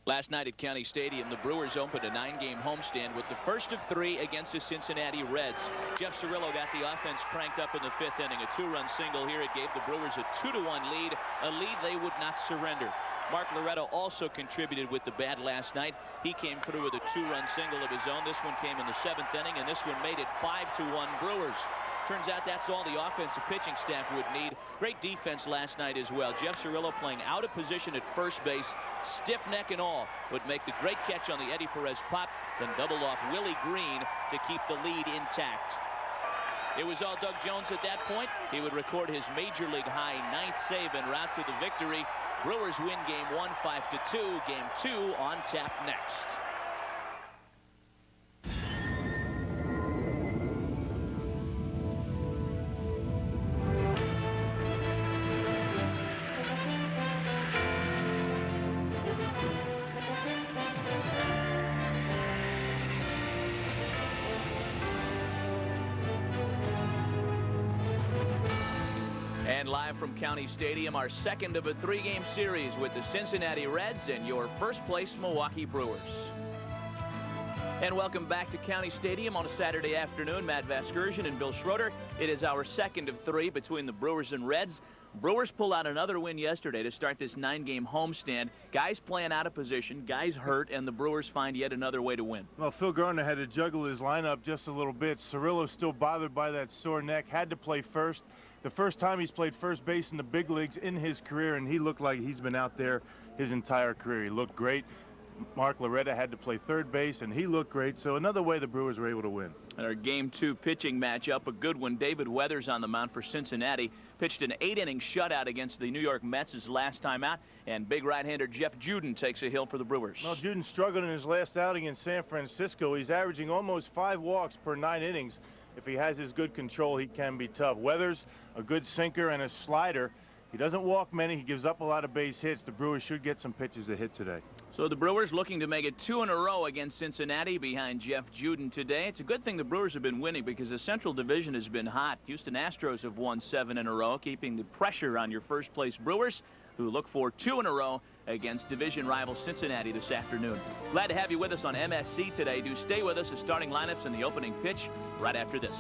Last night at County Stadium, the Brewers opened a 9-game homestand with the first of 3 against the Cincinnati Reds. Jeff Cirillo got the offense cranked up in the 5th inning. A 2-run single here. It gave the Brewers a 2-1 lead, a lead they would not surrender. Mark Loretto also contributed with the bat last night. He came through with a 2-run single of his own. This one came in the 7th inning, and this one made it 5-1 Brewers. Turns out that's all the offensive pitching staff would need. Great defense last night as well. Jeff Cirillo playing out of position at first base, stiff neck and all, would make the great catch on the Eddie Perez pop, then doubled off Willie Green to keep the lead intact. It was all Doug Jones at that point. He would record his major league high 9th save en route to the victory. Brewers win game 1 5-2. Game 2 on tap next. And live from County Stadium, our second of a 3-game series with the Cincinnati Reds and your first-place Milwaukee Brewers. And welcome back to County Stadium on a Saturday afternoon. Matt Vasgersian and Bill Schroeder. It is our second of 3 between the Brewers and Reds. Brewers pull out another win yesterday to start this 9-game homestand. Guys playing out of position, guys hurt, and the Brewers find yet another way to win. Well, Phil Garner had to juggle his lineup just a little bit. Cirillo still bothered by that sore neck, had to play first. The first time he's played first base in the big leagues in his career, and he looked like he's been out there his entire career. He looked great. Mark Loretto had to play third base, and he looked great. So another way the Brewers were able to win. And our Game 2 pitching matchup, a good one. David Weathers on the mound for Cincinnati. Pitched an 8-inning shutout against the New York Mets his last time out. And big right-hander Jeff Juden takes a hill for the Brewers. Well, Juden struggled in his last outing in San Francisco. He's averaging almost 5 walks per 9 innings. If he has his good control, he can be tough. Weathers, a good sinker and a slider. He doesn't walk many. He gives up a lot of base hits. The Brewers should get some pitches to hit today. So the Brewers looking to make it 2 in a row against Cincinnati behind Jeff Juden today. It's a good thing the Brewers have been winning because the Central Division has been hot. Houston Astros have won 7 in a row, keeping the pressure on your first-place Brewers, who look for 2 in a row against division rival Cincinnati this afternoon. Glad to have you with us on MSC today. Do stay with us as starting lineups and the opening pitch right after this.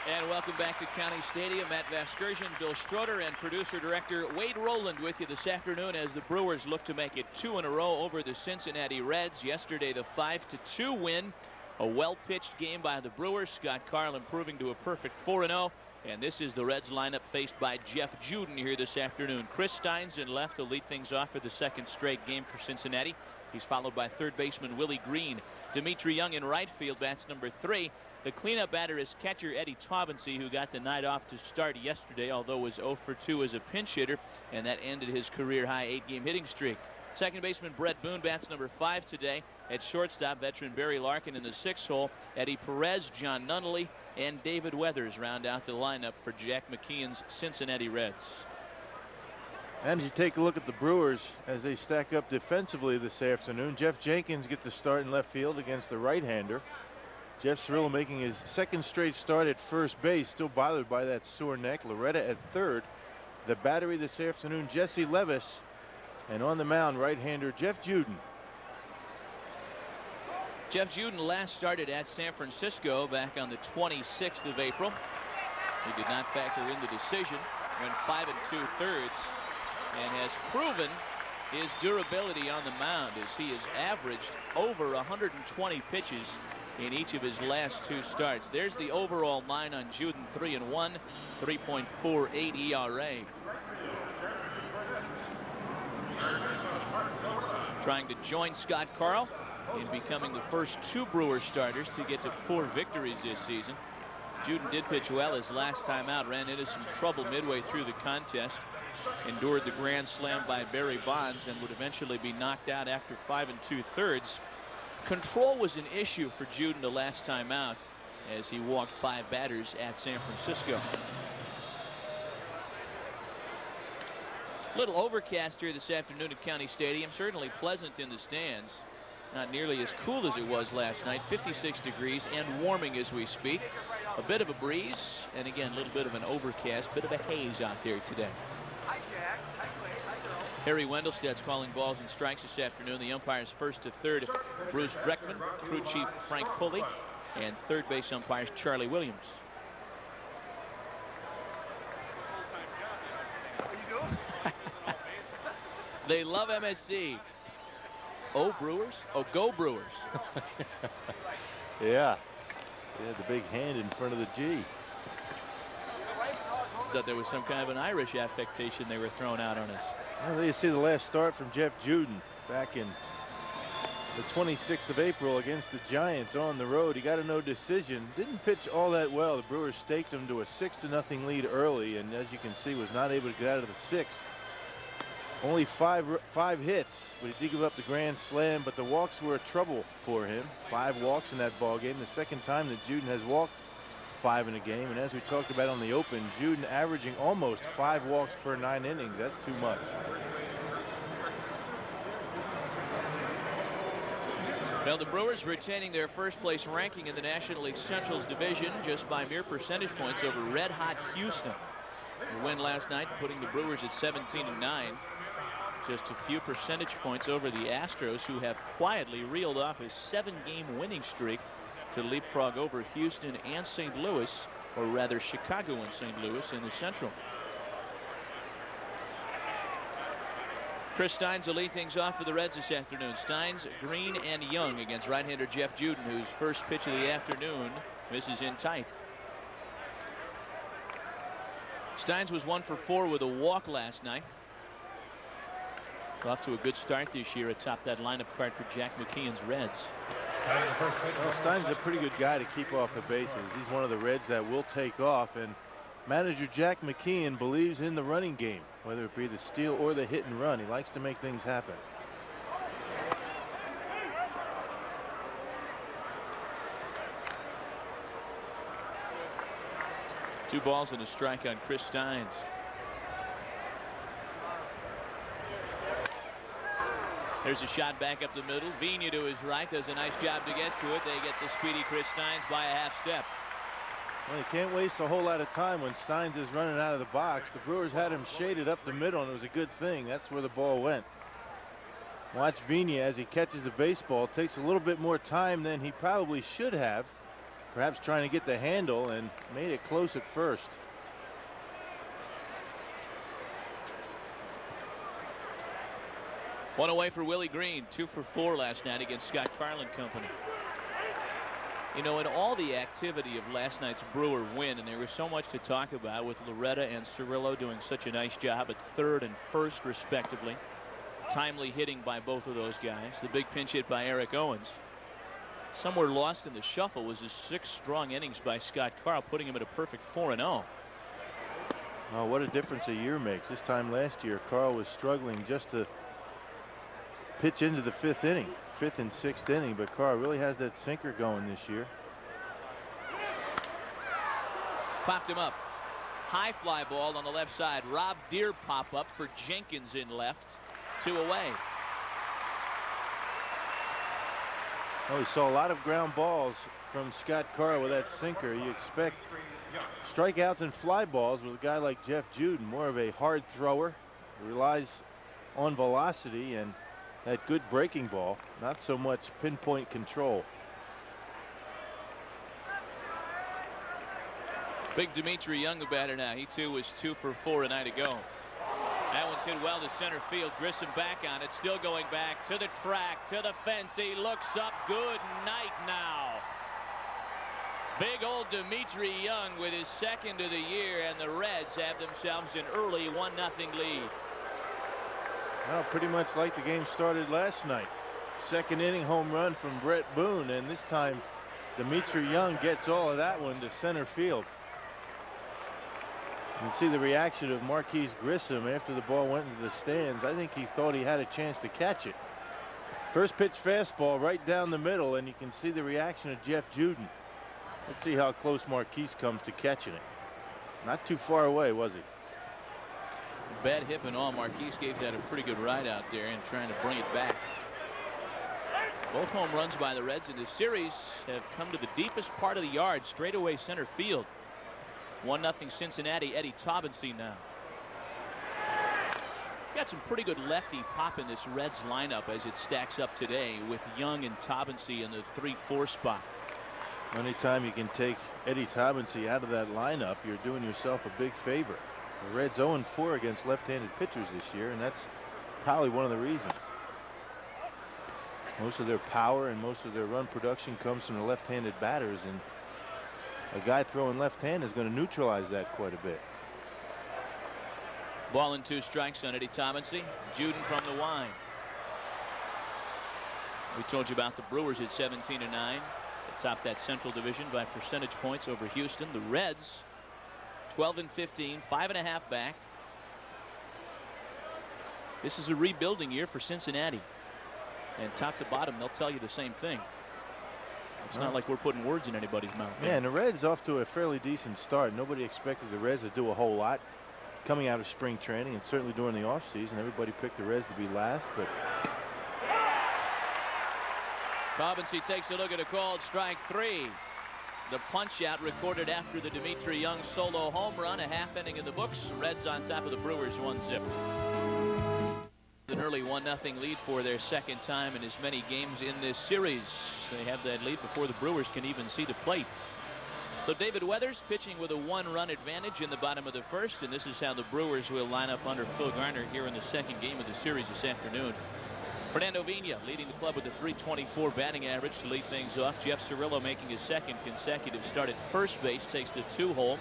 And welcome back to County Stadium. Matt Vasgersian, Bill Schroeder, and producer-director Wade Rowland with you this afternoon as the Brewers look to make it 2 in a row over the Cincinnati Reds. Yesterday, the 5-2 win. A well-pitched game by the Brewers. Scott Carl improving to a perfect 4-0. And this is the Reds lineup faced by Jeff Juden here this afternoon. Chris Steins in left to lead things off for the second straight game for Cincinnati. He's followed by third baseman Willie Green. Dimitri Young in right field, bats number 3. The cleanup batter is catcher Eddie Taubensee, who got the night off to start yesterday, although was 0 for 2 as a pinch hitter, and that ended his career-high 8-game hitting streak. Second baseman Brett Boone bats number 5 today. At shortstop, veteran Barry Larkin in the 6th hole. Eddie Perez, John Nunnally, and David Weathers round out the lineup for Jack McKeon's Cincinnati Reds. And as you take a look at the Brewers as they stack up defensively this afternoon, Jeff Jenkins gets the start in left field against the right-hander. Jeff Cirillo making his second straight start at first base, still bothered by that sore neck. Loretta at third. The battery this afternoon, Jesse Levis. And on the mound, right-hander Jeff Juden. Jeff Juden last started at San Francisco back on the 26th of April. He did not factor in the decision. Went 5 2/3 and has proven his durability on the mound as he has averaged over 120 pitches in each of his last 2 starts. There's the overall line on Juden, 3-1, 3.48 ERA. Trying to join Scott Carl in becoming the first 2 Brewers starters to get to 4 victories this season. Juden did pitch well his last time out, ran into some trouble midway through the contest. endured the grand slam by Barry Bonds and would eventually be knocked out after 5 2/3. Control was an issue for Juden the last time out as he walked 5 batters at San Francisco. A little overcast here this afternoon at County Stadium. Certainly pleasant in the stands. Not nearly as cool as it was last night. 56 degrees and warming as we speak. A bit of a breeze, and again, a little bit of an overcast, bit of a haze out there today. Harry Wendelstedt's calling balls and strikes this afternoon. The umpires first to third, Bruce Dreckman, crew chief Frank Pulley, and third base umpires Charlie Williams. They love MSC. Oh, Brewers. Oh, go Brewers. Yeah. They had the big hand in front of the G. Thought there was some kind of an Irish affectation they were throwing out on us. Well, you see the last start from Jeff Juden back in the 26th of April against the Giants on the road. He got a no decision. Didn't pitch all that well. The Brewers staked him to a 6-0 lead early, and as you can see, was not able to get out of the 6th. Only five hits, but he did give up the grand slam, but the walks were a trouble for him. 5 walks in that ball game. The second time that Juden has walked 5 in a game, and as we talked about on the open, Juden averaging almost 5 walks per 9 innings. That's too much. Well, the Brewers retaining their first place ranking in the National League Central's division just by mere percentage points over red-hot Houston. The win last night putting the Brewers at 17-9. Just a few percentage points over the Astros, who have quietly reeled off a 7-game winning streak to leapfrog over Houston and St. Louis, or rather Chicago and St. Louis in the Central. Chris Steins will lead things off for the Reds this afternoon. Steins, Green, and Young against right-hander Jeff Juden, whose first pitch of the afternoon misses in tight. Steins was 1 for 4 with a walk last night. Off to a good start this year atop that lineup card for Jack McKeon's Reds. Well, Stein's a pretty good guy to keep off the bases. He's one of the Reds that will take off, and manager Jack McKeon believes in the running game, whether it be the steal or the hit and run. He likes to make things happen. Two balls and a strike on Chris Steins. There's a shot back up the middle. Vigna to his right does a nice job to get to it. They get the speedy Chris Steins by a half step. Well, you can't waste a whole lot of time when Steins is running out of the box. The Brewers had him shaded up the middle, and it was a good thing. That's where the ball went. Watch Vigna as he catches the baseball. Takes a little bit more time than he probably should have. Perhaps trying to get the handle, and made it close at first. One away for Willie Green. 2 for 4 last night against Scott Carlin Company. You know, in all the activity of last night's Brewer win, and there was so much to talk about with Loretta and Cirillo doing such a nice job at third and first respectively. Timely hitting by both of those guys. The big pinch hit by Eric Owens. Somewhere lost in the shuffle was his 6 strong innings by Scott Carl, putting him at a perfect 4-0. Oh, what a difference a year makes. This time last year, Carl was struggling just to pitch into the 5th inning, 5th and 6th inning, but Carl really has that sinker going this year. Popped him up. High fly ball on the left side. Rob Deere pop up for Jenkins in left. 2 away. Oh, we saw a lot of ground balls from Scott Carl with that sinker. You expect strikeouts and fly balls with a guy like Jeff Juden, more of a hard thrower, relies on velocity and that good breaking ball, not so much pinpoint control. Big Dimitri Young, the batter now. He too was 2 for 4 a night ago. That one's hit well to center field. Grissom back on it, still going back to the track, to the fence. He looks up. Good night now. Big old Dimitri Young with his 2nd of the year, and the Reds have themselves an early 1-0 lead. Well, pretty much like the game started last night. 2nd inning home run from Brett Boone, and this time Dimitri Young gets all of that one to center field. You can see the reaction of Marquise Grissom after the ball went into the stands. I think he thought he had a chance to catch it. First pitch fastball right down the middle, and you can see the reaction of Jeff Juden. Let's see how close Marquise comes to catching it. Not too far away, was he? Bad hip and all. Marquise gave that a pretty good ride out there and trying to bring it back. Both home runs by the Reds in this series have come to the deepest part of the yard, straightaway center field. 1-0 Cincinnati. Eddie Taubensee now. Got some pretty good lefty pop in this Reds lineup as it stacks up today with Young and Taubensee in the 3-4 spot. Anytime you can take Eddie Taubensee out of that lineup, you're doing yourself a big favor. The Reds 0-4 against left-handed pitchers this year, and that's probably one of the reasons. Most of their power and most of their run production comes from the left-handed batters, and a guy throwing left hand is going to neutralize that quite a bit. Ball and 2 strikes on Eddie Taubensee. Juden from the line. We told you about the Brewers at 17-9. They top that Central Division by percentage points over Houston. The Reds 12-15, 5.5 back. This is a rebuilding year for Cincinnati. And top to bottom, they'll tell you the same thing. It's not like we're putting words in anybody's mouth. Yeah, and the Reds off to a fairly decent start. Nobody expected the Reds to do a whole lot coming out of spring training, and certainly during the offseason. Everybody picked the Reds to be last, but Taubensee takes a look at a called strike 3. The punch out recorded after the Dimitri Young solo home run. A half inning in the books. Reds on top of the Brewers 1-0. An early 1-0 lead for their second time in as many games in this series. They have that lead before the Brewers can even see the plate. So David Weathers pitching with a 1-run advantage in the bottom of the first, and this is how the Brewers will line up under Phil Garner here in the second game of the series this afternoon. Fernando Vina leading the club with a .324 batting average to lead things off. Jeff Cirillo making his second consecutive start at first base, takes the 2-hole.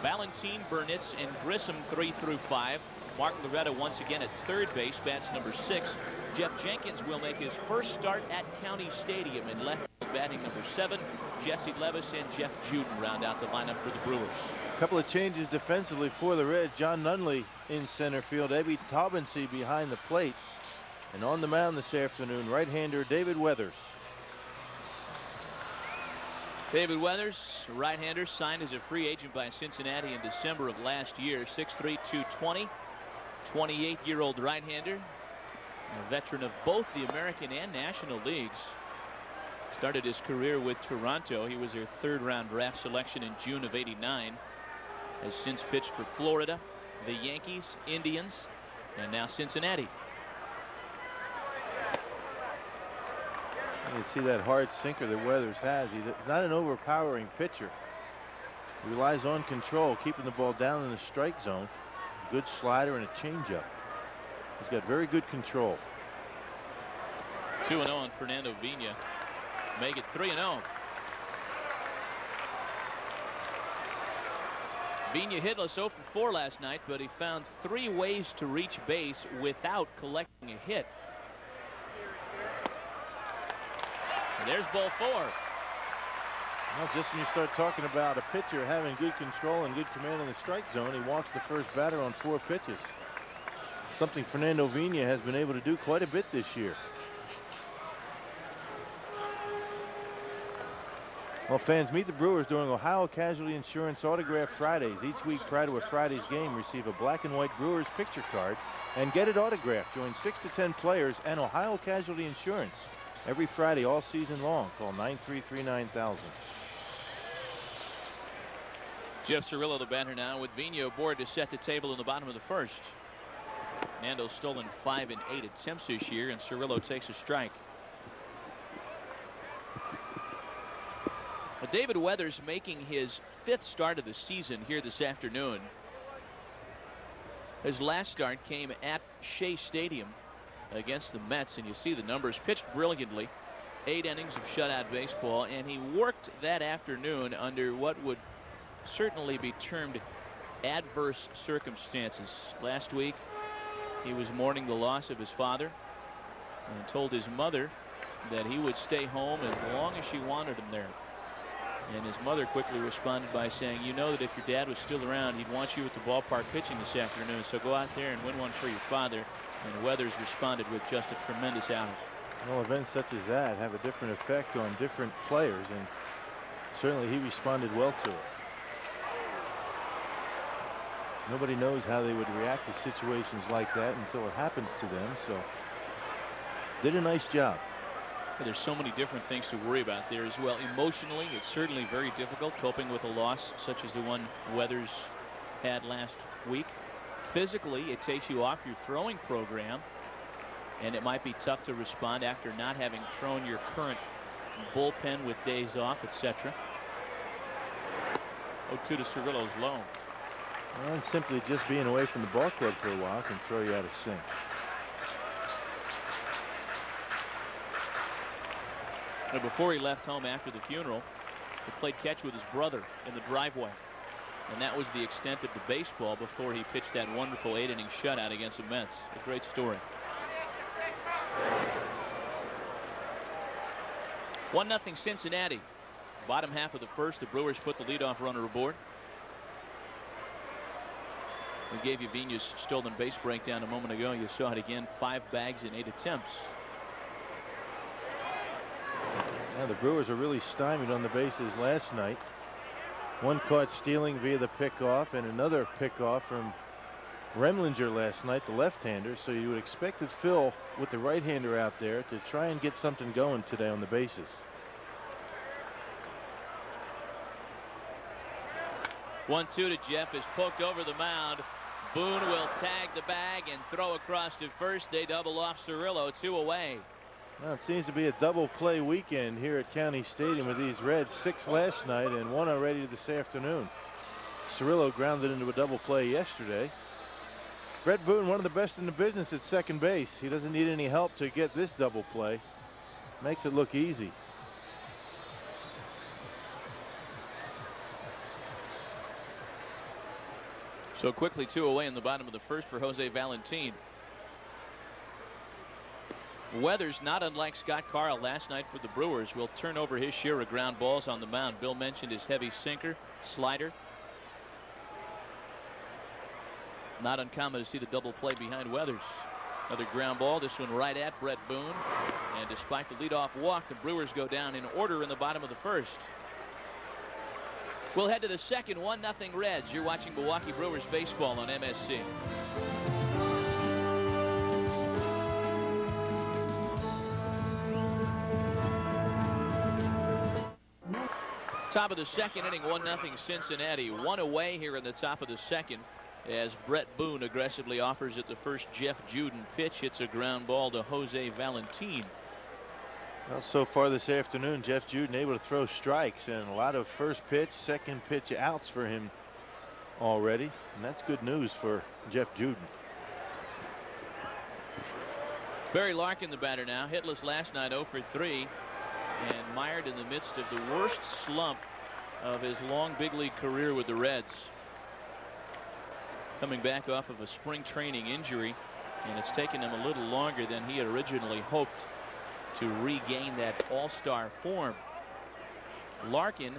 Valentin, Burnitz, and Grissom 3 through 5. Mark Loretta once again at third base, bats number 6. Jeff Jenkins will make his first start at County Stadium in left batting number 7. Jesse Levis and Jeff Juden round out the lineup for the Brewers. a couple of changes defensively for the Reds. John Nunley in center field, Eddie Taubensee behind the plate, and on the mound this afternoon, right-hander David Weathers. David Weathers, right-hander, signed as a free agent by Cincinnati in December of last year. 6'3", 220. 28-year-old right-hander, a veteran of both the American and National Leagues. Started his career with Toronto. He was their third-round draft selection in June of '89. Has since pitched for Florida, the Yankees, Indians, and now Cincinnati. You can see that hard sinker that Weathers has. He's not an overpowering pitcher. He relies on control, keeping the ball down in the strike zone. Good slider and a changeup. He's got very good control. 2-0 on Fernando Vina. Make it 3-0. Vina hitless 0 for 4 last night, but he found 3 ways to reach base without collecting a hit. And there's ball 4. Well, just when you start talking about a pitcher having good control and good command in the strike zone, he walks the first batter on 4 pitches. Something Fernando Vina has been able to do quite a bit this year. Well, fans, meet the Brewers during Ohio Casualty Insurance Autograph Fridays. Each week prior to a Friday's game, receive a black and white Brewers picture card and get it autographed. Join 6 to 10 players and Ohio Casualty Insurance every Friday all season long. Call 933-9000. Jeff Cirillo, the batter now, with Vina aboard to set the table in the bottom of the first. Nando's stolen 5 in 8 attempts this year, and Cirillo takes a strike. David Weathers making his 5th start of the season here this afternoon. His last start came at Shea Stadium against the Mets, and you see the numbers. Pitched brilliantly, 8 innings of shutout baseball, and he worked that afternoon under what would certainly be termed adverse circumstances. Last week he was mourning the loss of his father and told his mother that he would stay home as long as she wanted him there. And his mother quickly responded by saying, you know that if your dad was still around, he'd want you at the ballpark pitching this afternoon. So go out there and win one for your father. And Weathers responded with just a tremendous outing. Well, events such as that have a different effect on different players, and certainly he responded well to it. Nobody knows how they would react to situations like that until it happens to them. So did a nice job. There's so many different things to worry about there as well. Emotionally, it's certainly very difficult coping with a loss such as the one Weathers had last week. Physically, it takes you off your throwing program, and it might be tough to respond after not having thrown your current bullpen with days off, etc. 0-2 to Cirillo's low. And simply just being away from the ball club for a while can throw you out of sync. Now, before he left home after the funeral, he played catch with his brother in the driveway. And that was the extent of the baseball before he pitched that wonderful 8-inning shutout against the Mets. A great story. 1-0 Cincinnati. Bottom half of the first, the Brewers put the leadoff runner aboard. We gave you Vigna's stolen base breakdown a moment ago. You saw it again. 5 bags in 8 attempts. Now the Brewers are really stymied on the bases last night. One caught stealing via the pickoff, and another pickoff from Remlinger last night, the left-hander. So you would expect that Phil, with the right-hander out there, to try and get something going today on the bases. 1-2 to Jeff is poked over the mound. Boone will tag the bag and throw across to first. They double off Cirillo. 2 away. Well, it seems to be a double play weekend here at County Stadium with these Reds. 6 last night and 1 already this afternoon. Cirillo grounded into a double play yesterday. Brett Boone, one of the best in the business at second base. He doesn't need any help to get this double play. Makes it look easy. So quickly 2 away in the bottom of the first for Jose Valentin. Weathers, not unlike Scott Carl last night for the Brewers, will turn over his share of ground balls on the mound. Bill mentioned his heavy sinker, slider. Not uncommon to see the double play behind Weathers. Another ground ball, this one right at Brett Boone. And despite the leadoff walk, the Brewers go down in order in the bottom of the first. We'll head to the second. 1-0 Reds. You're watching Milwaukee Brewers baseball on MSC. Top of the second inning, 1-0 Cincinnati. 1 away here in the top of the second as Brett Boone aggressively offers at the first Jeff Juden pitch. Hits a ground ball to Jose Valentin. Well, so far this afternoon, Jeff Juden able to throw strikes, and a lot of first pitch, second pitch outs for him already. And that's good news for Jeff Juden. Barry Larkin, the batter now, hitless last night, 0 for 3. And mired in the midst of the worst slump of his long big league career with the Reds. Coming back off of a spring training injury, and it's taken him a little longer than he had originally hoped to regain that all-star form. Larkin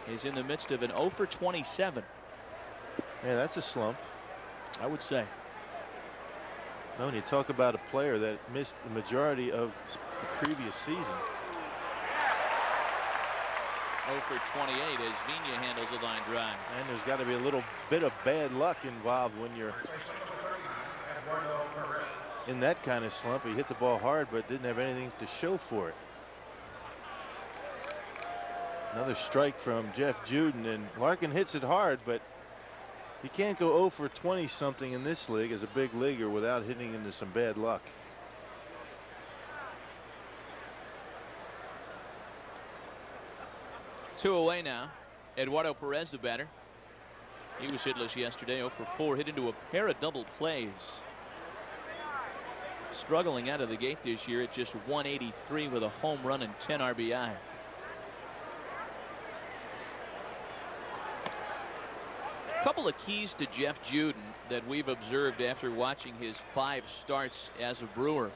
is in the midst of an 0 for 27. Yeah, that's a slump, I would say. Now, when you talk about a player that missed the majority of the previous season. 0 for 28 as Vigna handles a line drive. And there's got to be a little bit of bad luck involved when you're in that kind of slump. He hit the ball hard but didn't have anything to show for it. Another strike from Jeff Juden, and Larkin hits it hard, but you can't go 0 for 20 something in this league as a big leaguer without hitting into some bad luck. Two away now. Eduardo Perez, the batter. He was hitless yesterday, 0 for 4, hit into a pair of double plays. Struggling out of the gate this year at just 183 with a home run and 10 RBI. A couple of keys to Jeff Juden that we've observed after watching his 5 starts as a Brewer.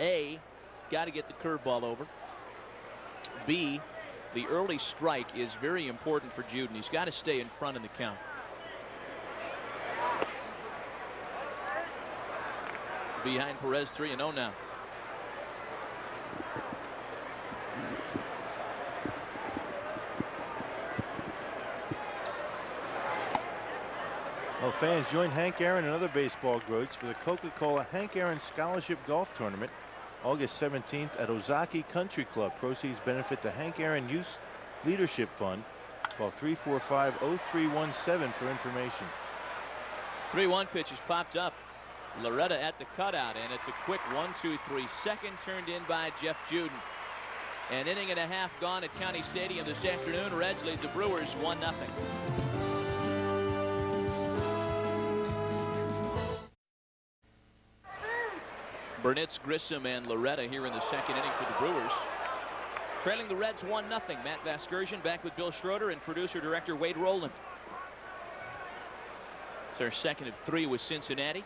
A, got to get the curveball over. B, The early strike is very important for Juden. He's got to stay in front in the count. Behind Perez, 3-0 now. Well, fans, join Hank Aaron and other baseball greats for the Coca-Cola Hank Aaron Scholarship Golf Tournament, August 17th at Ozaki Country Club. Proceeds benefit the Hank Aaron Youth Leadership Fund. Call 345-0317 for information. 3-1 pitch is popped up. Loretta at the cutout, and it's a quick 1-2-3 second turned in by Jeff Juden. An inning and a half gone at County Stadium this afternoon. Reds lead the Brewers 1-0. Burnitz, Grissom, and Loretta here in the second inning for the Brewers. Trailing the Reds 1-0. Matt Vasgersian back with Bill Schroeder and producer-director Wade Rowland. It's our second of 3 with Cincinnati.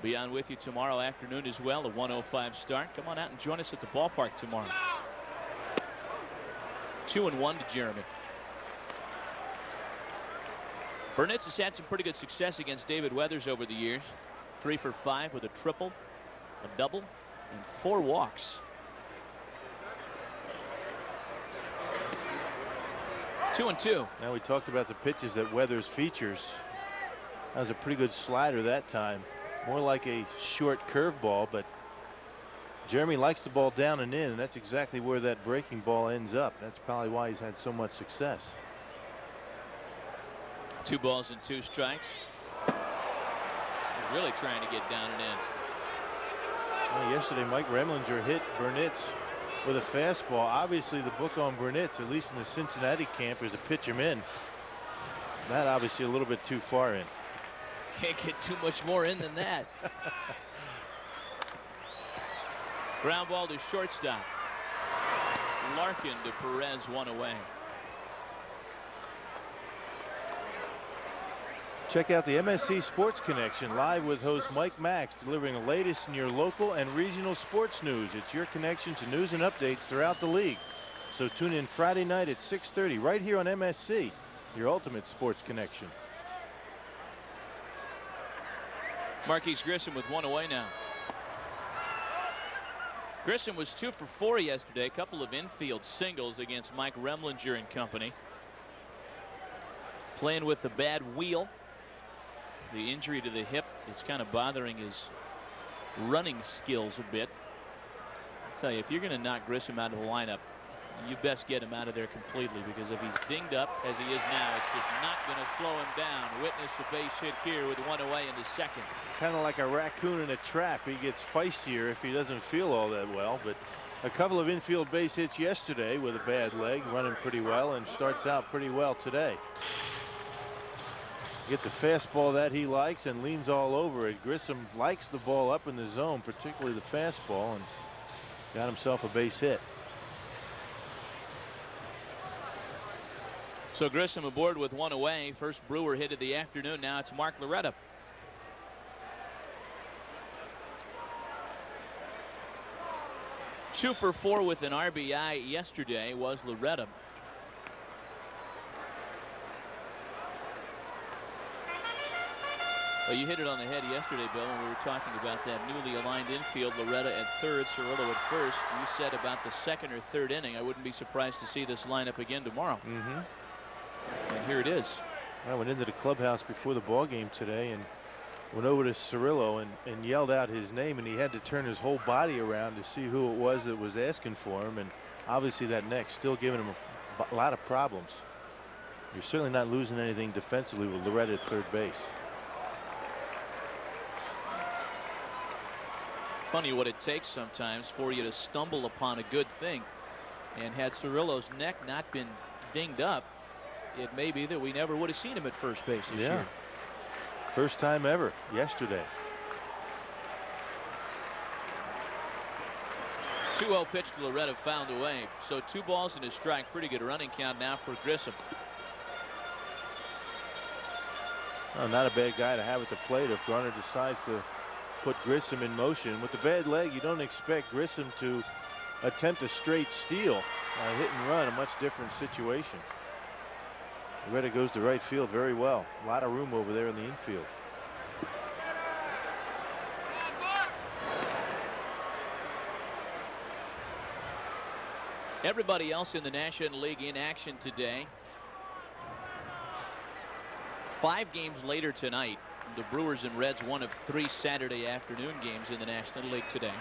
Be on with you tomorrow afternoon as well, a 1:05 start. Come on out and join us at the ballpark tomorrow. 2-1 to Jeremy. Burnitz has had some pretty good success against David Weathers over the years. 3 for 5 with a triple, a double, and 4 walks. 2-2. Now we talked about the pitches that Weathers features. That was a pretty good slider that time. More like a short curveball, but Jeremy likes the ball down and in, and that's exactly where that breaking ball ends up. That's probably why he's had so much success. 2 balls and 2 strikes. He's really trying to get down and in. Well, yesterday, Mike Remlinger hit Burnitz with a fastball. Obviously, the book on Burnitz, at least in the Cincinnati camp, is to pitch him in. That obviously a little bit too far in. Can't get too much more in than that. Ground ball to shortstop. Larkin to Perez, 1 away. Check out the MSC Sports Connection live with host Mike Max, delivering the latest in your local and regional sports news. It's your connection to news and updates throughout the league. So tune in Friday night at 6:30 right here on MSC, your ultimate sports connection. Marquise Grissom with 1 away now. Grissom was 2 for 4 yesterday. A couple of infield singles against Mike Remlinger and company. Playing with the bad wheel. The injury to the hip, it's kind of bothering his running skills a bit. I'll tell you, if you're going to knock Grissom out of the lineup, you best get him out of there completely, because if he's dinged up as he is now, it's just not going to slow him down. Witness the base hit here with 1 away in the second. Kind of like a raccoon in a trap. He gets feistier if he doesn't feel all that well, but a couple of infield base hits yesterday with a bad leg, running pretty well, and starts out pretty well today. Get the fastball that he likes and leans all over it. Grissom likes the ball up in the zone, particularly the fastball, and got himself a base hit. So Grissom aboard with 1 away. First Brewer hit of the afternoon. Now it's Mark Loretta. Two for 4 with an RBI yesterday was Loretta. Well, you hit it on the head yesterday, Bill, when we were talking about that newly aligned infield. Loretta at third, Cirillo at first. You said about the second or third inning. I wouldn't be surprised to see this lineup again tomorrow. And here it is. I went into the clubhouse before the ball game today and went over to Cirillo and yelled out his name, and he had to turn his whole body around to see who it was that was asking for him, and obviously that neck still giving him a lot of problems. You're certainly not losing anything defensively with Loretta at third base. Funny what it takes sometimes for you to stumble upon a good thing. And had Cirillo's neck not been dinged up, it may be that we never would have seen him at first base this year. First time ever yesterday. 2-0 pitch to Loretta, found away. So 2 balls and a strike. Pretty good running count now for Grissom. Well, not a bad guy to have at the plate if Garner decides to put Grissom in motion. With the bad leg, you don't expect Grissom to attempt a straight steal. Hit and run, a much different situation. Loretta goes to right field very well. A lot of room over there in the infield. Everybody else in the National League in action today. 5 games later tonight, the Brewers and Reds, one of 3 Saturday afternoon games in the National League today.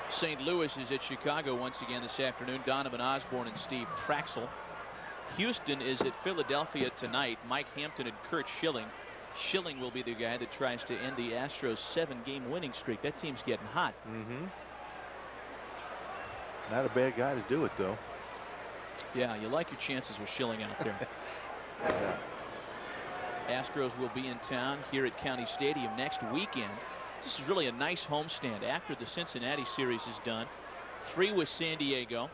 St. Louis is at Chicago once again this afternoon. Donovan Osborne and Steve Traxel. Houston is at Philadelphia tonight. Mike Hampton and Kurt Schilling. Schilling will be the guy that tries to end the Astros' 7-game winning streak. That team's getting hot. Not a bad guy to do it, though. Yeah, you like your chances with Schilling out there. Yeah. Astros will be in town here at County Stadium next weekend. This is really a nice homestand after the Cincinnati series is done. 3 with San Diego,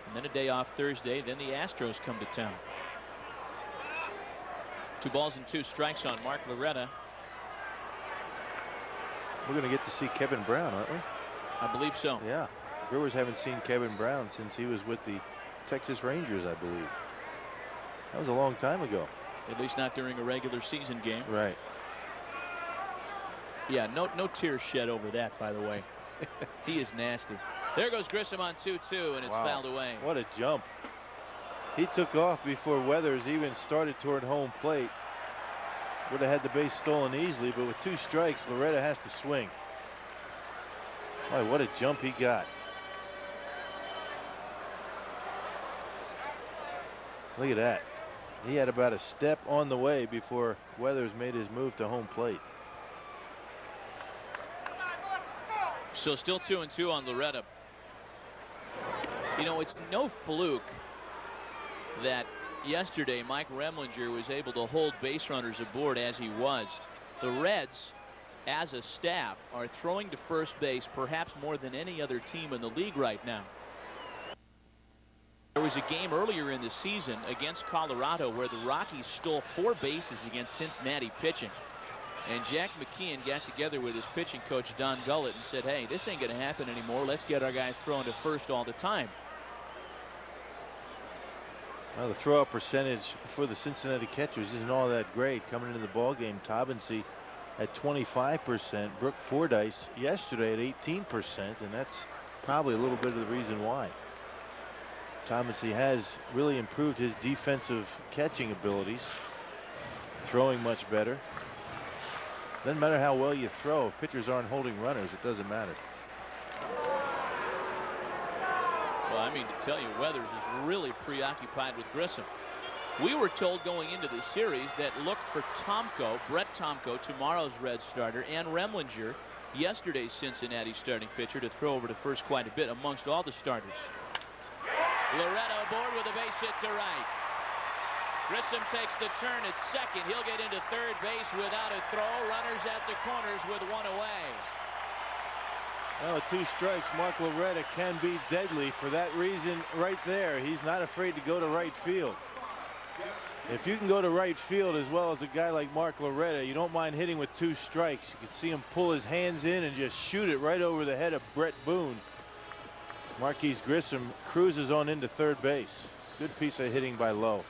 and then a day off Thursday. Then the Astros come to town. 2 balls and 2 strikes on Mark Loretta. We're going to get to see Kevin Brown, aren't we? I believe so. Yeah. Brewers haven't seen Kevin Brown since he was with the Texas Rangers, I believe. That was a long time ago. At least not during a regular season game. Right. Yeah, no tears shed over that, by the way. He is nasty. There goes Grissom on 2-2, and it's fouled away. What a jump. He took off before Weathers even started toward home plate. Would have had the base stolen easily, but with 2 strikes, Loretta has to swing. Boy, what a jump he got. Look at that. He had about a step on the way before Weathers made his move to home plate. So still 2-2 on Loretta. You know, it's no fluke that yesterday Mike Remlinger was able to hold base runners aboard as he was. The Reds, as a staff, are throwing to first base perhaps more than any other team in the league right now. There was a game earlier in the season against Colorado where the Rockies stole 4 bases against Cincinnati pitching. And Jack McKeon got together with his pitching coach Don Gullett and said, hey, this ain't going to happen anymore. Let's get our guys throwing to first all the time. Well, the throw-up percentage for the Cincinnati catchers isn't all that great coming into the ball game. Taubensee at 25%, Brooke Fordyce yesterday at 18%, and that's probably a little bit of the reason why. Taubensee has really improved his defensive catching abilities, throwing much better. Doesn't matter how well you throw. If pitchers aren't holding runners, it doesn't matter. Well, I mean to tell you, Weathers is really preoccupied with Grissom. We were told going into the series that look for Tomko, Brett Tomko, tomorrow's Reds starter, and Remlinger, yesterday's Cincinnati starting pitcher, to throw over to first quite a bit amongst all the starters. Loretta aboard with a base hit to right. Grissom takes the turn at second. He'll get into third base without a throw. Runners at the corners with 1 away. Oh, 2 strikes. Mark Loretta can be deadly for that reason right there. He's not afraid to go to right field. If you can go to right field as well as a guy like Mark Loretta, you don't mind hitting with 2 strikes. You can see him pull his hands in and just shoot it right over the head of Brett Boone. Marquise Grissom cruises on into third base. Good piece of hitting by Lowe.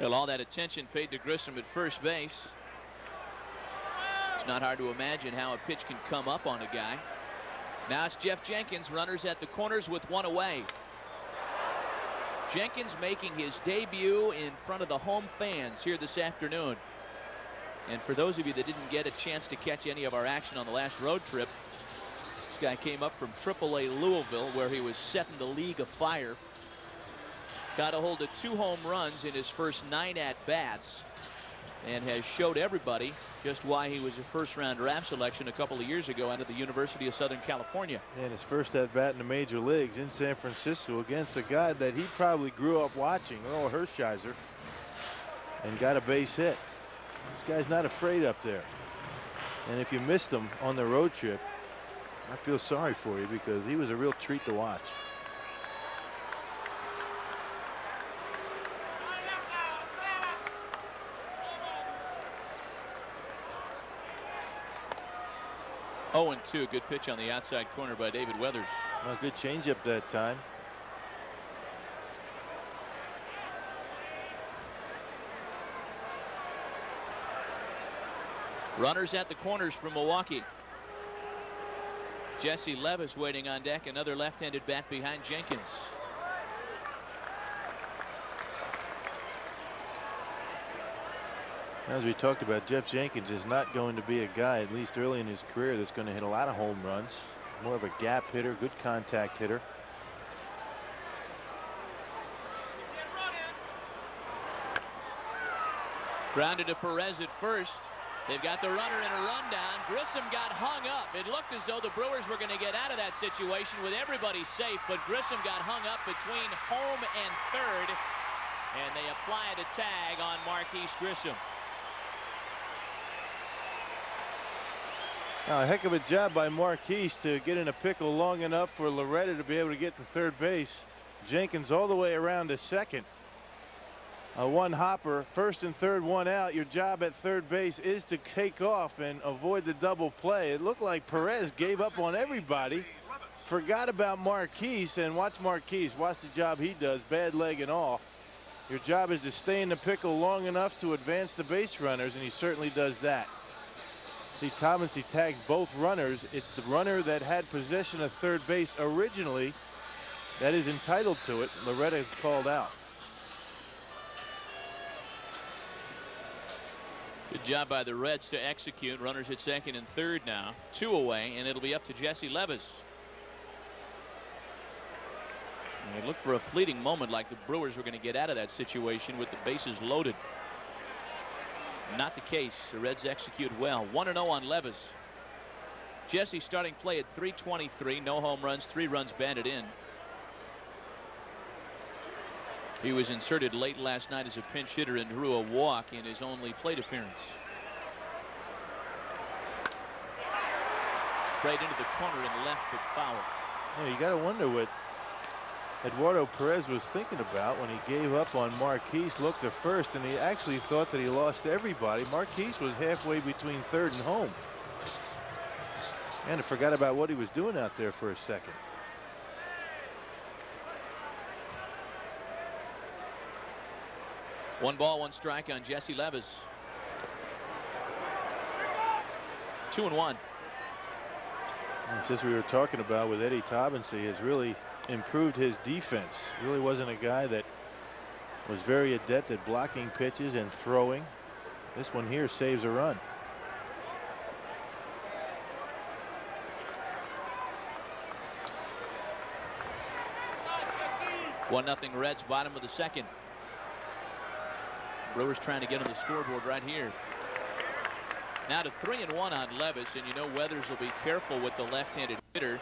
Well, all that attention paid to Grissom at first base. It's not hard to imagine how a pitch can come up on a guy. Now it's Jeff Jenkins, runners at the corners with 1 away. Jenkins making his debut in front of the home fans here this afternoon. And for those of you that didn't get a chance to catch any of our action on the last road trip, this guy came up from AAA Louisville, where he was setting the league afire. Got a hold of 2 home runs in his first 9 at-bats, and has showed everybody just why he was a first-round draft selection a couple of years ago out of the University of Southern California. And his first at-bat in the major leagues in San Francisco against a guy that he probably grew up watching, Earl Hershiser, and got a base hit. This guy's not afraid up there. And if you missed him on the road trip, I feel sorry for you, because he was a real treat to watch. 0-2. Good pitch on the outside corner by David Weathers. Well, good changeup that time. Runners at the corners for Milwaukee. Jesse Levis waiting on deck. Another left-handed bat behind Jenkins. As we talked about, Jeff Jenkins is not going to be a guy, at least early in his career, that's going to hit a lot of home runs. More of a gap hitter, good contact hitter. Grounded to Perez at first. They've got the runner in a rundown. Grissom got hung up. It looked as though the Brewers were going to get out of that situation with everybody safe, but Grissom got hung up between home and third, and they applied a tag on Marquise Grissom. Now, a heck of a job by Marquise to get in a pickle long enough for Loretta to be able to get to third base. Jenkins all the way around to second. A one hopper, first and third, one out. Your job at third base is to take off and avoid the double play. It looked like Perez gave up on everybody, forgot about Marquise, and watch Marquise. Watch the job he does, bad leg and all. Your job is to stay in the pickle long enough to advance the base runners, and he certainly does that. See, Thomas, he tags both runners. It's the runner that had possession of third base originally that is entitled to it. Loretta is called out. Good job by the Reds to execute. Runners at second and third now. 2 away, and it'll be up to Jesse Levis. And it looked for a fleeting moment like the Brewers were going to get out of that situation with the bases loaded. Not the case. The Reds execute well. 1-0 on Levis. Jesse starting play at .323. No home runs, 3 runs batted in. He was inserted late last night as a pinch hitter and drew a walk in his only plate appearance. Sprayed into the corner and left, but foul. Yeah, you got to wonder what Eduardo Perez was thinking about when he gave up on Marquise. Looked at first, and he actually thought that he lost everybody. Marquise was halfway between third and home. And I forgot about what he was doing out there for a second. One ball, one strike on Jesse Levis. 2-1. It's as we were talking about with Eddie Taubensee, has really improved his defense. Really wasn't a guy that was very adept at blocking pitches and throwing. This one here saves a run. One nothing Reds, bottom of the second. Brewers trying to get on the scoreboard right here. Now to 3-1 on Levis, and you know Weathers will be careful with the left-handed hitter.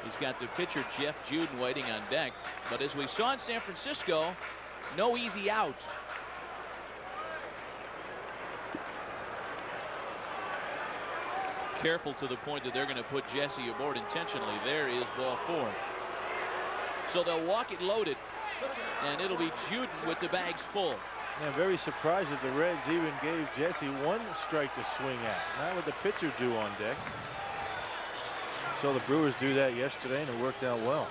He's got the pitcher Jeff Juden waiting on deck, but as we saw in San Francisco, no easy out. Careful to the point that they're going to put Jesse aboard intentionally. There is ball 4. So they'll walk it loaded, and it'll be Juden with the bags full. I'm very surprised that the Reds even gave Jesse 1 strike to swing at. Not what the pitcher do on deck. Saw the Brewers do that yesterday, and it worked out well.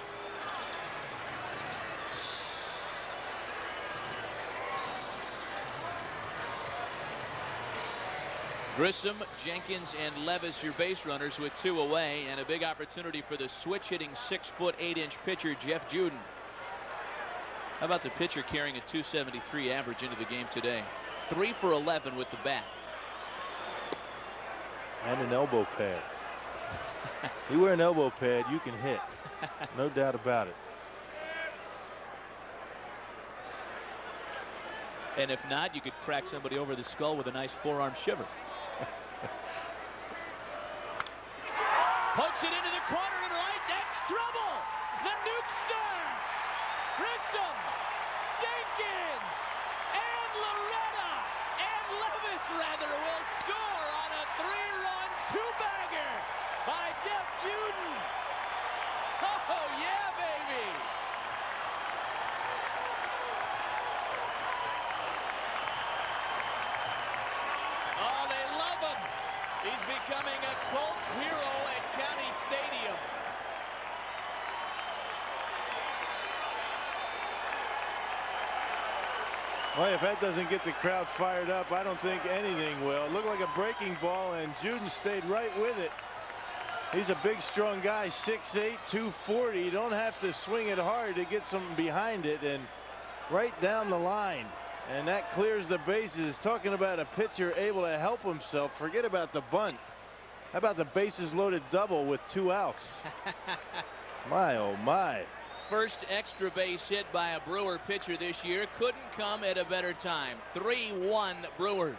Grissom, Jenkins, and Levis your base runners with 2 away, and a big opportunity for the switch hitting 6-foot 8-inch pitcher Jeff Juden. How about the pitcher carrying a .273 average into the game today? 3 for 11 with the bat. And an elbow pad. You wear an elbow pad, you can hit. No doubt about it. And if not, you could crack somebody over the skull with a nice forearm shiver. Pokes it into the corner and right. That's trouble. The nukester. Grissom, Jenkins, and Loretta, and Levis rather will score on a 3-run 2-bagger by Jeff Juden. Oh yeah, baby. Oh, they love him. He's becoming a cult hero at County Stadium. Well, if that doesn't get the crowd fired up, I don't think anything will. It looked like a breaking ball, and Juden stayed right with it. He's a big, strong guy, 6'8", 240. You don't have to swing it hard to get something behind it, and right down the line. And that clears the bases. Talking about a pitcher able to help himself. Forget about the bunt. How about the bases loaded double with 2 outs? My, oh, my. First extra base hit by a Brewer pitcher this year. Couldn't come at a better time. 3-1 Brewers.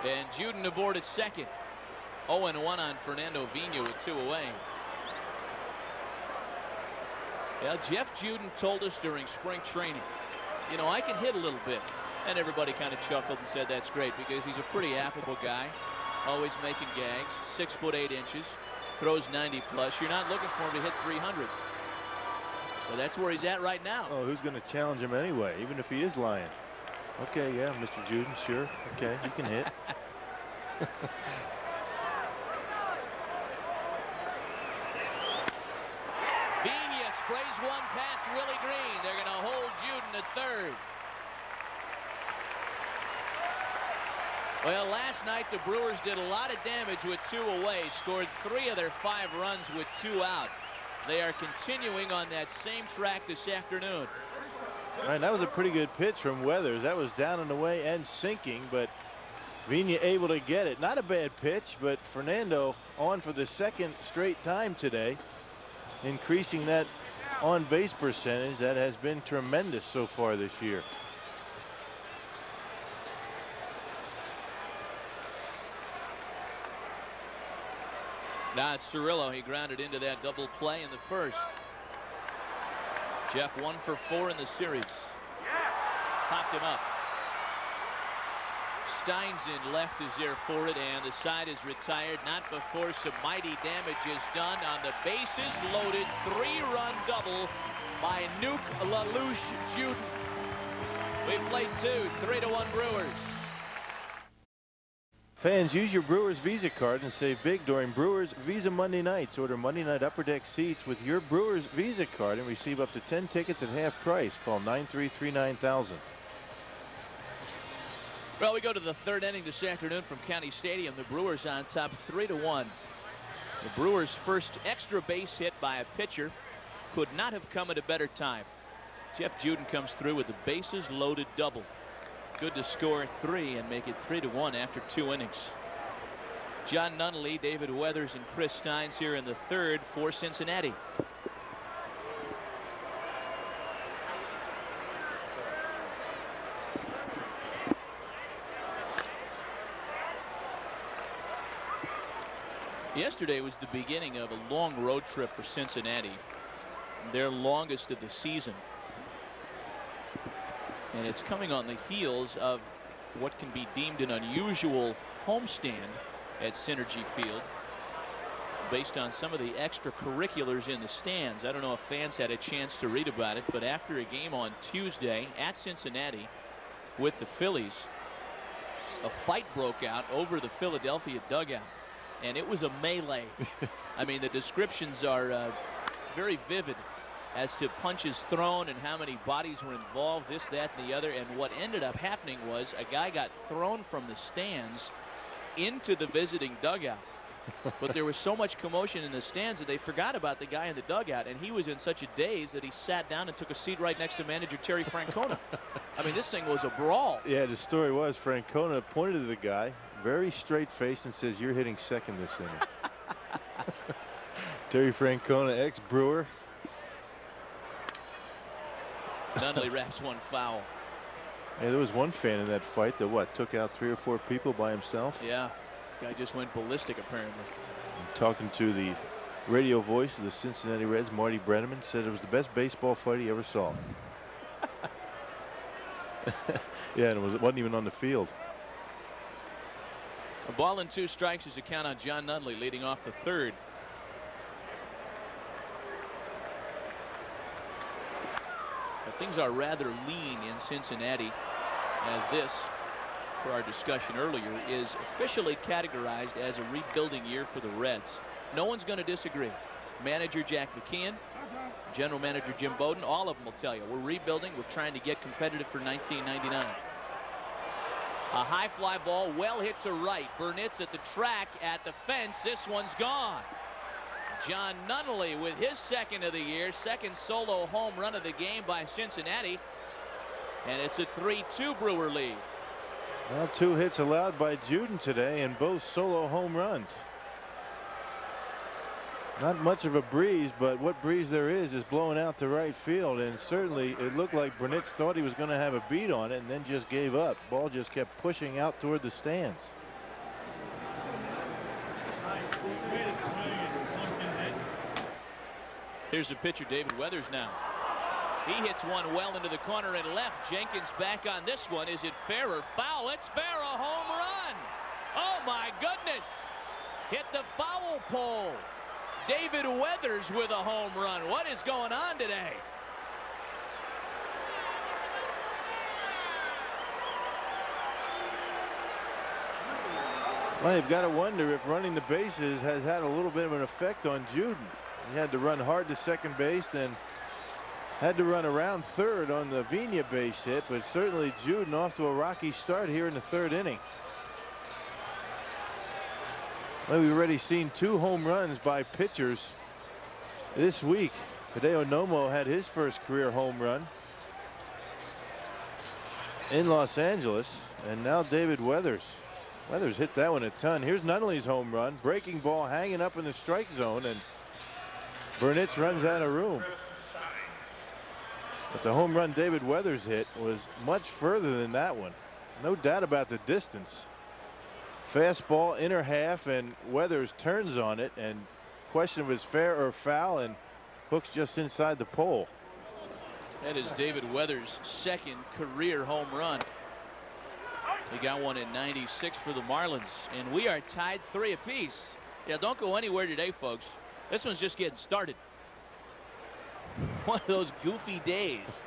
And Juden aboard at second. 0-1 on Fernando Vina with 2 away. Well, Jeff Juden told us during spring training, you know, I can hit a little bit. And everybody kind of chuckled and said that's great because he's a pretty affable guy. Always making gags. 6'8" throws 90 plus. You're not looking for him to hit 300. Well, that's where he's at right now. Oh, who's going to challenge him anyway, even if he is lying? Okay, yeah, Mr. Juden, sure. Okay, you can hit. Vina sprays one past Willie Green. They're going to hold Juden at third. Well, last night the Brewers did a lot of damage with 2 away, scored 3 of their 5 runs with 2 out. They are continuing on that same track this afternoon. All right, that was a pretty good pitch from Weathers. That was down and away and sinking, but Vina able to get it. Not a bad pitch, but Fernando on for the 2nd straight time today, increasing that on base percentage that has been tremendous so far this year. Now it's Cirillo. He grounded into that double play in the first. Jeff 1 for 4 in the series. Popped him up. Steins in left is there for it, and the side is retired. Not before some mighty damage is done on the bases loaded 3-run double by Nuke LaLouche Juden. We played 2, 3-1 Brewers. Fans, use your Brewers Visa card and save big during Brewers Visa Monday nights. Order Monday night upper deck seats with your Brewers Visa card and receive up to 10 tickets at half price. Call 933-9000. Well, we go to the 3rd inning this afternoon from County Stadium. The Brewers on top 3-1. The Brewers' first extra base hit by a pitcher could not have come at a better time. Jeff Juden comes through with the bases loaded double. Good to score 3 and make it 3-1 after 2 innings. John Nunnally, David Weathers, and Chris Steins here in the 3rd for Cincinnati. Yesterday was the beginning of a long road trip for Cincinnati, their longest of the season. And it's coming on the heels of what can be deemed an unusual homestand at Synergy Field based on some of the extracurriculars in the stands. I don't know if fans had a chance to read about it, but after a game on Tuesday at Cincinnati with the Phillies, a fight broke out over the Philadelphia dugout, and it was a melee. I mean, the descriptions are very vivid as to punches thrown and how many bodies were involved, this, that, and the other. And what ended up happening was a guy got thrown from the stands into the visiting dugout. But there was so much commotion in the stands that they forgot about the guy in the dugout, and he was in such a daze that he sat down and took a seat right next to manager Terry Francona. I mean, this thing was a brawl. Yeah, the story was Francona pointed to the guy, very straight face, and says, "You're hitting second this inning." Terry Francona, ex-Brewer. Nunnally wraps one foul. Yeah, there was one fan in that fight that took out 3 or 4 people by himself. Yeah, guy just went ballistic apparently. And talking to the radio voice of the Cincinnati Reds, Marty Brenneman, said it was the best baseball fight he ever saw. Yeah, and it wasn't even on the field. A ball and 2 strikes is a count on John Nunnally leading off the 3rd. Things are rather lean in Cincinnati as this per our discussion earlier, is officially categorized as a rebuilding year for the Reds. No one's going to disagree. Manager Jack McKeon, general manager Jim Bowden, all of them will tell you we're rebuilding. We're trying to get competitive for 1999. A high fly ball, well hit to right. Burnett's at the track, at the fence. This one's gone. John Nunnally with his second of the year, second solo home run of the game by Cincinnati. And it's a 3-2 Brewer lead. Well, 2 hits allowed by Juden today, and both solo home runs. Not much of a breeze, but what breeze there is blowing out to right field, and certainly it looked like Burnett thought he was going to have a beat on it and then just gave up. Ball just kept pushing out toward the stands. Here's the pitcher, David Weathers now. He hits one well into the corner and left. Jenkins back on this one. Is it fair or foul? It's fair, a home run. Oh my goodness. Hit the foul pole. David Weathers with a home run. What is going on today? Well, you've got to wonder if running the bases has had a little bit of an effect on Juden. He had to run hard to second base, then had to run around third on the Vina base hit, but certainly Juden off to a rocky start here in the 3rd inning. Well, we've already seen 2 home runs by pitchers this week. Hideo Nomo had his first career home run in Los Angeles, and now David Weathers. Weathers hit that one a ton. Here's Nunnally's home run. Breaking ball hanging up in the strike zone, and Burnett runs out of room. But the home run David Weathers hit was much further than that one. No doubt about the distance. Fastball inner half, and Weathers turns on it, and question was fair or foul, and hooks just inside the pole. That is David Weathers' second career home run. He got one in '96 for the Marlins, and we are tied 3 apiece. Yeah, don't go anywhere today, folks. This one's just getting started. One of those goofy days.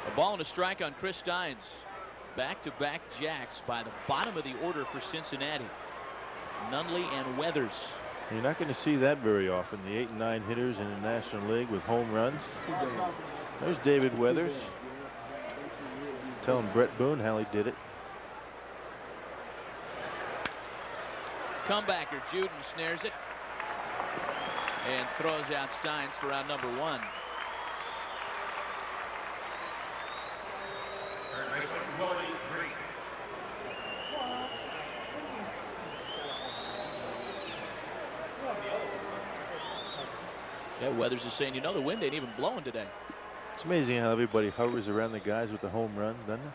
A ball and a strike on Chris Steins. Back-to-back jacks by the bottom of the order for Cincinnati. Nunnally and Weathers. You're not going to see that very often. The 8 and 9 hitters in the National League with home runs. There's David Weathers. Telling Brett Boone how he did it. Comebacker Juden snares it and throws out Steins for out number 1. Yeah, Weathers is saying, you know, the wind ain't even blowing today. It's amazing how everybody hovers around the guys with the home runs, doesn't it?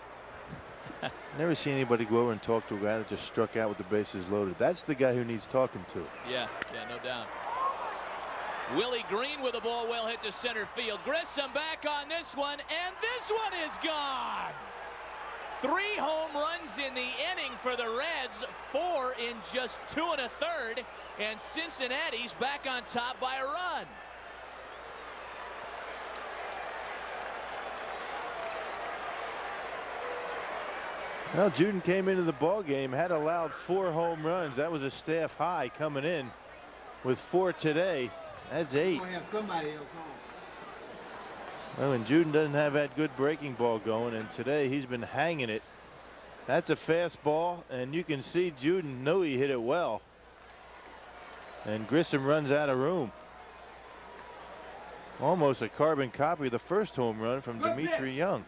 Never seen anybody go over and talk to a guy that just struck out with the bases loaded. That's the guy who needs talking to. Yeah, no doubt. Willie Green with a ball well hit to center field. Grissom back on this one, and this one is gone. 3 home runs in the inning for the Reds, 4 in just 2 1/3, and Cincinnati's back on top by a run. Well, Juden came into the ball game, had allowed 4 home runs. That was a staff high coming in with 4 today. That's 8. Well, and Juden doesn't have that good breaking ball going, and today he's been hanging it. That's a fastball, and you can see Juden knew he hit it well. And Grissom runs out of room. Almost a carbon copy of the first home run from Dimitri Young.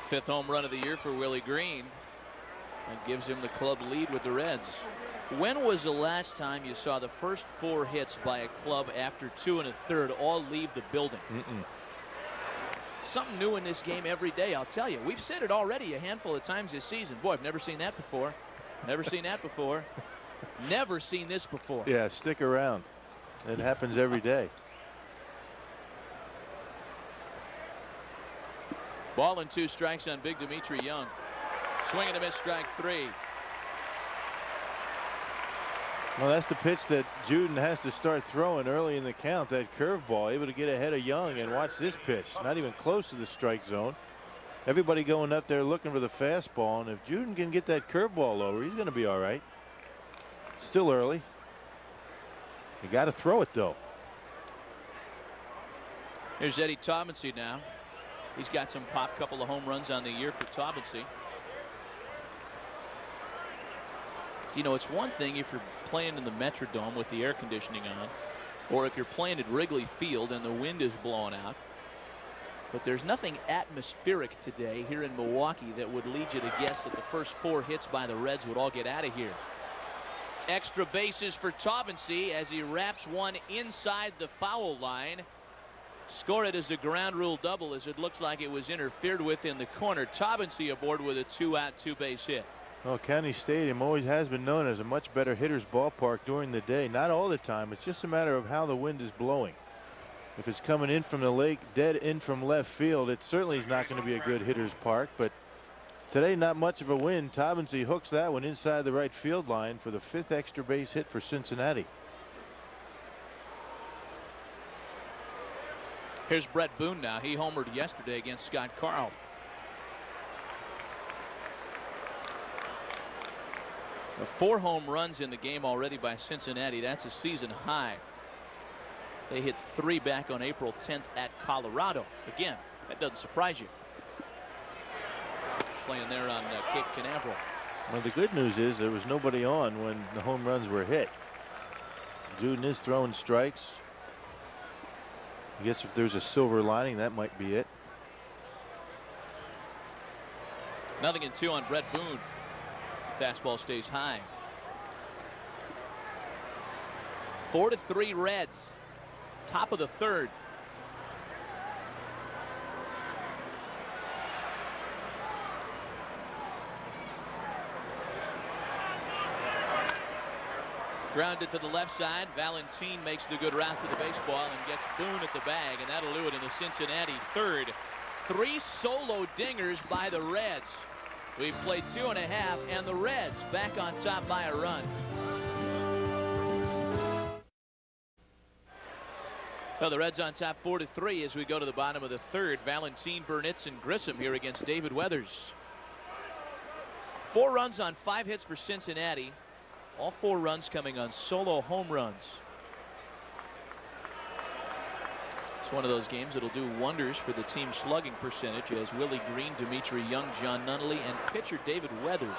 5th home run of the year for Willie Green, and gives him the club lead with the Reds. When was the last time you saw the first 4 hits by a club after 2 1/3 all leave the building? Something new in this game every day, I'll tell you. We've said it already a handful of times this season. Boy, I've never seen that before. Never seen that before. Never seen this before. Yeah, stick around. It happens every day. Ball and 2 strikes on big Dimitri Young. Swing and a miss, strike 3. Well, that's the pitch that Juden has to start throwing early in the count, that curveball, able to get ahead of Young. And watch this pitch, not even close to the strike zone. Everybody going up there looking for the fastball, and if Juden can get that curveball over, he's going to be all right. Still early. You got to throw it, though. Here's Eddie Taubensee now. He's got some pop, couple of home runs on the year for Taubensee. You know, it's one thing if you're playing in the Metrodome with the air conditioning on, or if you're playing at Wrigley Field and the wind is blowing out. But there's nothing atmospheric today here in Milwaukee that would lead you to guess that the first 4 hits by the Reds would all get out of here. Extra bases for Taubensee as he wraps one inside the foul line. Score it as a ground rule double, as it looks like it was interfered with in the corner. Taubensee aboard with a 2-out, 2-base hit. Well, County Stadium always has been known as a much better hitter's ballpark during the day. Not all the time. It's just a matter of how the wind is blowing. If it's coming in from the lake, dead in from left field, it certainly is not going to be a good hitter's park. But today, not much of a wind. Taubensee hooks that one inside the right field line for the 5th extra base hit for Cincinnati. Here's Brett Boone now. He homered yesterday against Scott Carl. The 4 home runs in the game already by Cincinnati. That's a season high. They hit 3 back on April 10th at Colorado. Again, that doesn't surprise you. Playing there on Cape Canaveral. Well, the good news is there was nobody on when the home runs were hit. Juden is throwing strikes. I guess if there's a silver lining, that might be it. 0-2 on Brett Boone. Fastball stays high. 4-3 Reds. Top of the 3rd. Grounded to the left side. Valentin makes the good route to the baseball and gets Boone at the bag, and that'll do it in the Cincinnati 3rd. 3 solo dingers by the Reds. We've played 2.5, and the Reds back on top by a run. Well, the Reds on top 4-3 as we go to the bottom of the 3rd. Valentin, Burnitz, and Grissom here against David Weathers. 4 runs on 5 hits for Cincinnati. All 4 runs coming on solo home runs. It's one of those games that'll do wonders for the team slugging percentage, as Willie Green, Dimitri Young, John Nunnally, and pitcher David Weathers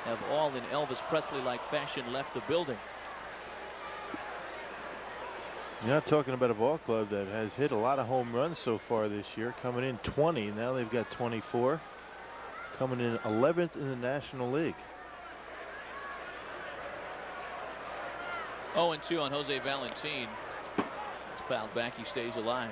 have all in Elvis Presley-like fashion left the building. You're not talking about a ball club that has hit a lot of home runs so far this year, coming in 20. Now they've got 24, coming in 11th in the National League. 0-2 on Jose Valentin. It's fouled back. He stays alive.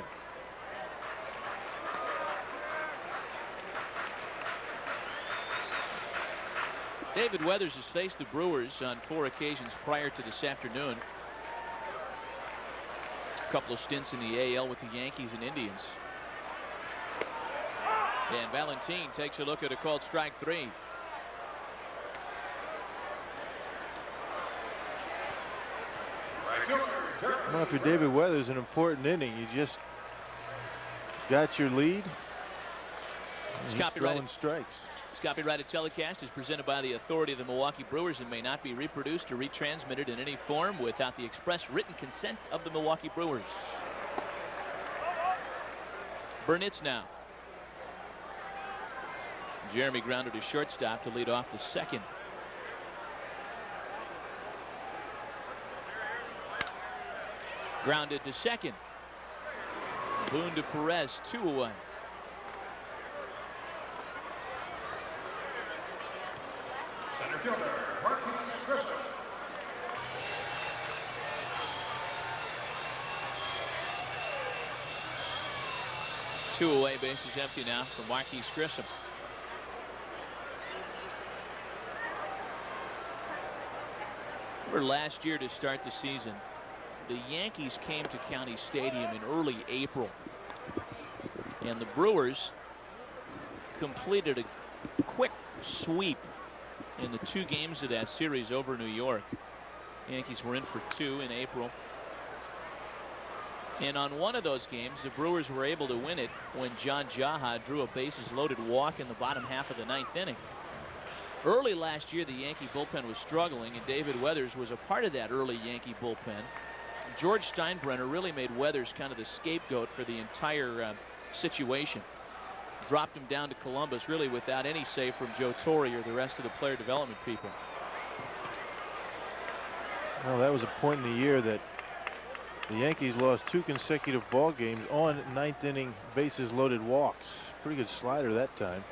David Weathers has faced the Brewers on 4 occasions prior to this afternoon. A couple of stints in the AL with the Yankees and Indians. And Valentin takes a look at a called strike 3. Well, if you're David Weathers, an important inning. You just got your lead. He's throwing strikes. This copyrighted telecast is presented by the authority of the Milwaukee Brewers and may not be reproduced or retransmitted in any form without the express written consent of the Milwaukee Brewers. Burnitz now. Jeremy grounded to shortstop to lead off the 2nd. Grounded to 2nd. Boone to Perez, 2 away. Center fielder, Marquis. 2 away, bases empty now for Marquis Grissom. Remember last year to start the season, the Yankees came to County Stadium in early April, and the Brewers completed a quick sweep in the 2 games of that series over New York. Yankees were in for 2 in April. And on one of those games, the Brewers were able to win it when John Jaha drew a bases-loaded walk in the bottom half of the 9th inning. Early last year, the Yankee bullpen was struggling, and David Weathers was a part of that early Yankee bullpen. George Steinbrenner really made Weathers kind of the scapegoat for the entire situation. Dropped him down to Columbus really without any say from Joe Torre or the rest of the player development people. Well, that was a point in the year that the Yankees lost 2 consecutive ball games on 9th inning bases loaded walks. Pretty good slider that time.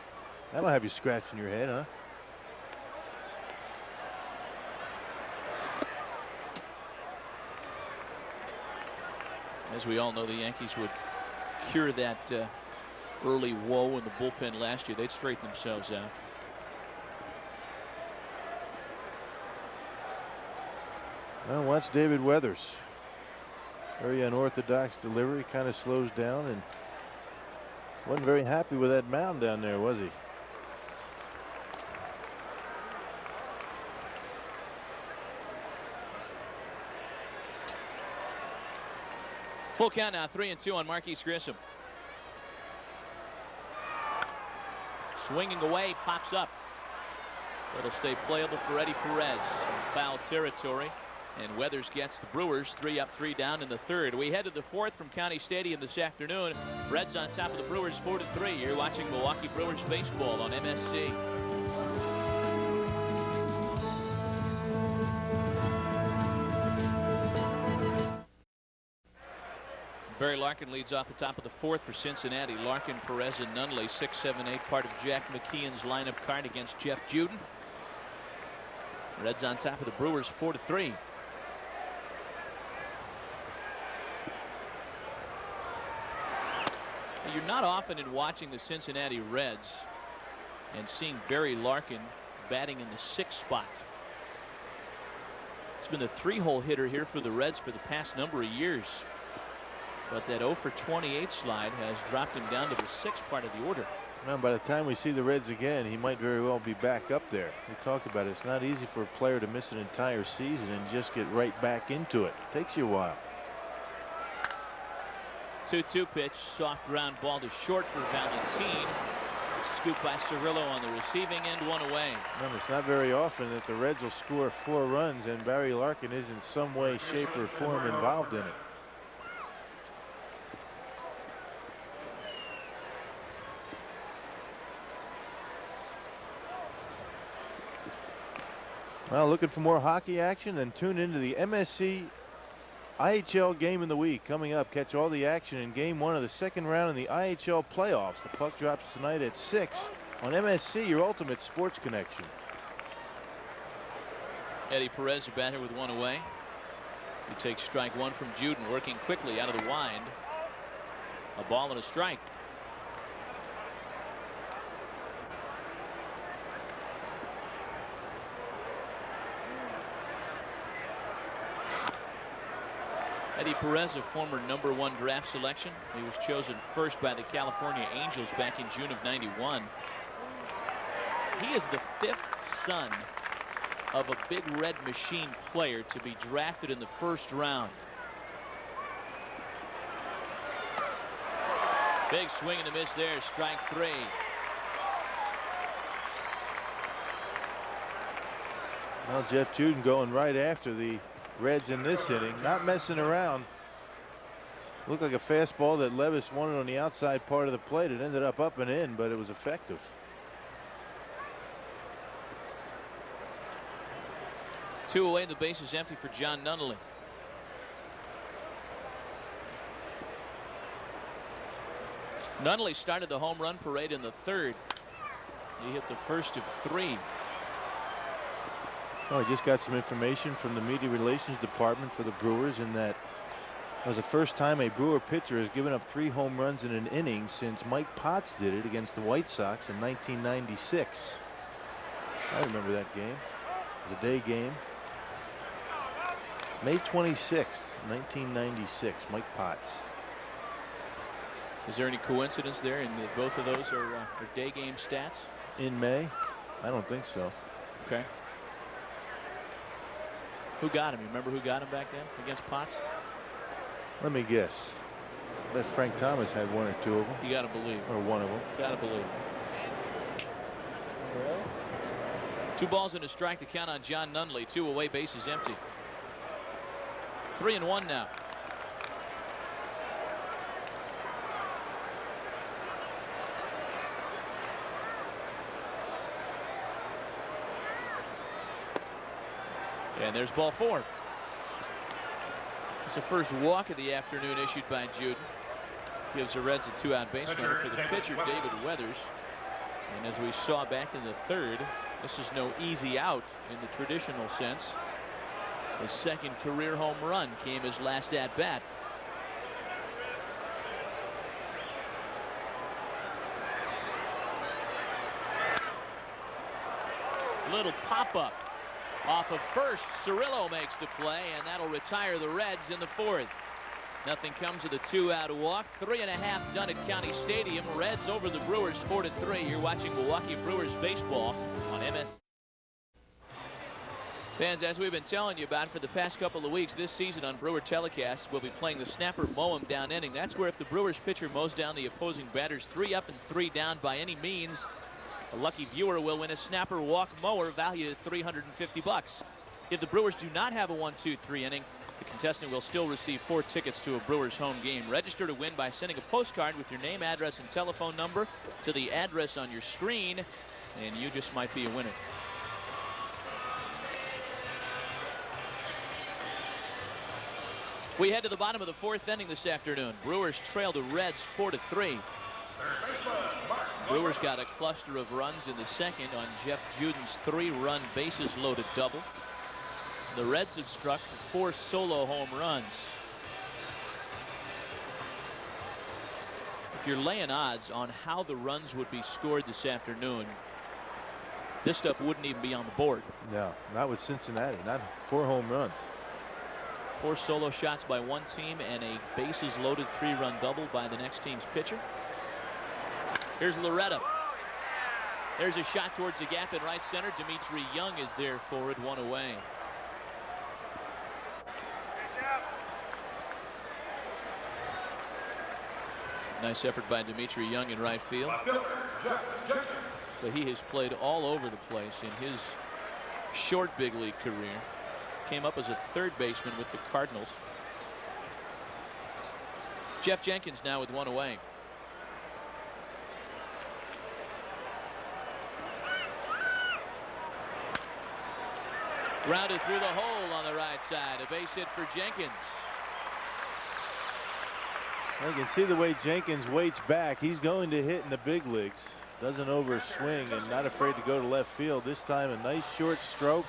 That'll have you scratching your head, huh? As we all know, the Yankees would cure that early woe in the bullpen last year. They'd straighten themselves out. Well, watch David Weathers. Very unorthodox delivery, kind of slows down, and wasn't very happy with that mound down there, was he? Full count now, 3-2 on Marquise Grissom. Swinging away, pops up. It'll stay playable for Eddie Perez. Foul territory, and Weathers gets the Brewers 3 up, 3 down in the 3rd. We head to the 4th from County Stadium this afternoon. Reds on top of the Brewers 4-3. You're watching Milwaukee Brewers baseball on MSC. Barry Larkin leads off the top of the 4th for Cincinnati. Larkin, Perez, and Nunley, 6, 7, 8, part of Jack McKeon's lineup card against Jeff Juden. Reds on top of the Brewers 4-3. You're not often in watching the Cincinnati Reds and seeing Barry Larkin batting in the 6th spot. It's been the 3-hole hitter here for the Reds for the past number of years. But that 0 for 28 slide has dropped him down to the 6th part of the order. Well, by the time we see the Reds again, he might very well be back up there. We talked about it. It's not easy for a player to miss an entire season and just get right back into it. Takes you a while. 2-2 pitch, soft ground ball to short for Valentin. Scoop by Cirillo on the receiving end, 1 away. And it's not very often that the Reds will score 4 runs and Barry Larkin is in some way, shape, or form involved in it. Well, looking for more hockey action? Then tune into the MSC IHL game of the week coming up. Catch all the action in game 1 of the 2nd round in the IHL playoffs. The puck drops tonight at 6 on MSC, your ultimate sports connection. Eddie Perez, a batter with 1 away. He takes strike 1 from Juden, working quickly out of the wind. A ball and a strike. Eddie Perez, a former #1 draft selection. He was chosen first by the California Angels back in June of '91. He is the 5th son of a Big Red Machine player to be drafted in the 1st round. Big swing and a miss there, strike 3. Well, Jeff Juden going right after the Reds in this inning, not messing around. Looked like a fastball that Levis wanted on the outside part of the plate. It ended up and in, but it was effective. Two away, the base is empty for John Nunley. Nunley started the home run parade in the 3rd. He hit the first of 3. Oh, I just got some information from the media relations department for the Brewers, in that it was the first time a Brewer pitcher has given up 3 home runs in an inning since Mike Potts did it against the White Sox in 1996. I remember that game. It was a day game. May 26th, 1996, Mike Potts. Is there any coincidence there in that both of those are day game stats? In May? I don't think so. Okay. Who got him? You remember who got him back then against Potts? Let me guess. I bet Frank Thomas had one or two of them. You got to believe. Or one of them. Got to believe. 2 balls and a strike to count on John Nunley. 2 away, bases empty. 3-1 now. And there's ball 4. It's the first walk of the afternoon issued by Juden. Gives the Reds a 2-out base runner for the pitcher, David Weathers. And as we saw back in the 3rd, this is no easy out in the traditional sense. His 2nd career home run came his last at bat. Little pop-up off of first. Cirillo makes the play, and that'll retire the Reds in the 4th. Nothing comes of the 2-out walk. 3.5 done at County Stadium. Reds over the Brewers 4-3. You're watching Milwaukee Brewers baseball on MS. Fans, as we've been telling you about for the past couple of weeks, this season on Brewer telecasts, we'll be playing the snapper mow 'em down inning. That's where if the Brewers pitcher mows down the opposing batters 3 up and 3 down by any means, a lucky viewer will win a snapper walk mower valued at $350. If the Brewers do not have a 1-2-3 inning, the contestant will still receive 4 tickets to a Brewers home game. Register to win by sending a postcard with your name, address, and telephone number to the address on your screen, and you just might be a winner. We head to the bottom of the 4th inning this afternoon. Brewers trail the Reds 4-3. Brewers got a cluster of runs in the 2nd on Jeff Juden's 3-run bases loaded double. The Reds have struck 4 solo home runs. If you're laying odds on how the runs would be scored this afternoon, this stuff wouldn't even be on the board. No, not with Cincinnati. Not 4 home runs. 4 solo shots by one team and a bases loaded 3-run double by the next team's pitcher. Here's Loretta. There's a shot towards the gap in right center. Dimitri Young is there for it, 1 away. Nice effort by Dimitri Young in right field. But he has played all over the place in his short big league career. Came up as a 3rd baseman with the Cardinals. Jeff Jenkins now with 1 away. Grounded through the hole on the right side. A base hit for Jenkins. You can see the way Jenkins waits back. He's going to hit in the big leagues. Doesn't overswing and not afraid to go to left field. This time a nice short stroke.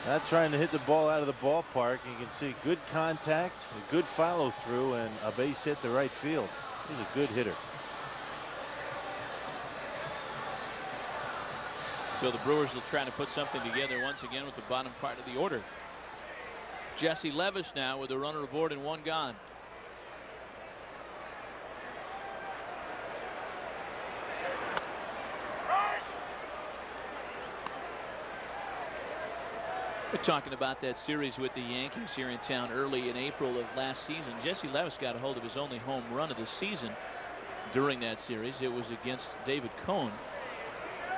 Not trying to hit the ball out of the ballpark. You can see good contact, a good follow through, and a base hit to right field. He's a good hitter. So the Brewers will try to put something together once again with the bottom part of the order. Jesse Levis now with a runner aboard and 1 gone. We're talking about that series with the Yankees here in town early in April of last season. Jesse Levis got a hold of his only home run of the season during that series. It was against David Cohn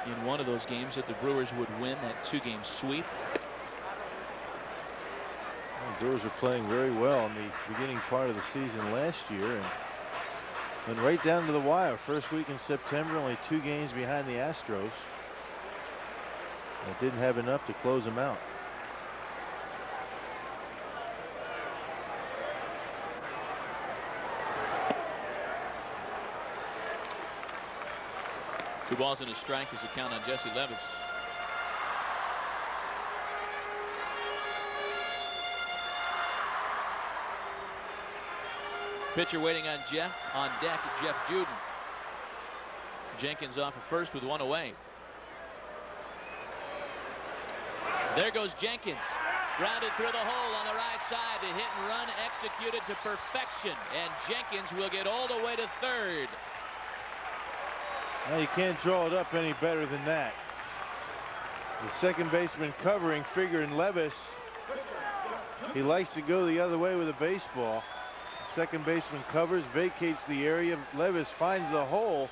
in one of those games that the Brewers would win that 2-game sweep. The Brewers were playing very well in the beginning part of the season last year and went right down to the wire. First week in September, only 2 games behind the Astros. It didn't have enough to close them out. Two balls and a strike is the count on Jesse Levis. Pitcher waiting on deck, Jeff Juden. Jenkins off at first with 1 away. There goes Jenkins. Grounded through the hole on the right side. The hit and run executed to perfection. And Jenkins will get all the way to 3rd. Now you can't draw it up any better than that. The second baseman covering, figuring Levis He likes to go the other way with a baseball. Second baseman covers, vacates the area. Levis finds the hole.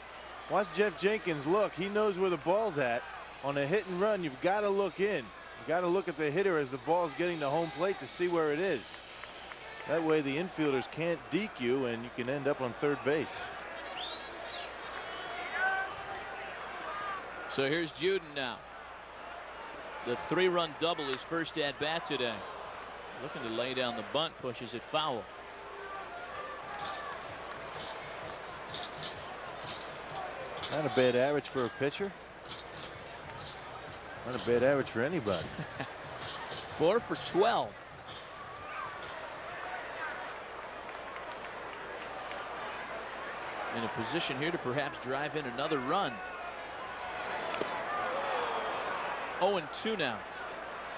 Watch Jeff Jenkins look. He knows where the ball's at. On a hit and run, you've got to look in. You've got to look at the hitter as the ball's getting to home plate to see where it is. That way the infielders can't deke you and you can end up on third base. So here's Juden now. The 3-run double, his first at bat today. Looking to lay down the bunt, pushes it foul. Not a bad average for a pitcher. Not a bad average for anybody. 4 for 12. In a position here to perhaps drive in another run. 0-2 now.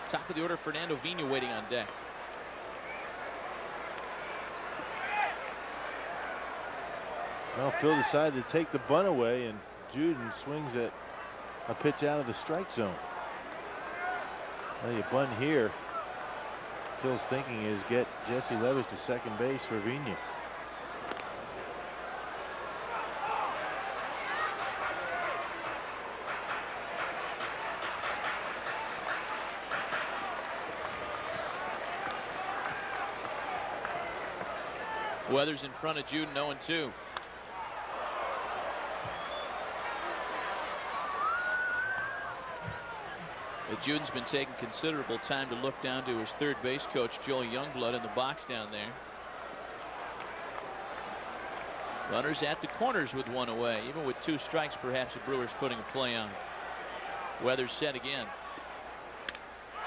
Top of the order, Fernando Vina waiting on deck. Well, Phil decided to take the bunt away, and Juden swings at a pitch out of the strike zone. Well, you bunt here. Phil's thinking is get Jesse Levis to second base for Vina. Weathers in front of Juden, 0-2. But Juden's been taking considerable time to look down to his third base coach, Joel Youngblood, in the box down there. Runners at the corners with one away. Even with 2 strikes, perhaps the Brewers putting a play on. Weathers set again.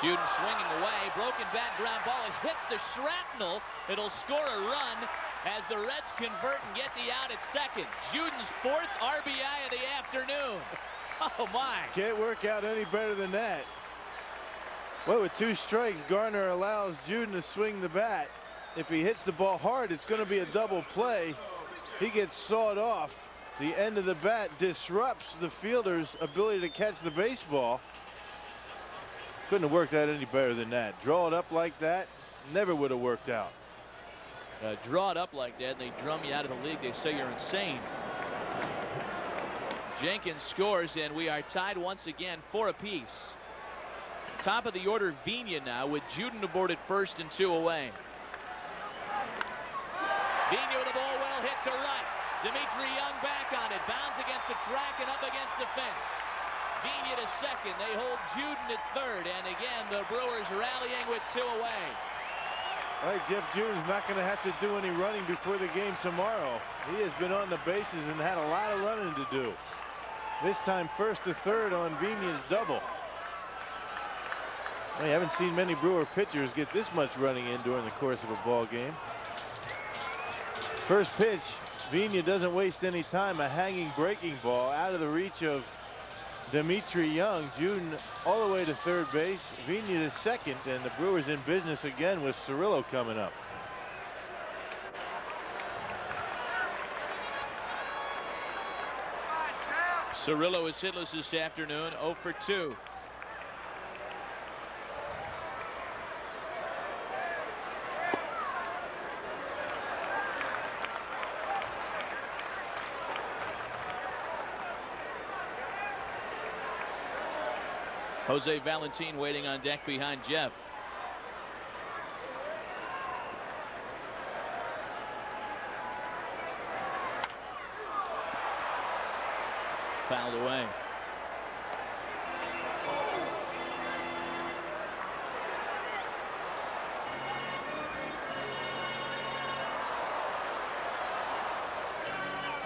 Juden swinging away. Broken bat, ground ball. It hits the shrapnel. It'll score a run as the Reds convert and get the out at second. Juden's 4th RBI of the afternoon. Oh, my. Can't work out any better than that. Well, with 2 strikes, Garner allows Juden to swing the bat. If he hits the ball hard, it's going to be a double play. He gets sawed off. The end of the bat disrupts the fielder's ability to catch the baseball. Couldn't have worked out any better than that. Draw it up like that, never would have worked out. Draw it up like that, and they drum you out of the league. They say you're insane. Jenkins scores, and we are tied once again, 4 apiece. Top of the order, Vina now, with Juden aboard at first and 2 away. Vina with the ball well hit to right. Dimitri Young back on it, bounds against the track and up against the fence. Vina to second. They hold Juden at third, and again the Brewers rallying with 2 away. All right, Jeff Juden's not going to have to do any running before the game tomorrow. He has been on the bases and had a lot of running to do. This time first to third on Vina's double. Well, you haven't seen many Brewer pitchers get this much running in during the course of a ball game. First pitch, Vina doesn't waste any time. A hanging breaking ball out of the reach of Dimitri Young. Juden all the way to third base. Vina to second, and the Brewers in business again with Cirillo coming up. Cirillo is hitless this afternoon, 0 for 2. Jose Valentin waiting on deck behind Jeff. Fouled away.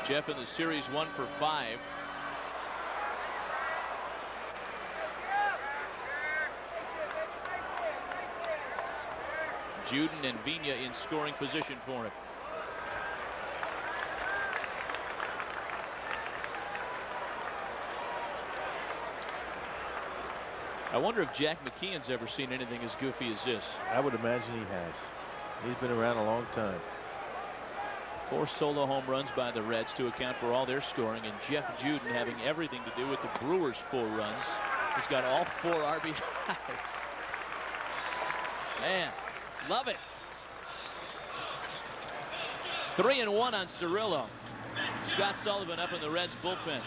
Jeff in the series 1 for 5. Juden and Vina in scoring position for him. I wonder if Jack McKeon's ever seen anything as goofy as this. I would imagine he has. He's been around a long time. 4 solo home runs by the Reds to account for all their scoring, and Jeff Juden having everything to do with the Brewers' 4 runs. He's got all 4 RBIs. Man, love it. 3-1 on Cirillo. Scott Sullivan up in the Reds bullpen.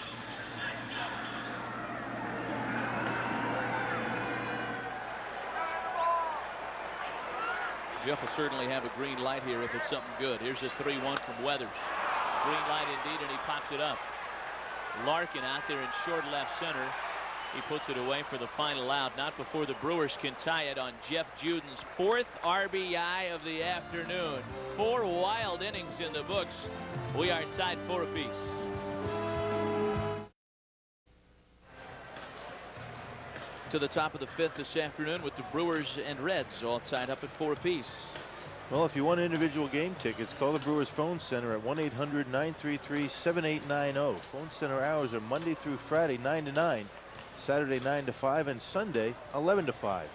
Jeff will certainly have a green light here if it's something good. Here's a 3-1 from Weathers. Green light indeed, and he pops it up. Larkin out there in short left center. He puts it away for the final out. Not before the Brewers can tie it on Jeff Juden's 4th RBI of the afternoon. 4 wild innings in the books. We are tied 4 apiece. To the top of the 5th this afternoon with the Brewers and Reds all tied up at 4 apiece. Well, if you want individual game tickets, call the Brewers phone center at 1-800-933-7890. Phone center hours are Monday through Friday 9 to 9, Saturday 9 to 5, and Sunday 11 to 5.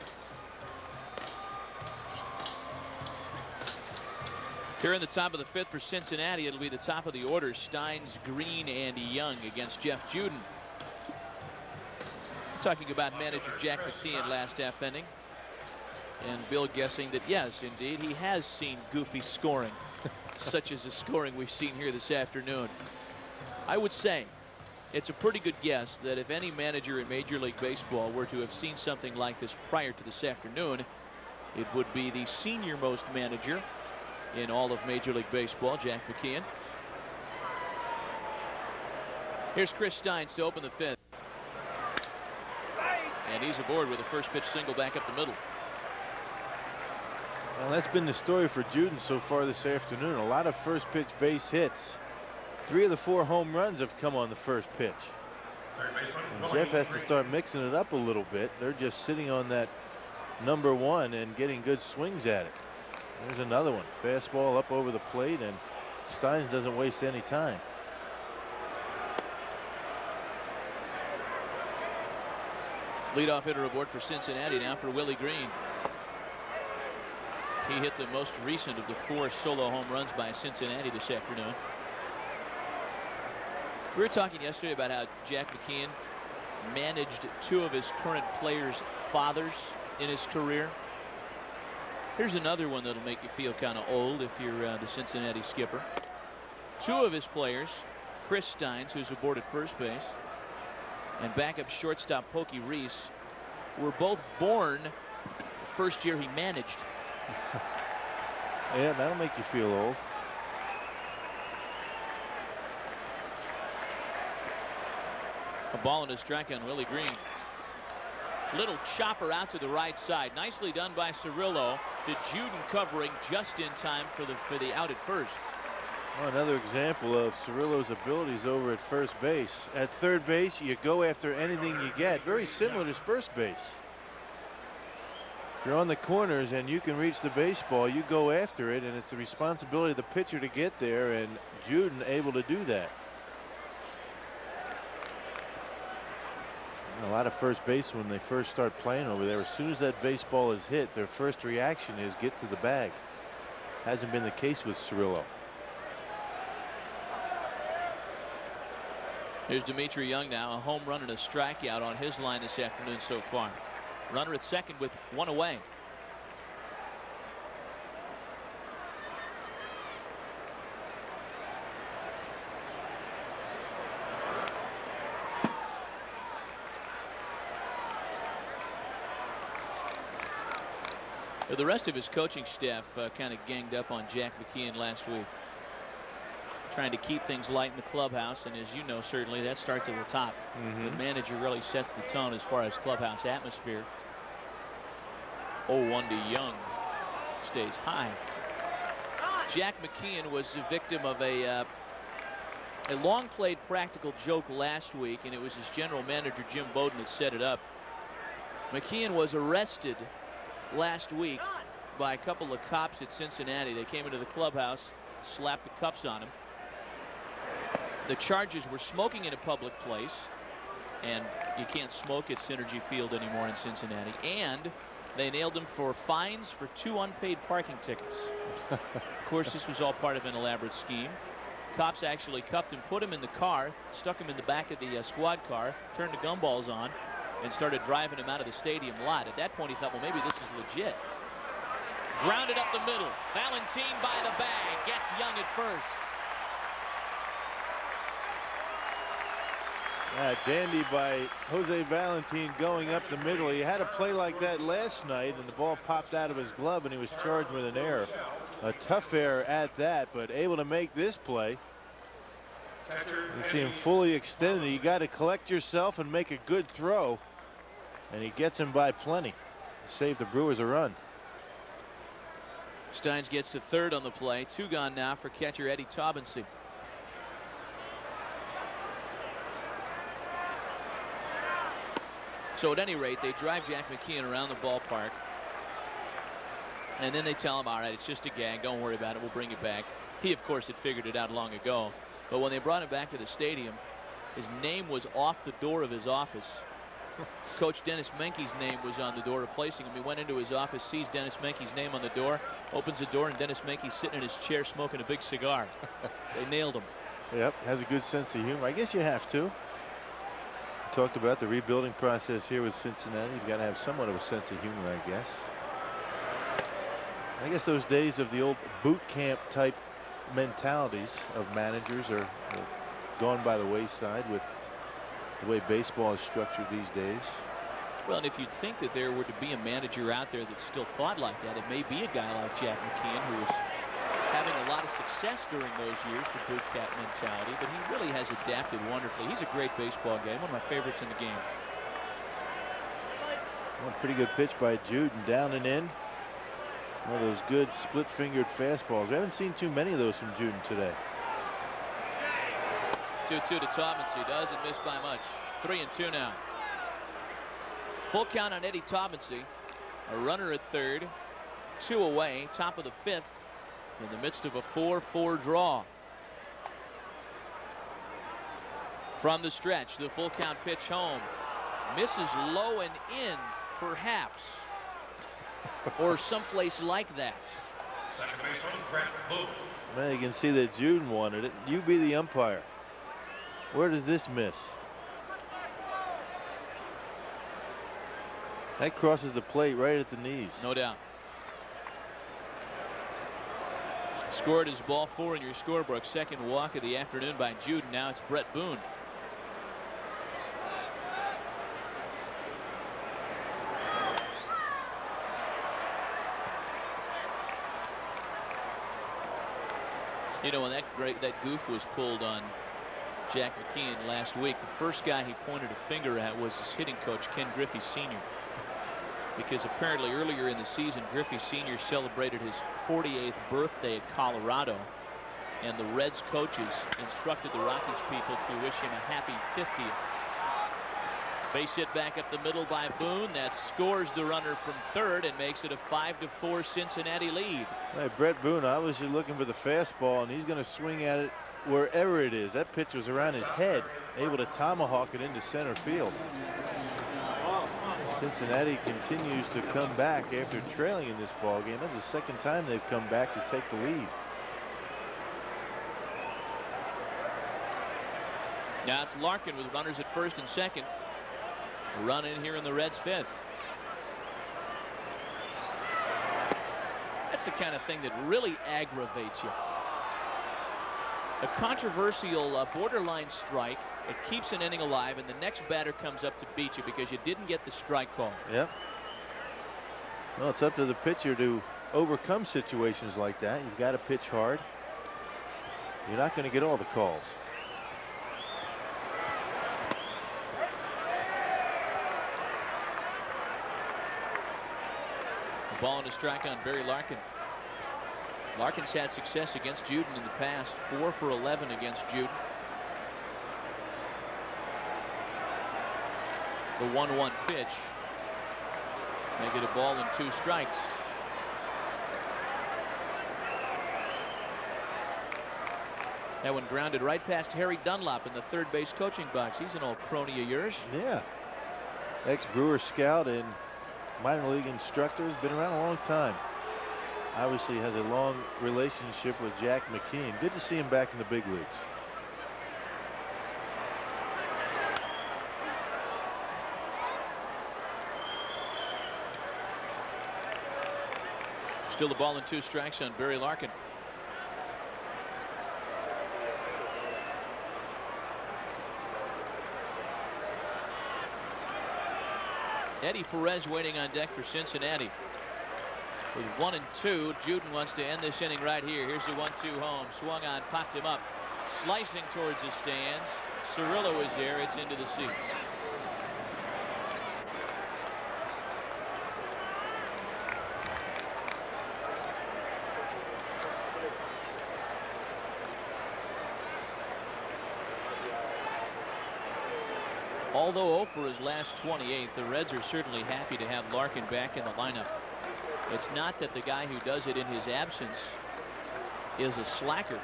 Here in the top of the 5th for Cincinnati, it'll be the top of the order. Steins, Green, and Young against Jeff Juden. Talking about manager Jack McKeon last half inning. And Bill guessing that, yes, indeed, he has seen goofy scoring, such as the scoring we've seen here this afternoon. I would say it's a pretty good guess that if any manager in Major League Baseball were to have seen something like this prior to this afternoon, it would be the senior-most manager in all of Major League Baseball, Jack McKeon. Here's Chris Steins to open the 5th. And he's aboard with a first pitch single back up the middle. Well, that's been the story for Juden so far this afternoon. A lot of first pitch base hits. 3 of the 4 home runs have come on the first pitch. And Jeff has to start mixing it up a little bit. They're just sitting on that number 1 and getting good swings at it. There's another one. Fastball up over the plate, and Steins doesn't waste any time. Leadoff hitter aboard for Cincinnati now for Willie Green. He hit the most recent of the 4 solo home runs by Cincinnati this afternoon. We were talking yesterday about how Jack McKeon managed 2 of his current players' fathers in his career. Here's another one that'll make you feel kind of old if you're the Cincinnati skipper. 2 of his players, Chris Steins, who's aboard at first base, and backup shortstop Pokey Reese, were both born the first year he managed. Yeah, that'll make you feel old. A ball and a strike on Willie Green. Little chopper out to the right side. Nicely done by Cirillo to Juden, covering just in time for the out at first. Well, another example of Cirillo's abilities over at first base. At third base, you go after anything you get. Very similar to first base. If you're on the corners and you can reach the baseball, you go after it, and it's the responsibility of the pitcher to get there, and Juden able to do that. And a lot of first base, when they first start playing over there, as soon as that baseball is hit, their first reaction is get to the bag. Hasn't been the case with Cirillo. Here's Dimitri Young now, a home run and a strikeout on his line this afternoon so far. Runner at second with 1 away. The rest of his coaching staff kind of ganged up on Jack McKeon last week, trying to keep things light in the clubhouse, and as you know, certainly that starts at the top. The manager really sets the tone as far as clubhouse atmosphere. 0-1 to Young, stays high. Jack McKeon was the victim of a long played practical joke last week, and it was his general manager Jim Bowden that set it up. McKeon was arrested last week by a couple of cops at Cincinnati. They came into the clubhouse, slapped the cuffs on him. The charges were smoking in a public place, and you can't smoke at Synergy Field anymore in Cincinnati, and they nailed him for fines for 2 unpaid parking tickets. Of course, this was all part of an elaborate scheme. Cops actually cuffed him, put him in the car, stuck him in the back of the squad car, turned the gumballs on, and started driving him out of the stadium lot. At that point, he thought, well, maybe this is legit. Grounded up the middle. Valentin by the bag. Gets Young at first. Dandy by Jose Valentin going up the middle. He had a play like that last night, and the ball popped out of his glove, and he was charged with an error. A tough error at that, but able to make this play. You see him fully extended. You got to collect yourself and make a good throw, and he gets him by plenty. Save the Brewers a run. Steins gets to third on the play. 2 gone now for catcher Eddie Taubensee. So at any rate, they drive Jack McKeon around the ballpark. And then they tell him, all right, it's just a gag. Don't worry about it. We'll bring it back. He, of course, had figured it out long ago. But when they brought him back to the stadium, his name was off the door of his office. Coach Dennis Menke's name was on the door replacing him. He went into his office, sees Dennis Menke's name on the door, opens the door, and Dennis Menke's sitting in his chair smoking a big cigar. They nailed him. Yep, has a good sense of humor. I guess you have to. Talked about the rebuilding process here with Cincinnati. You've got to have somewhat of a sense of humor, I guess. I guess those days of the old boot camp type mentalities of managers are gone by the wayside with the way baseball is structured these days. Well, and if you'd think that there were to be a manager out there that still thought like that, it may be a guy like Jack McKeon, who was having a lot of success during those years, the boot camp mentality, but he really has adapted wonderfully. He's a great baseball guy, one of my favorites in the game. Well, pretty good pitch by Juden, down and in. One of those good split-fingered fastballs. We haven't seen too many of those from Juden today. 2-2 to Taubensee. Doesn't miss by much. 3-2 now. Full count on Eddie Taubensee. A runner at third. 2 away. Top of the 5th. In the midst of a 4-4 draw. From the stretch, the full count pitch home. Misses low and in, perhaps. Or someplace like that. Man, you can see that Juden wanted it. You be the umpire. Where does this miss? That crosses the plate right at the knees. No doubt. Scored his ball 4 in your scorebook. Second walk of the afternoon by Juden. Now it's Brett Boone. You know, when that goof was pulled on Jack McKeon last week, the first guy he pointed a finger at was his hitting coach, Ken Griffey Sr. Because apparently earlier in the season, Griffey Sr. celebrated his 48th birthday at Colorado, and the Reds coaches instructed the Rockies people to wish him a happy 50th. Base hit back up the middle by Boone. That scores the runner from third and makes it a 5-4 Cincinnati lead. Hey, Brett Boone obviously looking for the fastball, and he's going to swing at it wherever it is. That pitch was around his head, able to tomahawk it into center field. Cincinnati continues to come back after trailing in this ball game. That's the second time they've come back to take the lead. Now it's Larkin with runners at first and second. A run in here in the Reds' 5th. That's the kind of thing that really aggravates you. A controversial borderline strike. It keeps an inning alive, and the next batter comes up to beat you because you didn't get the strike call. Yep. Well, it's up to the pitcher to overcome situations like that. You've got to pitch hard. You're not going to get all the calls. Ball and a strike on Barry Larkin. Larkin's had success against Juden in the past. 4 for 11 against Juden. The 1-1 pitch. Make it a ball and 2 strikes. That one grounded right past Harry Dunlop in the third base coaching box. He's an old crony of yours. Yeah. Ex-Brewer scout and minor league instructor, has been around a long time. Obviously has a long relationship with Jack McKeon. Good to see him back in the big leagues. Still the ball and 2 strikes on Barry Larkin. Eddie Perez waiting on deck for Cincinnati. With 1 and 2, Juden wants to end this inning right here. Here's the 1-2 home. Swung on, popped him up. Slicing towards the stands. Cirillo is there. It's into the seats. Although 0 for his last 28, the Reds are certainly happy to have Larkin back in the lineup. It's not that the guy who does it in his absence is a slacker.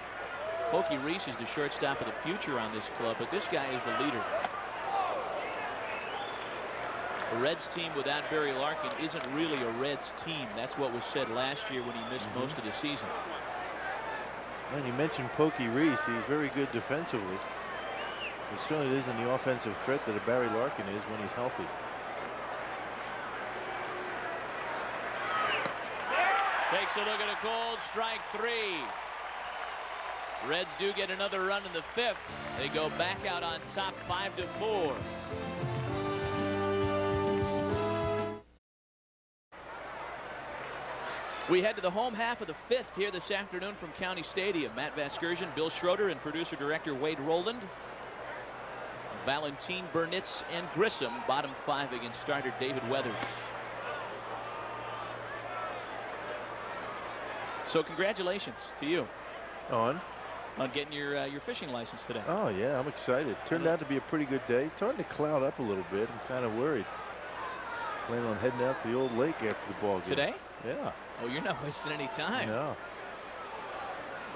Pokey Reese is the shortstop of the future on this club, but this guy is the leader. The Reds team without Barry Larkin isn't really a Reds team. That's what was said last year when he missed most of the season. And you mentioned Pokey Reese. He's very good defensively. It certainly isn't the offensive threat that a Barry Larkin is when he's healthy. Takes a look at a cold strike 3. Reds do get another run in the 5th. They go back out on top 5-4. We head to the home half of the 5th here this afternoon from County Stadium. Matt Vasgersian, Bill Schroeder, and producer-director Wade Rowland. Valentin, Burnitz, and Grissom, bottom 5 against starter David Weathers. So congratulations to you on getting your fishing license today. Oh yeah, I'm excited. Turned out to be a pretty good day. It's starting to cloud up a little bit. I'm kind of worried. Planning on heading out to the old lake after the ball game. Today? Yeah. Oh, you're not wasting any time. No.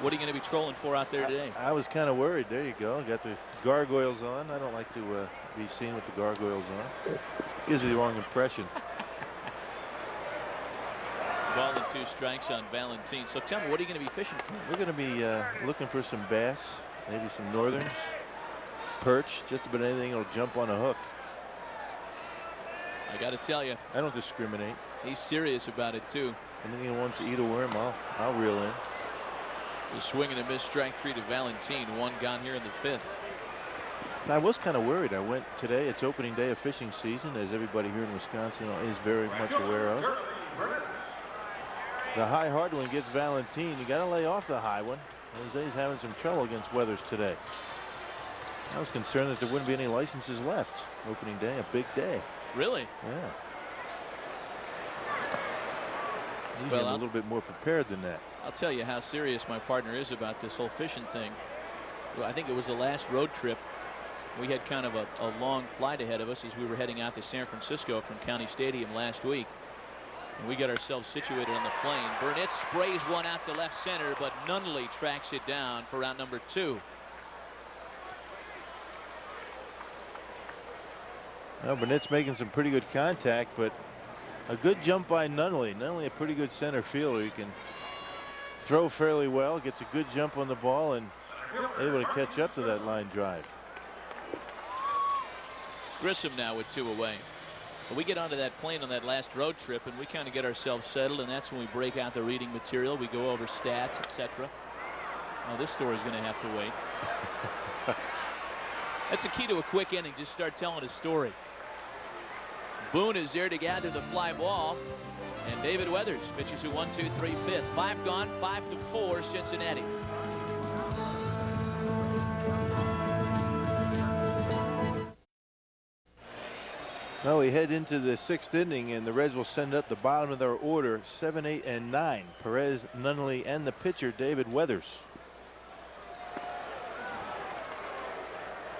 What are you going to be trolling for out there today? I was kind of worried. There you go. Got the gargoyles on. I don't like to be seen with the gargoyles on. Gives you the wrong impression. Ball and 2 strikes on Valentin. So tell me, what are you going to be fishing for? We're going to be looking for some bass, maybe some northerns, perch, just about anything that'll jump on a hook. I got to tell you, I don't discriminate. He's serious about it too. Anything that wants to eat a worm, I'll reel in. It's a swing and a miss, strike 3 to Valentin. 1 gone here in the 5th. I was kind of worried. I went today. It's opening day of fishing season, as everybody here in Wisconsin is very much aware of. The high hard one gets Valentin. You got to lay off the high one. Jose's having some trouble against Weathers today. I was concerned that there wouldn't be any licenses left. Opening day, a big day. Really? Yeah. Usually I'm a little bit more prepared than that. I'll tell you how serious my partner is about this whole fishing thing. Well, I think it was the last road trip. We had kind of a long flight ahead of us as we were heading out to San Francisco from County Stadium last week. And we got ourselves situated on the plane. Burnett sprays one out to left center, but Nunley tracks it down for round number 2. Well, Burnett's making some pretty good contact, but a good jump by Nunley. Nunley, a pretty good center fielder. He can throw fairly well, gets a good jump on the ball, and able to catch up to that line drive. Grissom now with 2 away. We get onto that plane on that last road trip, and we kind of get ourselves settled, and that's when we break out the reading material. We go over stats, etc. Oh, this story's going to have to wait. That's the key to a quick inning. Just start telling a story. Boone is there to gather the fly ball, and David Weathers pitches a 1-2-3 5th. 5 gone, 5-4 Cincinnati. Well, we head into the 6th inning, and the Reds will send up the bottom of their order, 7, 8, and 9. Perez, Nunley, and the pitcher, David Weathers.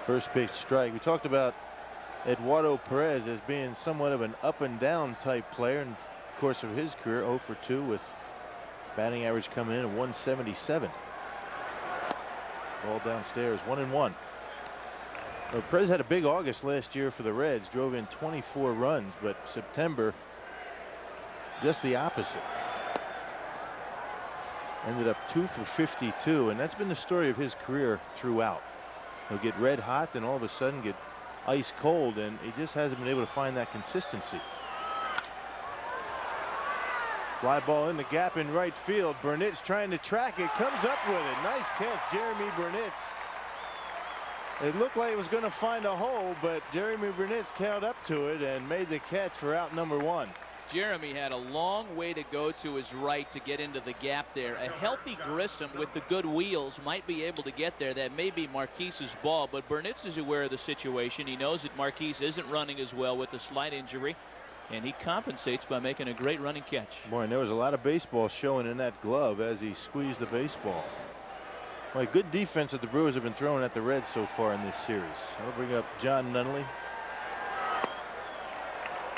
First pitch strike. We talked about Eduardo Perez as being somewhat of an up and down type player in the course of his career. 0 for 2 with batting average coming in at 177. Ball downstairs, 1-1. Well, Perez had a big August last year for the Reds, drove in 24 runs, but September just the opposite. Ended up 2 for 52, and that's been the story of his career throughout. He'll get red hot, then all of a sudden get ice cold, and he just hasn't been able to find that consistency. Fly ball in the gap in right field. Burnett's trying to track it. Comes up with it. Nice catch, Jeremy Burnett. It looked like it was going to find a hole, but Jeremy Burnett caught up to it and made the catch for out number 1. Jeremy had a long way to go to his right to get into the gap there. A healthy Grissom with the good wheels might be able to get there. That may be Marquise's ball, but Burnett is aware of the situation. He knows that Marquise isn't running as well with a slight injury, and he compensates by making a great running catch. Boy, and there was a lot of baseball showing in that glove as he squeezed the baseball. Well, good defense that the Brewers have been throwing at the Reds so far in this series. That'll bring up John Nunnally.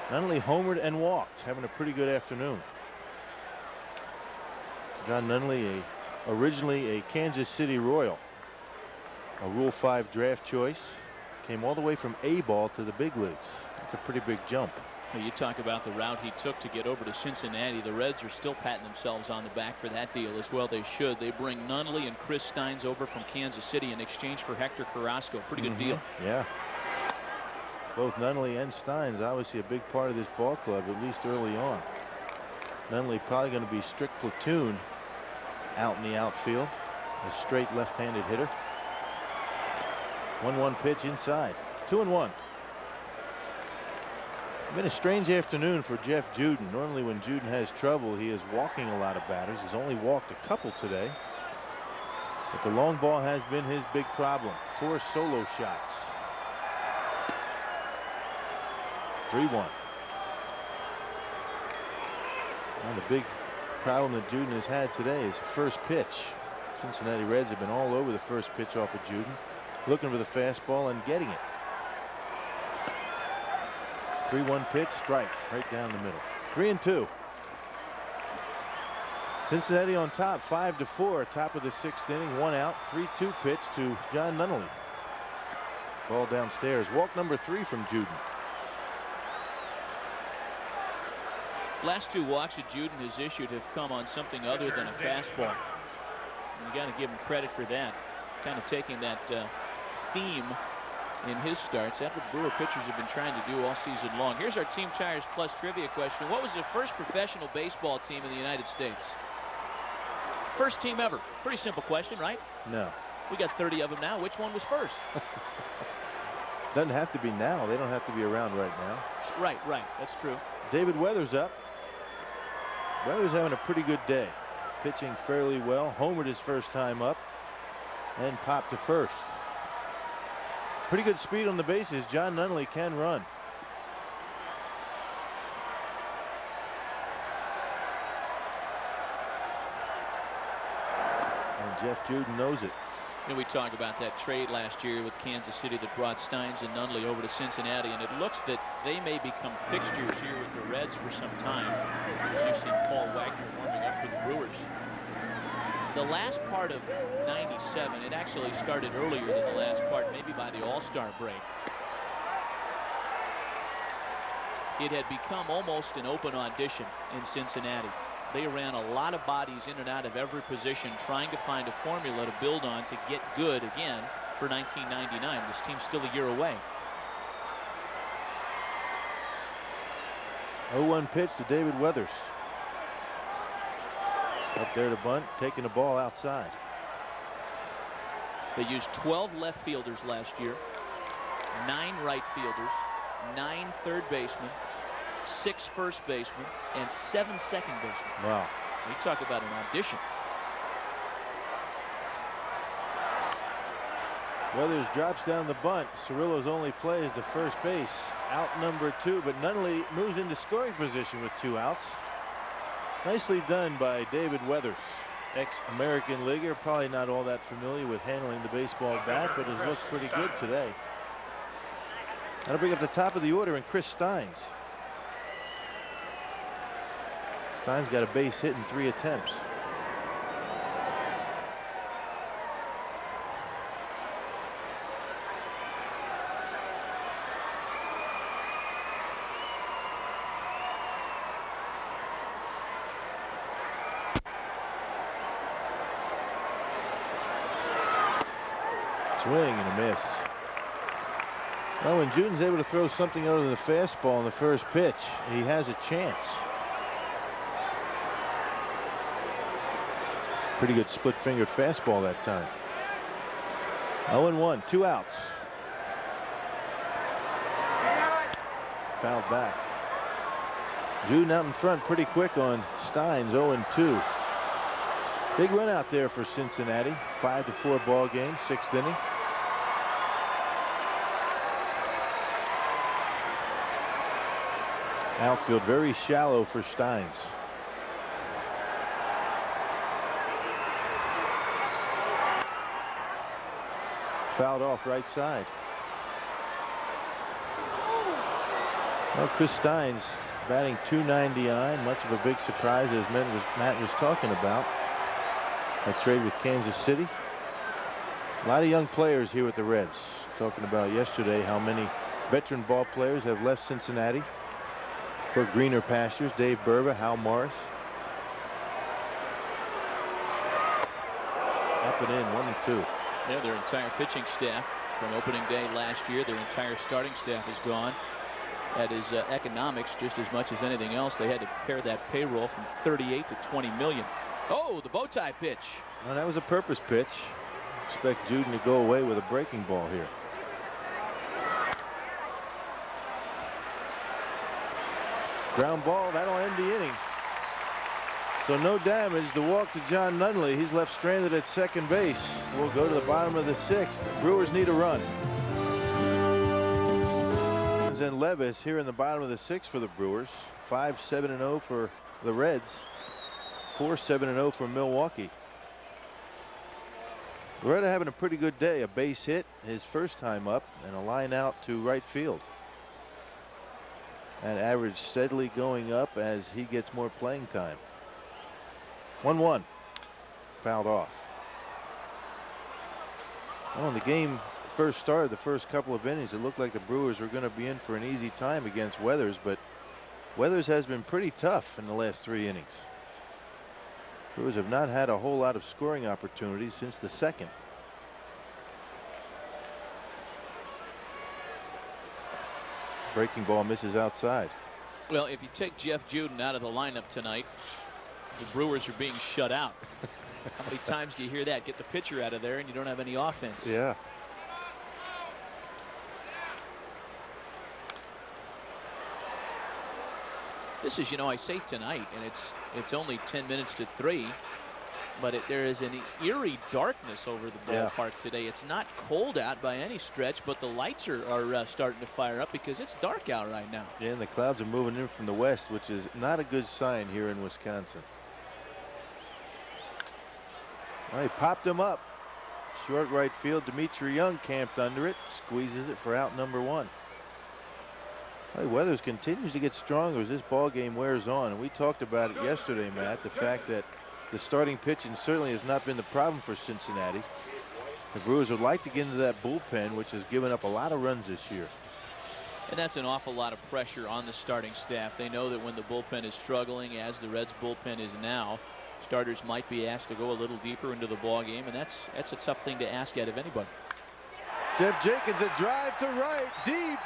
Nunnally homered and walked, having a pretty good afternoon. John Nunnally, originally a Kansas City Royal, a Rule 5 draft choice, came all the way from A-ball to the big leagues. That's a pretty big jump. Well, you talk about the route he took to get over to Cincinnati. The Reds are still patting themselves on the back for that deal as well. They should. They bring Nunnally and Chris Steins over from Kansas City in exchange for Hector Carrasco. Pretty good deal. Yeah. Both Nunnally and Steins obviously a big part of this ball club, at least early on. Nunnally probably going to be strict platoon out in the outfield. A straight left-handed hitter. 1-1 pitch inside. 2-1. Been a strange afternoon for Jeff Juden. Normally when Juden has trouble, he is walking a lot of batters. He's only walked a couple today. But the long ball has been his big problem. 4 solo shots. 3-1. Now the big problem that Juden has had today is first pitch. Cincinnati Reds have been all over the first pitch off of Juden, looking for the fastball and getting it. 3-1 pitch, strike right down the middle. 3-2. Cincinnati on top, 5-4, top of the 6th inning, 1 out. 3-2 pitch to John Nunnally. Ball downstairs. Walk number 3 from Juden. Last 2 walks that Juden has issued have come on something other than a fastball. And you got to give him credit for that. Kind of taking that theme in his starts. That's what Brewer pitchers have been trying to do all season long. Here's our Team Tires Plus trivia question. What was the first professional baseball team in the United States? First team ever. Pretty simple question, right? No. We got 30 of them now. Which one was first? Doesn't have to be now. They don't have to be around right now. Right. That's true. David Weathers up. Weathers having a pretty good day. Pitching fairly well. Homered his first time up and popped to first. Pretty good speed on the bases. John Nunnally can run. And Jeff Juden knows it. And we talked about that trade last year with Kansas City that brought Steins and Nunnally over to Cincinnati, and it looks that they may become fixtures here with the Reds for some time. As you've seen Paul Wagner warming up for the Brewers. The last part of '97, it actually started earlier than the last part, maybe by the All-Star break. It had become almost an open audition in Cincinnati. They ran a lot of bodies in and out of every position, trying to find a formula to build on to get good again for 1999. This team's still a year away. 0-1 pitch to David Weathers. Up there to bunt, taking the ball outside. They used 12 left fielders last year, 9 right fielders, 9 third basemen, 6 first basemen, and 7 second basemen. Wow. We talk about an audition. Weathers drops down the bunt. Cirillo's only play is the first base. Out number 2, but Nunnally moves into scoring position with 2 outs. Nicely done by David Weathers, ex-American leaguer. Probably not all that familiar with handling the baseball bat, but has looked pretty good today. That'll bring up the top of the order and Chris Steins. Steins got a base hit in 3 attempts. Swing and a miss. Well, when Juden's able to throw something other than the fastball in the first pitch, he has a chance. Pretty good split-fingered fastball that time. 0-1, 2 outs. Fouled back. Juden out in front pretty quick on Steins. 0-2. Big run out there for Cincinnati. 5-4 ball game, 6th inning. Outfield very shallow for Steins. Fouled off right side. Well, Chris Steins batting .299. Much of a big surprise, as Matt was talking about. A trade with Kansas City. A lot of young players here with the Reds. Talking about yesterday how many veteran ball players have left Cincinnati for greener pastures. Dave Burba, Hal Morris. Up and in, 1-2. Yeah, their entire pitching staff from opening day last year, their entire starting staff is gone. That is economics just as much as anything else. They had to pare that payroll from 38 to 20 million. Oh, the bow tie pitch. Well, that was a purpose pitch. Expect Juden to go away with a breaking ball here. Ground ball, that'll end the inning. So no damage. The walk to John Nunley. He's left stranded at second base. We'll go to the bottom of the 6th. Brewers need a run. And Levis here in the bottom of the 6th for the Brewers. 5-7-0 for the Reds. 4-7-0 for Milwaukee. Loretta having a pretty good day. A base hit his first time up and a line out to right field. And average steadily going up as he gets more playing time. 1-1. Fouled off. Well, when the game first started, the first couple of innings, it looked like the Brewers were going to be in for an easy time against Weathers, but Weathers has been pretty tough in the last 3 innings. Brewers have not had a whole lot of scoring opportunities since the 2nd. Breaking ball misses outside. Well, if you take Jeff Juden out of the lineup tonight, the Brewers are being shut out. How many times do you hear that? Get the pitcher out of there and you don't have any offense. Yeah. This is, you know, I say tonight, and it's only 10 minutes to 3, but there is an eerie darkness over the ballpark today. It's not cold out by any stretch, but the lights are starting to fire up because it's dark out right now. Yeah, and the clouds are moving in from the west, which is not a good sign here in Wisconsin. Well, he popped him up. Short right field. Dimitri Young camped under it. Squeezes it for out number 1. Well, Weathers continues to get stronger as this ball game wears on. And we talked about it yesterday, Matt, the fact that the starting pitching certainly has not been the problem for Cincinnati. The Brewers would like to get into that bullpen, which has given up a lot of runs this year. And that's an awful lot of pressure on the starting staff. They know that when the bullpen is struggling, as the Reds bullpen is now, starters might be asked to go a little deeper into the ball game, and that's a tough thing to ask out of anybody. Jeff Jenkins, a drive to right, deep.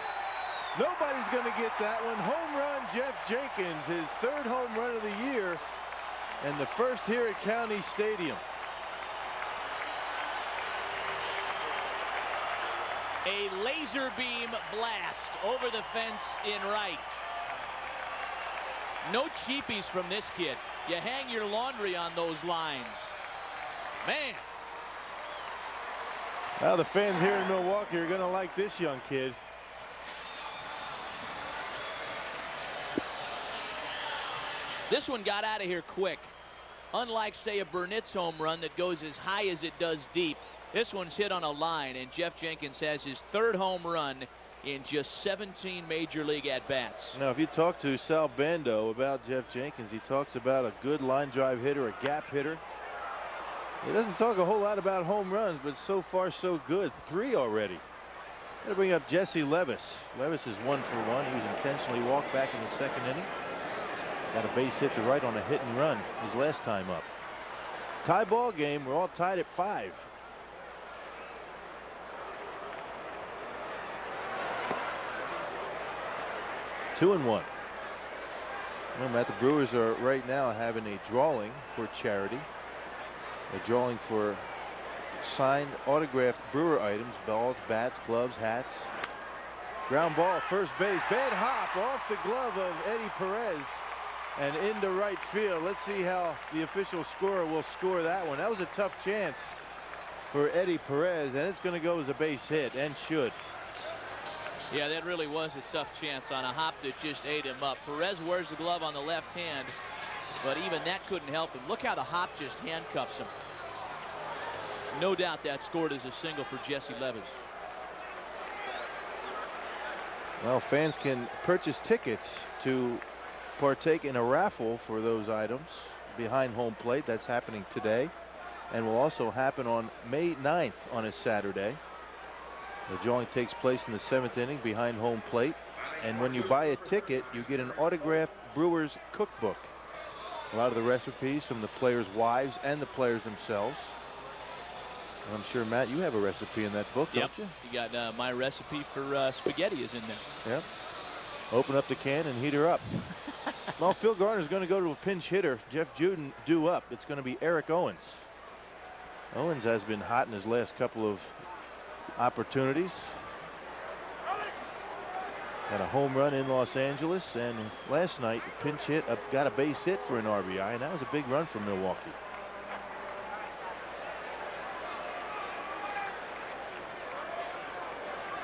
Nobody's going to get that one. Home run, Jeff Jenkins, his 3rd home run of the year, and the first here at County Stadium. A laser beam blast over the fence in right. No cheapies from this kid. You hang your laundry on those lines. Man. Well, the fans here in Milwaukee are going to like this young kid. This one got out of here quick. Unlike, say, a Burnett's home run that goes as high as it does deep, this one's hit on a line, and Jeff Jenkins has his 3rd home run in just 17 major league at-bats. Now, if you talk to Sal Bando about Jeff Jenkins, he talks about a good line drive hitter, a gap hitter. He doesn't talk a whole lot about home runs, but so far so good. 3 already. Gonna bring up Jesse Levis. Levis is 1 for 1. He was intentionally walked back in the 2nd inning. Got a base hit to right on a hit and run his last time up. Tie ball game. We're all tied at 5. Two and 1. Well, Matt, the Brewers are right now having a drawing for charity. They're drawing for signed autographed Brewer items, balls, bats, gloves, hats. Ground ball, first base, bad hop off the glove of Eddie Perez and into right field. Let's see how the official scorer will score that one. That was a tough chance for Eddie Perez, and it's going to go as a base hit, and should. Yeah, that really was a tough chance on a hop that just ate him up. Perez wears the glove on the left hand, but even that couldn't help him. Look how the hop just handcuffs him. No doubt that scored as a single for Jesse Levis. Well, fans can purchase tickets to partake in a raffle for those items behind home plate. That's happening today, and will also happen on May 9th on a Saturday. The drawing takes place in the 7th inning behind home plate, and when you buy a ticket, you get an autographed Brewers cookbook. A lot of the recipes from the players' wives and the players themselves. And I'm sure, Matt, you have a recipe in that book, Yep. don't you? You got my recipe for spaghetti is in there. Yep. Open up the can and heat her up. Well, Phil Garner's going to go to a pinch hitter. Jeff Juden due up. It's going to be Eric Owens. Owens has been hot in his last couple of opportunities. Had a home run in Los Angeles, and last night pinch hit, got a base hit for an RBI, and that was a big run for Milwaukee.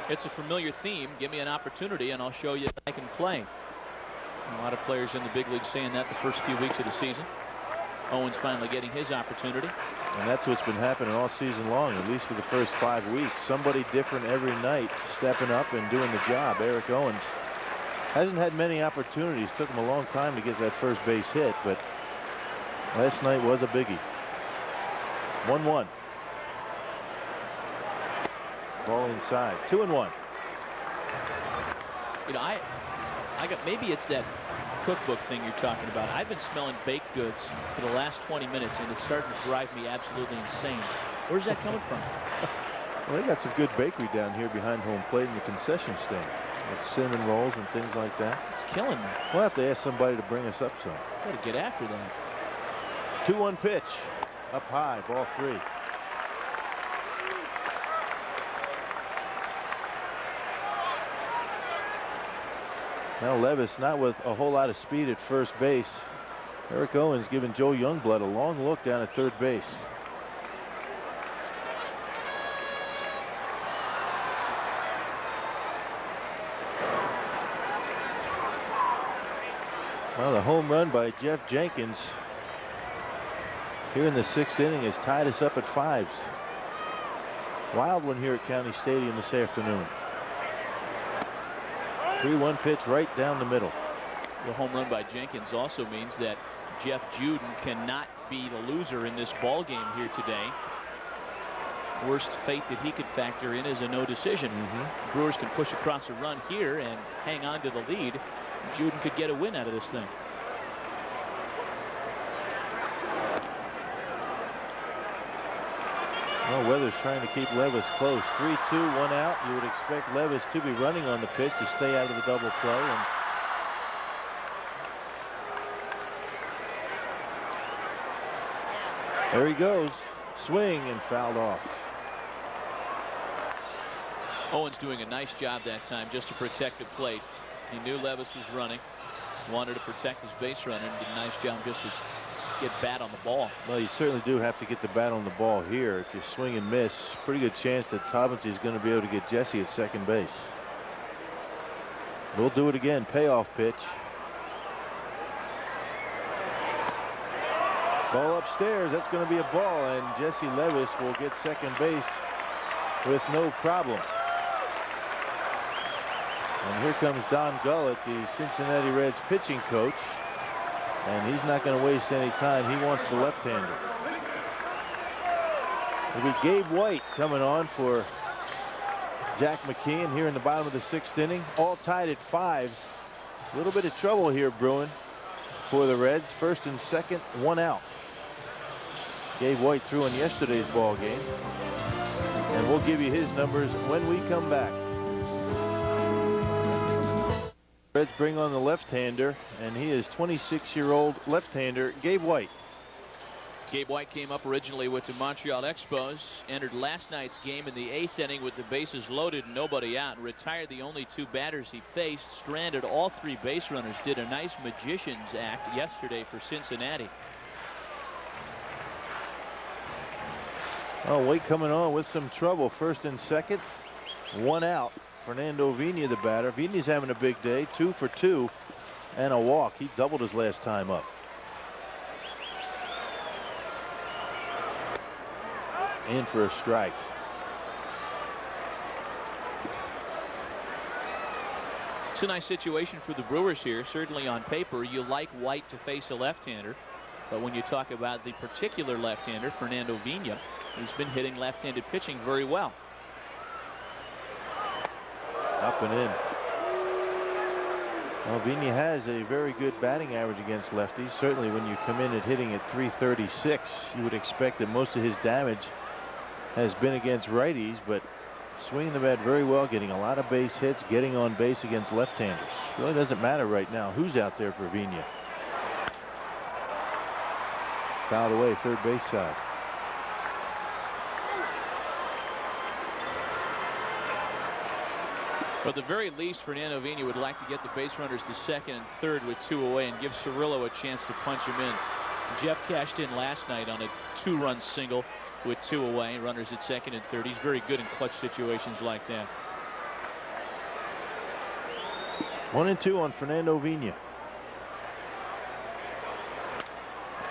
It's a familiar theme. Give me an opportunity and I'll show you that I can play. A lot of players in the big league saying that the first few weeks of the season. Owens finally getting his opportunity. And that's what's been happening all season long, at least for the first 5 weeks. Somebody different every night stepping up and doing the job. Eric Owens hasn't had many opportunities. Took him a long time to get that first base hit, but last night was a biggie. 1-1. Ball inside. 2-1. You know, I got, maybe it's that cookbook thing you're talking about. I've been smelling baked goods for the last 20 minutes, and it's starting to drive me absolutely insane. Where's that coming from? Well, they got some good bakery down here behind home plate in the concession stand. With cinnamon rolls and things like that. It's killing me. We'll have to ask somebody to bring us up some. Got to get after that. 2-1 pitch. Up high. Ball 3. Now Levis not with a whole lot of speed at first base. Eric Owens giving Joe Youngblood a long look down at third base. Well, the home run by Jeff Jenkins here in the 6th inning has tied us up at 5s. Wild one here at County Stadium this afternoon. 3-1 pitch right down the middle. The home run by Jenkins also means that Jeff Juden cannot be the loser in this ball game here today. Worst fate that he could factor in is a no decision. Brewers can push across a run here and hang on to the lead. Juden could get a win out of this thing. Well, Weathers trying to keep Levis close. 3-2, 1 out. You would expect Levis to be running on the pitch to stay out of the double play. And there he goes. Swing and fouled off. Owens doing a nice job that time just to protect the plate. He knew Levis was running, wanted to protect his base runner, and did a nice job just to get bat on the ball. Well, you certainly do have to get the bat on the ball here. If you swing and miss, pretty good chance that Taubensee is going to be able to get Jesse at second base. We'll do it again. Payoff pitch. Ball upstairs. That's going to be a ball, and Jesse Levis will get second base with no problem. And here comes Don Gullett, the Cincinnati Reds pitching coach. And he's not going to waste any time. He wants the left-hander. It'll be Gabe White coming on for Jack McKeon here in the bottom of the 6th inning. All tied at 5s. A little bit of trouble here brewing for the Reds. First and second, 1 out. Gabe White threw in yesterday's ball game. And we'll give you his numbers when we come back. Reds bring on the left-hander, and he is 26-year-old left-hander Gabe White. Gabe White came up originally with the Montreal Expos, entered last night's game in the 8th inning with the bases loaded and nobody out, and retired the only 2 batters he faced, stranded all 3 base runners, did a nice magician's act yesterday for Cincinnati. Oh, White coming on with some trouble. First and second, 1 out. Fernando Vina, the batter. Vina's having a big day, 2 for 2 and a walk. He doubled his last time up. In for a strike. It's a nice situation for the Brewers here. Certainly on paper, you like White to face a left-hander. But when you talk about the particular left-hander, Fernando Vina, he's been hitting left-handed pitching very well. Up and in. Well, Vina has a very good batting average against lefties. Certainly when you come in at hitting at .336, you would expect that most of his damage has been against righties, but swinging the bat very well, getting a lot of base hits, getting on base against left-handers. Really doesn't matter right now who's out there for Vina. Fouled away, third base side. But at the very least, Fernando Vina would like to get the base runners to second and third with 2 away and give Cirillo a chance to punch him in. Jeff cashed in last night on a 2-run single with 2 away, runners at second and third. He's very good in clutch situations like that. 1-2 on Fernando Vina.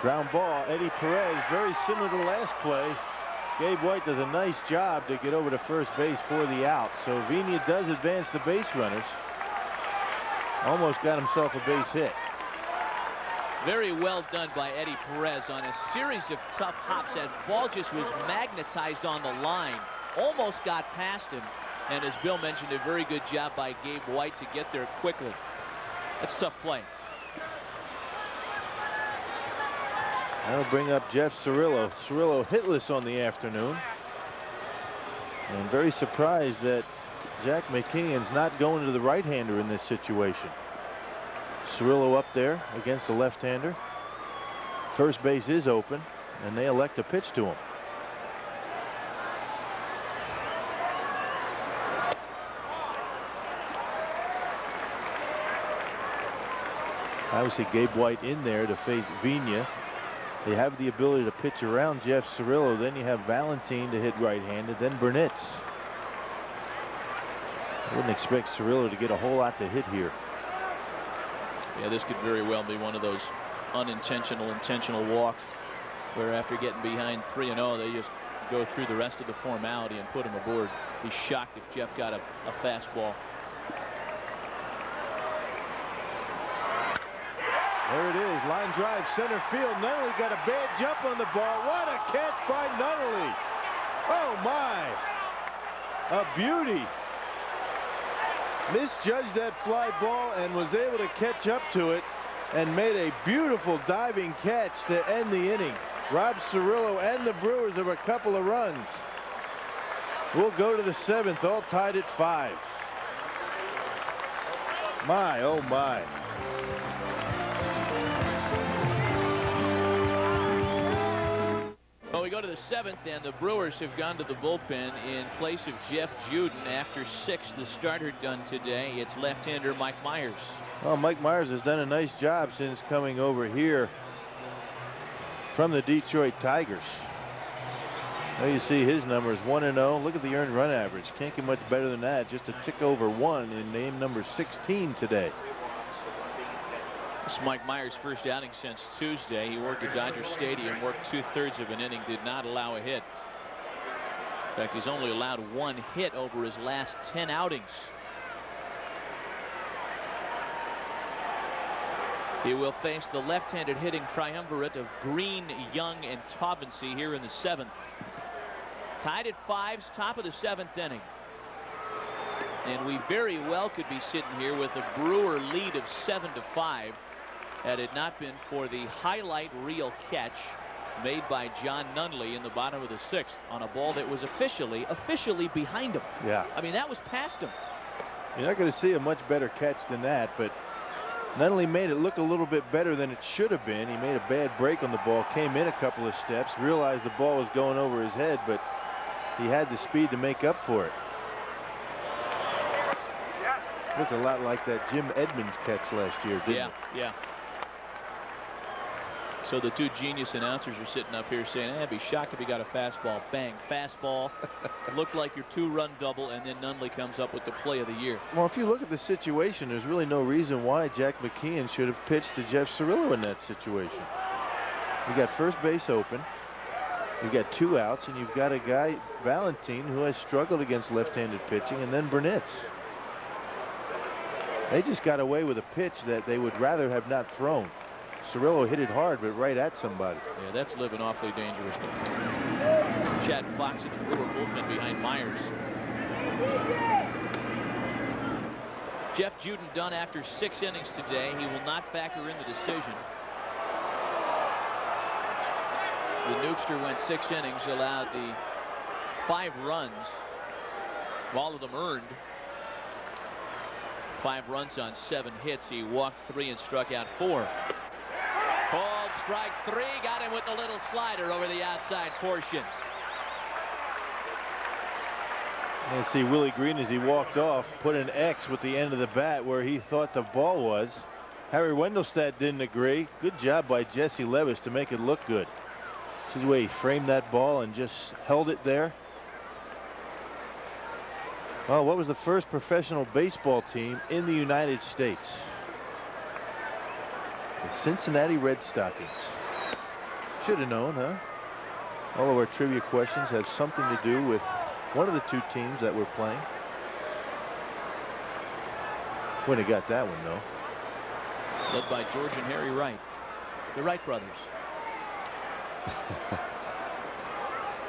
Ground ball, Eddie Perez, very similar to last play. Gabe White does a nice job to get over to first base for the out. So Vina does advance the base runners. Almost got himself a base hit. Very well done by Eddie Perez on a series of tough hops. That ball just was magnetized on the line. Almost got past him. And as Bill mentioned, a very good job by Gabe White to get there quickly. That's a tough play. That'll bring up Jeff Cirillo. Cirillo hitless on the afternoon. And very surprised that Jack McKeon's not going to the right-hander in this situation. Cirillo up there against the left-hander. First base is open, and they elect to pitch to him. Obviously, Gabe White in there to face Vina. They have the ability to pitch around Jeff Cirillo. Then you have Valentin to hit right-handed, then Burnitz. I wouldn't expect Cirillo to get a whole lot to hit here. Yeah, this could very well be one of those unintentional, intentional walks where after getting behind 3-0, they just go through the rest of the formality and put him aboard. Be shocked if Jeff got a fastball. There it is, line drive, center field. Nunnally got a bad jump on the ball. What a catch by Nunnally. Oh my, a beauty. Misjudged that fly ball and was able to catch up to it and made a beautiful diving catch to end the inning. Robbed Cirillo and the Brewers of a couple of runs. We'll go to the 7th, all tied at 5. My, oh my. Well, we go to the 7th, and the Brewers have gone to the bullpen in place of Jeff Juden. After 6, the starter done today. It's left-hander Mike Myers. Well, Mike Myers has done a nice job since coming over here from the Detroit Tigers. Now you see his numbers, 1-0. Look at the earned run average. Can't get much better than that. Just a tick over 1 in name number 16 today. It's Mike Myers' first outing since Tuesday. He worked at Dodger Stadium, worked 2/3 of an inning, did not allow a hit. In fact, he's only allowed 1 hit over his last 10 outings. He will face the left-handed hitting triumvirate of Green, Young, and Taubensee here in the 7th. Tied at 5, top of the 7th inning. And we very well could be sitting here with a Brewer lead of 7-5 had it not been for the highlight reel catch made by John Nunnally in the bottom of the 6th on a ball that was officially behind him. Yeah. I mean, that was past him. You're not going to see a much better catch than that, but Not only made it look a little bit better than it should have been, he made a bad break on the ball, came in a couple of steps, realized the ball was going over his head, but he had the speed to make up for it. Looked a lot like that Jim Edmonds catch last year, didn't it? Yeah. So the two genius announcers are sitting up here saying, I'd be shocked if he got a fastball. Bang, fastball. Looked like your 2-run double, and then Nunley comes up with the play of the year. Well, if you look at the situation, there's really no reason why Jack McKeon should have pitched to Jeff Cirillo in that situation. You got first base open. You've got 2 outs, and you've got a guy, Valentin, who has struggled against left-handed pitching, and then Burnitz. They just got away with a pitch that they would rather have not thrown. Cirillo hit it hard, but right at somebody. Yeah, that's living awfully dangerous. Chad Fox in the Brewer bullpen behind Myers. Jeff Juden done after 6 innings today. He will not factor in the decision. The Nukester went 6 innings, allowed the 5 runs, all of them earned. 5 runs on 7 hits. He walked 3 and struck out 4. Called strike 3. Got him with the little slider over the outside portion. And see Willie Green, as he walked off, put an X with the end of the bat where he thought the ball was. Harry Wendelstedt didn't agree. Good job by Jesse Levis to make it look good. See the way he framed that ball and just held it there. Well, what was the first professional baseball team in the United States? The Cincinnati Red Stockings. Should have known, huh? All of our trivia questions have something to do with one of the 2 teams that we're playing. Wouldn't have got that one, though. Led by George and Harry Wright, the Wright brothers.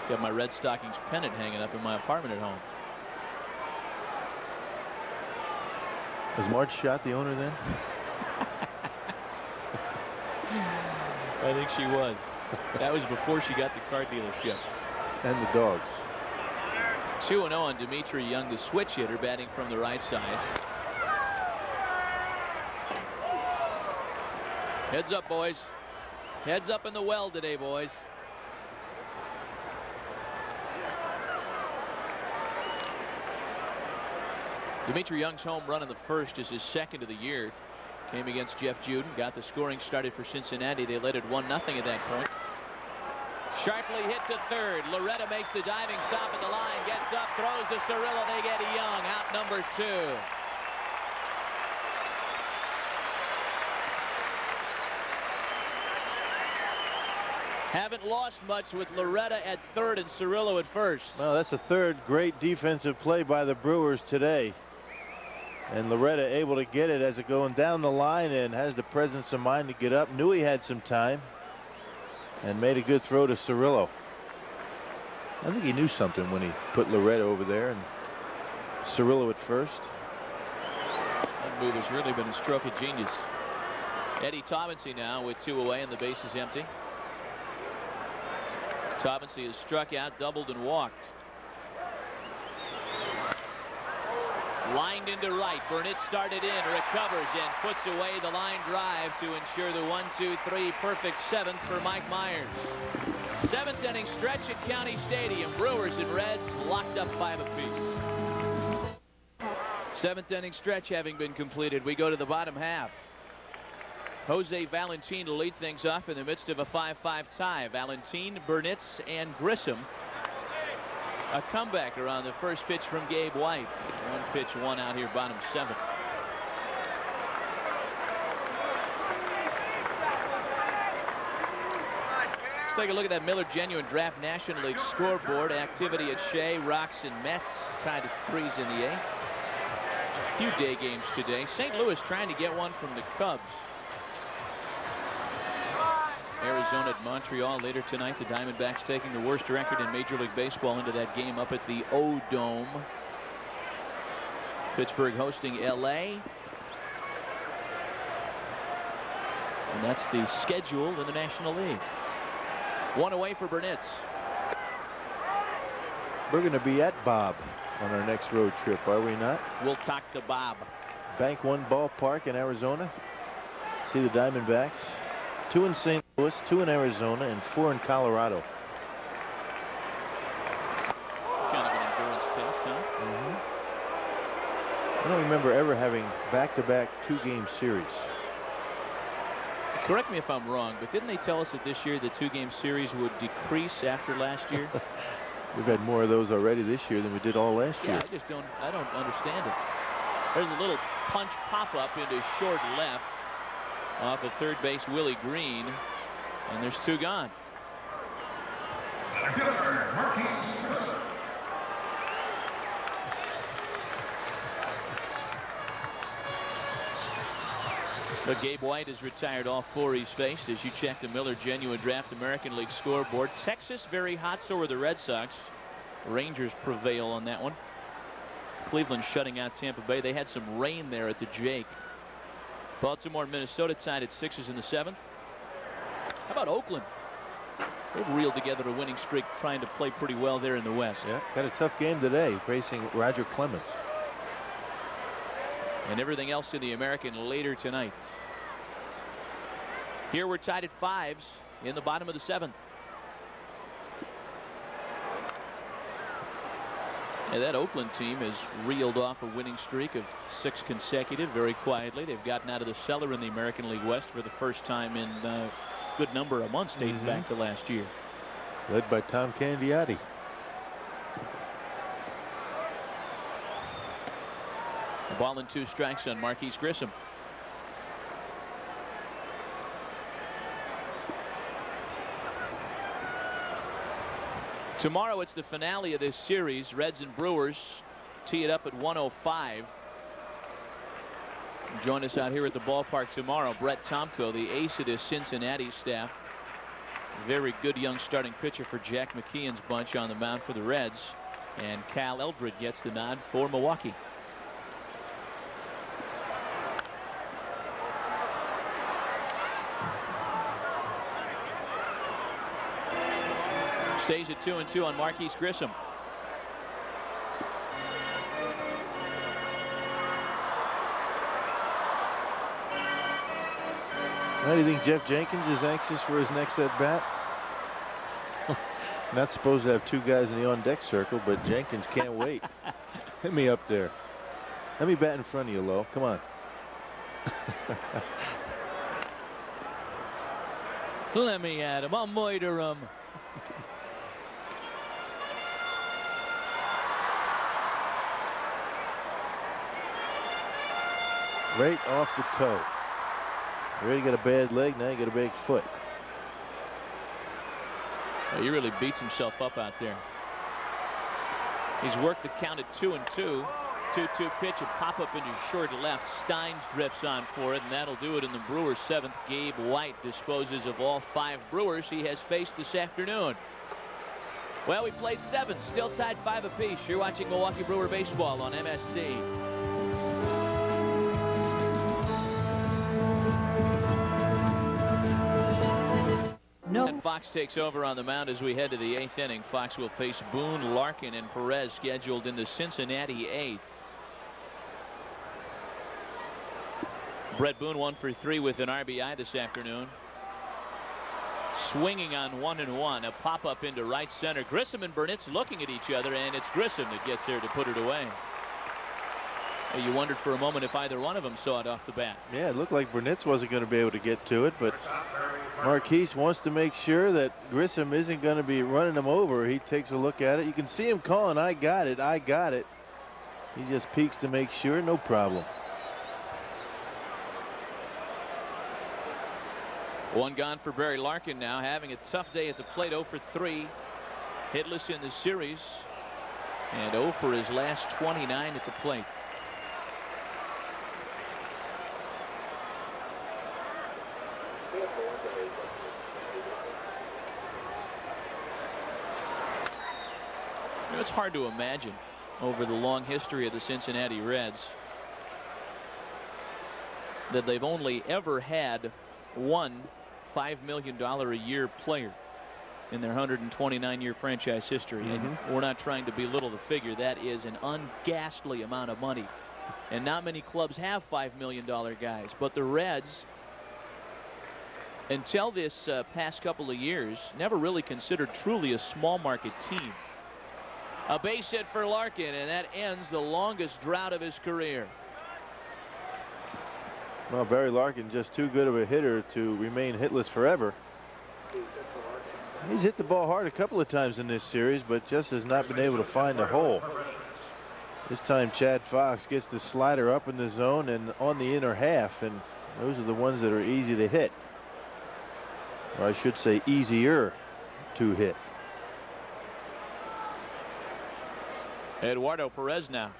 Got my Red Stockings pennant hanging up in my apartment at home. Was Marge Schott the owner then? I think she was. That was before she got the car dealership. And the dogs. 2-0 on Dimitri Young, the switch hitter, batting from the right side. Heads up, boys. Heads up in the well today, boys. Dimitri Young's home run in the first is his 2nd of the year. Came against Jeff Juden. Got the scoring started for Cincinnati. They led it 1-0 at that point. Sharply hit to third. Loretta makes the diving stop at the line. Gets up, throws to Cirillo. They get Young out number 2. Haven't lost much with Loretta at third and Cirillo at first. Well, that's the 3rd great defensive play by the Brewers today. And Loretta able to get it as it going down the line and has the presence of mind to get up. Knew he had some time and made a good throw to Cirillo. I think he knew something when he put Loretta over there and Cirillo at first. That move has really been a stroke of genius. Eddie Taubensee now with 2 away and the base is empty. Taubensee has struck out, doubled, and walked. Lined into right. Burnett started in, recovers, and puts away the line drive to ensure the 1-2-3 perfect 7th for Mike Myers. 7th inning stretch at County Stadium. Brewers and Reds locked up 5 apiece. 7th inning stretch having been completed, we go to the bottom half. Jose Valentin to lead things off in the midst of a 5-5 tie. Valentin, Burnitz, and Grissom. A comebacker on the first pitch from Gabe White. 1 pitch, 1 out here, bottom 7th. Let's take a look at that Miller Genuine Draft National League scoreboard. Activity at Shea, Rocks, and Mets tied at 3s in the 8th. A few day games today. St. Louis trying to get one from the Cubs. Arizona at Montreal later tonight. The Diamondbacks taking the worst record in Major League Baseball into that game up at the O-Dome. Pittsburgh hosting LA. And that's the schedule in the National League. 1 away for Burnitz. We're going to be at Bob on our next road trip, are we not? We'll talk to Bob. Bank One Ballpark in Arizona. See the Diamondbacks, 2 in St. Louis, 2 in Arizona, and 4 in Colorado. Kind of an endurance test, huh? I don't remember ever having back-to-back 2-game series. Correct me if I'm wrong, but didn't they tell us that this year the 2-game series would decrease after last year? We've had more of those already this year than we did all last year. I don't understand it. There's a little punch pop-up into short left off of third base Willie Green, and there's 2 gone. Center fielder, Marquise Grissom. But Gabe White has retired all 4 he's faced. As you check the Miller Genuine Draft American League scoreboard, Texas very hot, so are the Red Sox. Rangers prevail on that one. Cleveland shutting out Tampa Bay. They had some rain there at the Jake. Baltimore and Minnesota tied at 6 in the 7th. How about Oakland? They've reeled together a winning streak, trying to play pretty well there in the West. Yeah, got a tough game today facing Roger Clemens. And everything else in the American later tonight. Here we're tied at 5s in the bottom of the 7th. And that Oakland team has reeled off a winning streak of 6 consecutive very quietly. They've gotten out of the cellar in the American League West for the first time in a good number of months, dating back to last year. Led by Tom Candiotti. A ball and 2 strikes on Marquise Grissom. Tomorrow it's the finale of this series. Reds and Brewers tee it up at 1:05. Join us out here at the ballpark tomorrow. Brett Tomko, the ace of this Cincinnati staff. Very good young starting pitcher for Jack McKeon's bunch on the mound for the Reds. And Cal Eldred gets the nod for Milwaukee. Stays at 2-2 on Marquise Grissom. Now, do you think Jeff Jenkins is anxious for his next at bat? Not supposed to have 2 guys in the on-deck circle, but Jenkins can't wait. Hit me up there. Let me bat in front of you, Lo. Come on. Let me at him. I'll murder him. Right off the toe. You already got a bad leg, now you got a bad foot. Well, he really beats himself up out there. He's worked the count at 2-2. 2-2 pitch, a pop-up into short left. Steins drifts on for it, and that'll do it in the Brewers' 7th. Gabe White disposes of all 5 Brewers he has faced this afternoon. Well, we played 7, still tied 5 apiece. You're watching Milwaukee Brewer baseball on MSC. No. And Fox takes over on the mound as we head to the 8th inning. Fox will face Boone, Larkin, and Perez scheduled in the Cincinnati 8th. Brett Boone 1 for 3 with an RBI this afternoon. Swinging on 1-1, a pop-up into right center. Grissom and Burnett's looking at each other, and it's Grissom that gets there to put it away. You wondered for a moment if either one of them saw it off the bat. Yeah, it looked like Burnett's wasn't going to be able to get to it, but Marquise wants to make sure that Grissom isn't going to be running him over. He takes a look at it. You can see him calling, "I got it, I got it." He just peeks to make sure, no problem. 1 gone for Barry Larkin now, having a tough day at the plate. 0 for 3, hitless in the series, and 0 for his last 29 at the plate. You know, it's hard to imagine over the long history of the Cincinnati Reds that they've only ever had one $5 million a year player in their 129-year franchise history. And we're not trying to belittle the figure. That is an unghastly amount of money. And not many clubs have $5 million guys. But the Reds until this past couple of years, never really considered truly a small market team. A base hit for Larkin, and that ends the longest drought of his career. Well, Barry Larkin just too good of a hitter to remain hitless forever. He's hit the ball hard a couple of times in this series, but just has not been able to find a hole. This time Chad Fox gets the slider up in the zone and on the inner half, and those are the ones that are easy to hit. Or I should say easier to hit. Eduardo Perez now.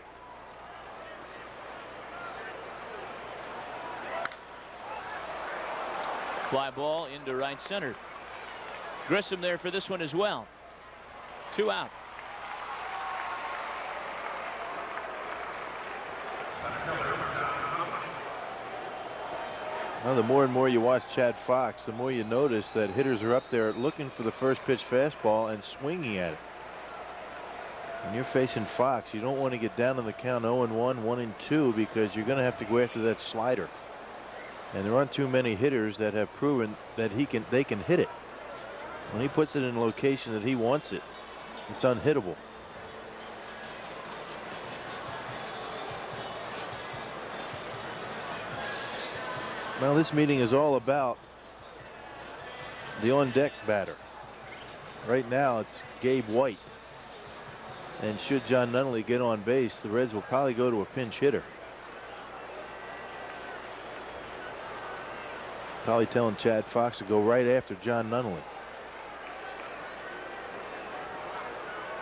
Fly ball into right center. Grissom there for this one as well. 2 out. Well, the more and more you watch Chad Fox, the more you notice that hitters are up there looking for the first pitch fastball and swinging at it. When you're facing Fox, you don't want to get down on the count 0-1, 1-2, because you're going to have to go after that slider. And there aren't too many hitters that have proven that they can hit it. When he puts it in a location that he wants it, it's unhittable. Well, this meeting is all about the on-deck batter. Right now, it's Gabe White. And should John Nunnally get on base, the Reds will probably go to a pinch hitter. Probably telling Chad Fox to go right after John Nunnally.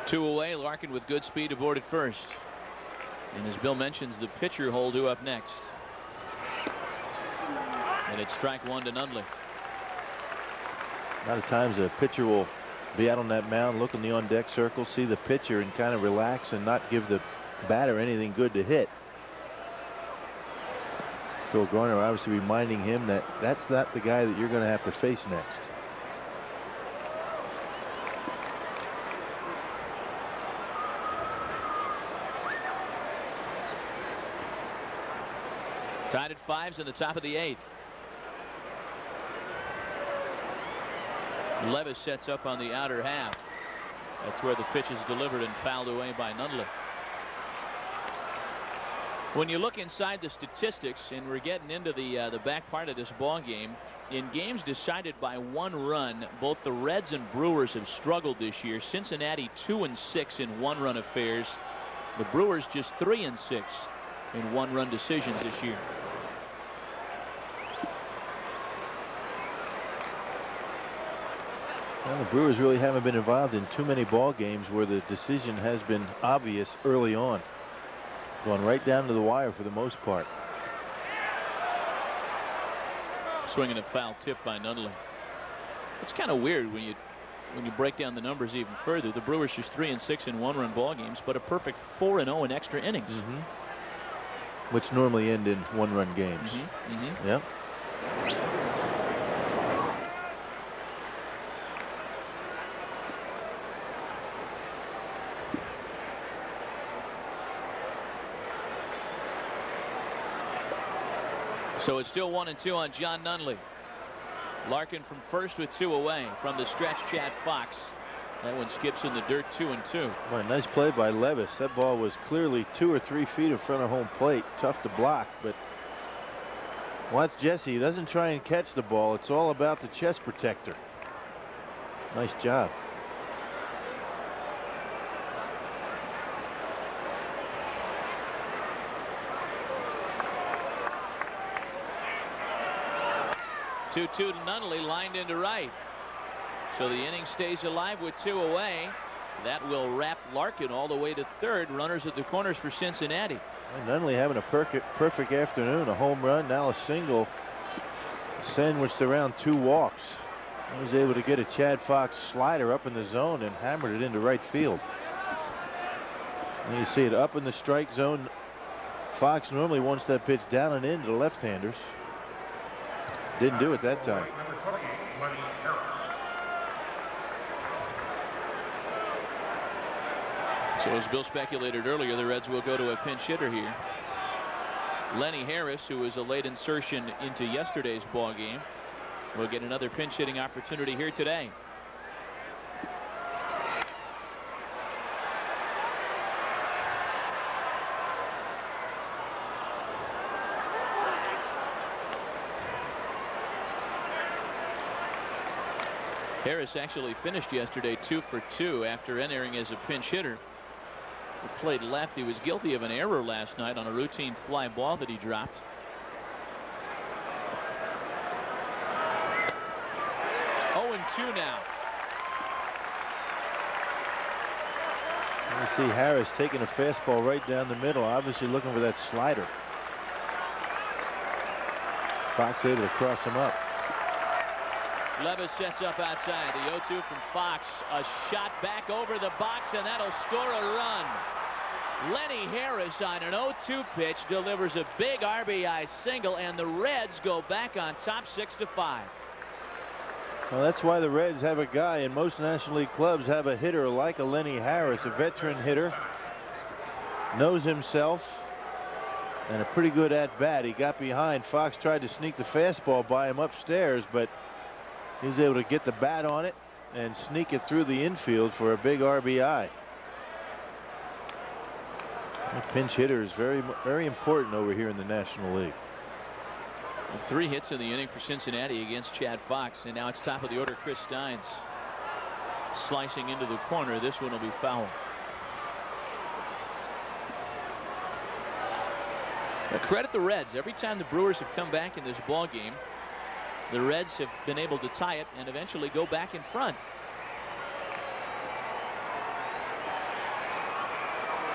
2 away. Larkin with good speed aboard at first. And as Bill mentions, the pitcher hole due up next. And it's strike 1 to Nunnally. A lot of times a pitcher will be out on that mound, look in the on-deck circle, see the pitcher, and kind of relax and not give the batter anything good to hit. Phil Garner obviously reminding him that that's not the guy that you're going to have to face next. Tied at 5s in the top of the 8th. Levis sets up on the outer half. That's where the pitch is delivered and fouled away by Nunnally. When you look inside the statistics, and we're getting into the back part of this ball game, in games decided by 1 run, both the Reds and Brewers have struggled this year. Cincinnati 2-6 in 1-run affairs. The Brewers just 3-6 in 1-run decisions this year. Well, the Brewers really haven't been involved in too many ball games where the decision has been obvious early on. Going right down to the wire for the most part. Swinging a foul tip by Nunnally. It's kind of weird when you break down the numbers even further. The Brewers just 3-6 in 1-run ball games, but a perfect 4-0 in extra innings. Which normally end in 1-run games. Yep. So it's still 1-2 on John Nunnally. Larkin from first with 2 away. From the stretch, Chad Fox. That one skips in the dirt, 2-2. Boy, nice play by Levis. That ball was clearly 2 or 3 feet in front of home plate. Tough to block, but watch Jesse. He doesn't try and catch the ball. It's all about the chest protector. Nice job. Two to Nunnally, lined into right. So the inning stays alive with 2 away. That will wrap Larkin all the way to third. Runners at the corners for Cincinnati. And Nunnally having a perfect afternoon. A home run, now a single, sandwiched around 2 walks. He was able to get a Chad Fox slider up in the zone and hammered it into right field. And you see it up in the strike zone. Fox normally wants that pitch down and into the left-handers. Didn't do it that time. So as Bill speculated earlier, the Reds will go to a pinch hitter here. Lenny Harris, who was a late insertion into yesterday's ball game, will get another pinch hitting opportunity here today. Harris actually finished yesterday 2 for 2 after entering as a pinch hitter. He played left. He was guilty of an error last night on a routine fly ball that he dropped. Oh, and 2 now. You see Harris taking a fastball right down the middle, obviously looking for that slider. Fox able to cross him up. Levis sets up outside. The 0-2 from Fox. A shot back over the box, and that'll score a run. Lenny Harris on an 0-2 pitch delivers a big RBI single, and the Reds go back on top 6-5. Well, that's why the Reds have a guy, and most National League clubs have a hitter like a Lenny Harris, a veteran hitter, knows himself, and a pretty good at-bat. He got behind. Fox tried to sneak the fastball by him upstairs, but he's able to get the bat on it and sneak it through the infield for a big RBI. A pinch hitter is very important over here in the National League. 3 hits in the inning for Cincinnati against Chad Fox, and now it's top of the order. Chris Steins slicing into the corner. This one will be foul. Now, credit the Reds. Every time the Brewers have come back in this ball game, the Reds have been able to tie it and eventually go back in front.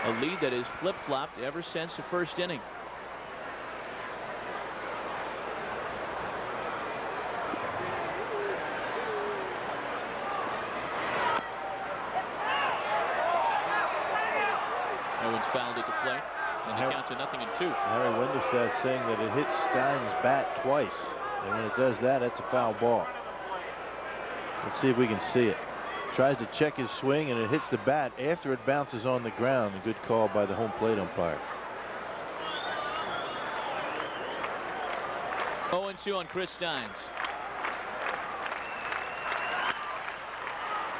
A lead that has flip-flopped ever since the first inning. Owens fouled at the plate, and the count to 0-2. Harry Wendelstedt saying that it hit Stein's bat twice. And when it does that, that's a foul ball. Let's see if we can see it. Tries to check his swing, and it hits the bat after it bounces on the ground. A good call by the home plate umpire. 0-2 on Chris Steins.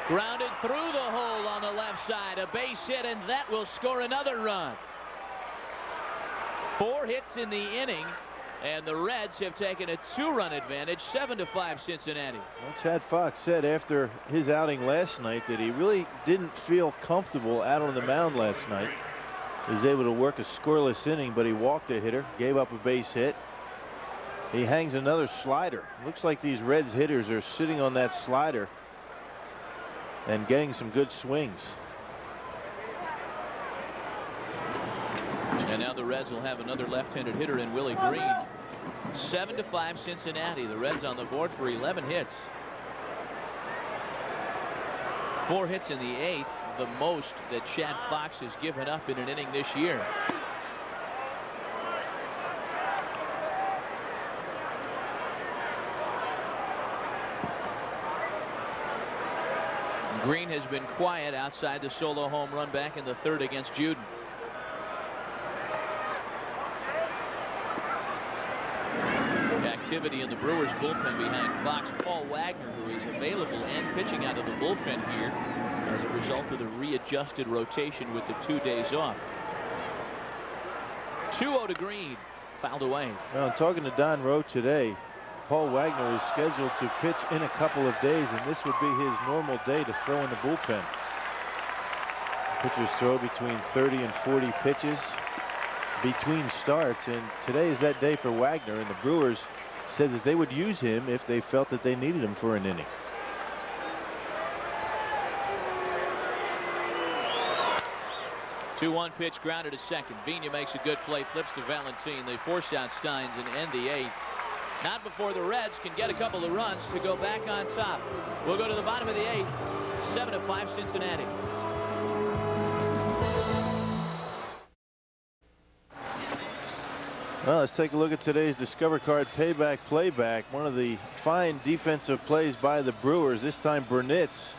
Grounded through the hole on the left side. A base hit, and that will score another run. 4 hits in the inning. And the Reds have taken a 2-run advantage, 7-5 Cincinnati. Well, Chad Fox said after his outing last night that he really didn't feel comfortable out on the mound last night. He was able to work a scoreless inning, but he walked a hitter, gave up a base hit. He hangs another slider. Looks like these Reds hitters are sitting on that slider and getting some good swings. And now the Reds will have another left-handed hitter in Willie Green. 7-5 Cincinnati. The Reds on the board for 11 hits. 4 hits in the 8th, the most that Chad Fox has given up in an inning this year. Green has been quiet outside the solo home run back in the 3rd against Juden. Activity in the Brewers bullpen behind Fox. Paul Wagner, who is available and pitching out of the bullpen here as a result of the readjusted rotation with the 2 days off. 2-0 to Green, fouled away. Well, talking to Don Rowe today, Paul Wagner is scheduled to pitch in a couple of days, and this would be his normal day to throw in the bullpen. Pitchers throw between 30 and 40 pitches between starts, and today is that day for Wagner, and the Brewers said that they would use him if they felt that they needed him for an inning. The 2-1 pitch grounded to second. Vina makes a good play, flips to Valentin. They force out Steins and end the 8th. Not before the Reds can get a couple of runs to go back on top. We'll go to the bottom of the 8th. 7-5 Cincinnati. Well, let's take a look at today's Discover Card Payback Playback. One of the fine defensive plays by the Brewers. This time Burnett's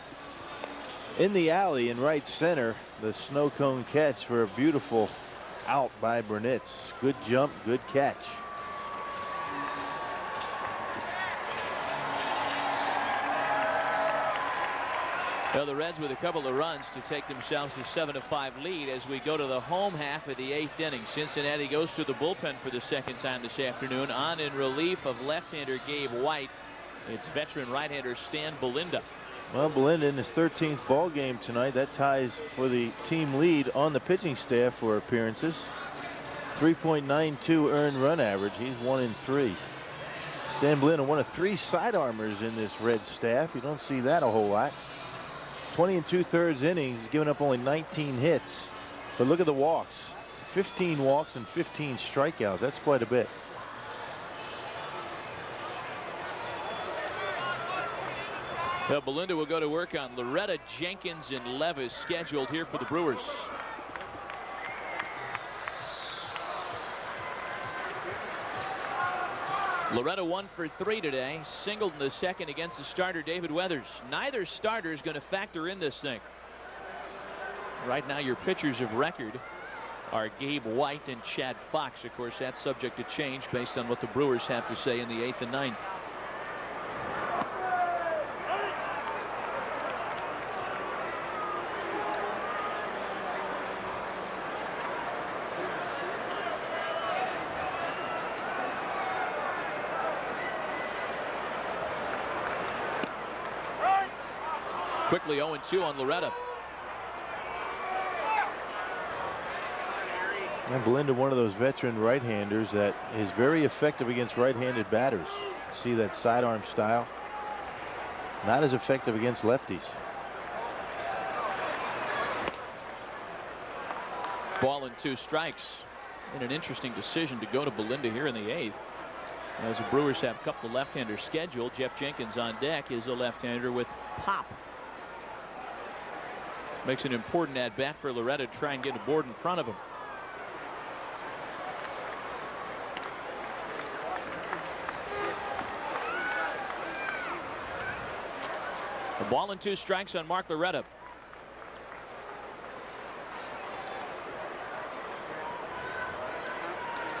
in the alley in right center. The snow cone catch for a beautiful out by Burnett's. Good jump, good catch. Well, the Reds with a couple of runs to take themselves to 7-5 lead as we go to the home half of the 8th inning. Cincinnati goes to the bullpen for the second time this afternoon. On in relief of left-hander Gabe White, it's veteran right-hander Stan Belinda. Well, Belinda in his 13th ball game tonight. That ties for the team lead on the pitching staff for appearances. 3.92 earned run average. He's 1 in 3. Stan Belinda, one of 3 sidearmers in this Red staff. You don't see that a whole lot. 20 2/3 innings, he's given up only 19 hits. But look at the walks. 15 walks and 15 strikeouts. That's quite a bit. Well, Belinda will go to work on Loretta, Jenkins, and Levis scheduled here for the Brewers. Loretta 1 for 3 today, singled in the second against the starter David Weathers. Neither starter is going to factor in this thing. Right now your pitchers of record are Gabe White and Chad Fox. Of course, that's subject to change based on what the Brewers have to say in the 8th and 9th. Quickly 0-2 on Loretta. And Belinda, one of those veteran right-handers that is very effective against right-handed batters. See that sidearm style? Not as effective against lefties. Ball and 2 strikes. And an interesting decision to go to Belinda here in the 8th. As the Brewers have a couple of left-handers scheduled. Jeff Jenkins on deck is a left-hander with pop. Makes an important at-bat for Loretta to try and get a board in front of him. A ball and 2 strikes on Mark Loretta.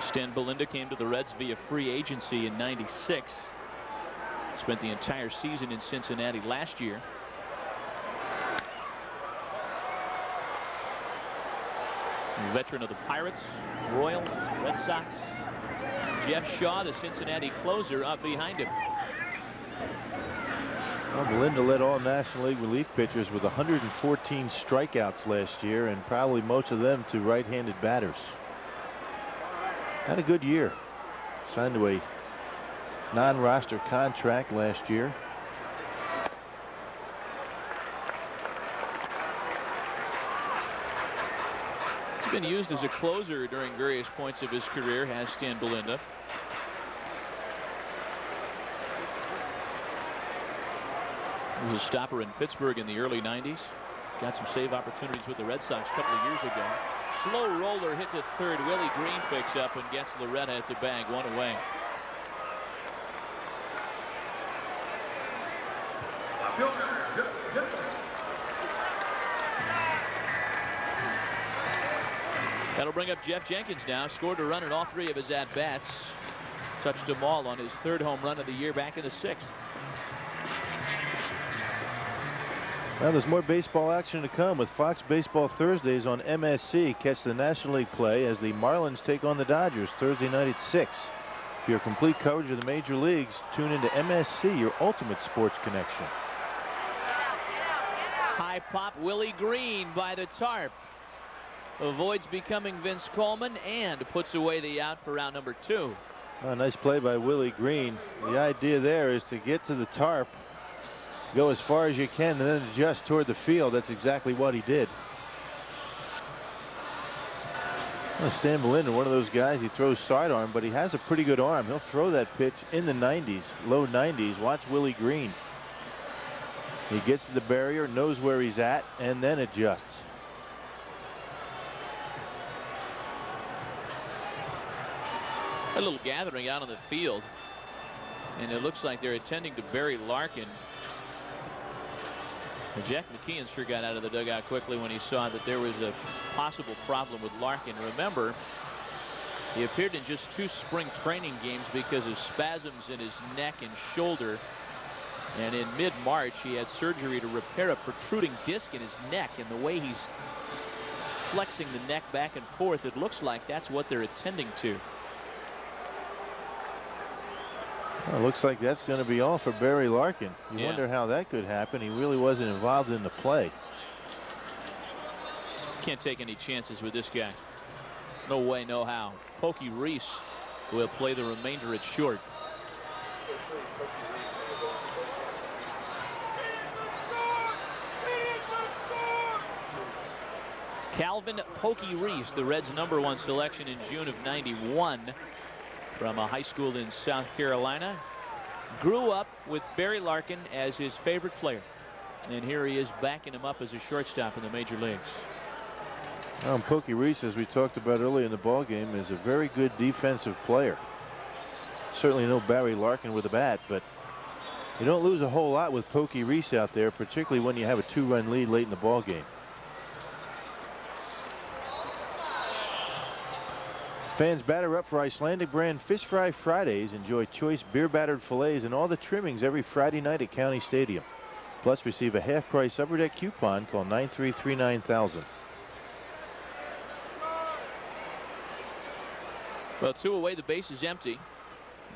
Stan Belinda came to the Reds via free agency in '96. Spent the entire season in Cincinnati last year. A veteran of the Pirates, Royals, Red Sox. Jeff Shaw, the Cincinnati closer, up behind him. Well, Belinda led all National League relief pitchers with 114 strikeouts last year, and probably most of them to right-handed batters. Had a good year. Signed to a non-roster contract last year. He's been used as a closer during various points of his career, has Stan Belinda. He was a stopper in Pittsburgh in the early '90s. Got some save opportunities with the Red Sox a couple of years ago. Slow roller hit to third. Willie Green picks up and gets Loretta at the bag, 1 away. That'll bring up Jeff Jenkins now. Scored a run in all 3 of his at-bats. Touched them all on his 3rd home run of the year back in the 6th. Well, there's more baseball action to come with Fox Baseball Thursdays on MSC. Catch the National League play as the Marlins take on the Dodgers Thursday night at 6. For your complete coverage of the major leagues, tune into MSC, your ultimate sports connection. High pop, Willie Green by the tarp. Avoids becoming Vince Coleman and puts away the out for round number 2. Oh, nice play by Willie Green. The idea there is to get to the tarp, go as far as you can, and then adjust toward the field. That's exactly what he did. Well, Stan Belinda, one of those guys, he throws sidearm, but he has a pretty good arm. He'll throw that pitch in the 90s, low 90s. Watch Willie Green. He gets to the barrier, knows where he's at, and then adjusts. A little gathering out on the field, and it looks like they're attending to Barry Larkin. And Jack McKeon sure got out of the dugout quickly when he saw that there was a possible problem with Larkin. Remember, he appeared in just 2 spring training games because of spasms in his neck and shoulder. And in mid-March, he had surgery to repair a protruding disc in his neck, and the way he's flexing the neck back and forth, it looks like that's what they're attending to. Well, looks like that's going to be all for Barry Larkin. You wonder how that could happen. He really wasn't involved in the play. Can't take any chances with this guy. No way, no how. Pokey Reese will play the remainder at short. Calvin Pokey Reese, the Reds' #1 selection in June of '91 from a high school in South Carolina. Grew up with Barry Larkin as his favorite player. And here he is backing him up as a shortstop in the major leagues. Pokey Reese, as we talked about earlier in the ball game, is a very good defensive player. Certainly no Barry Larkin with a bat, but you don't lose a whole lot with Pokey Reese out there, particularly when you have a 2-run lead late in the ball game. Fans batter up for Icelandic brand Fish Fry Fridays. Enjoy choice beer battered fillets and all the trimmings every Friday night at County Stadium. Plus receive a half-price Upper Deck coupon. Call 933-9000. Well, 2 away, the base is empty.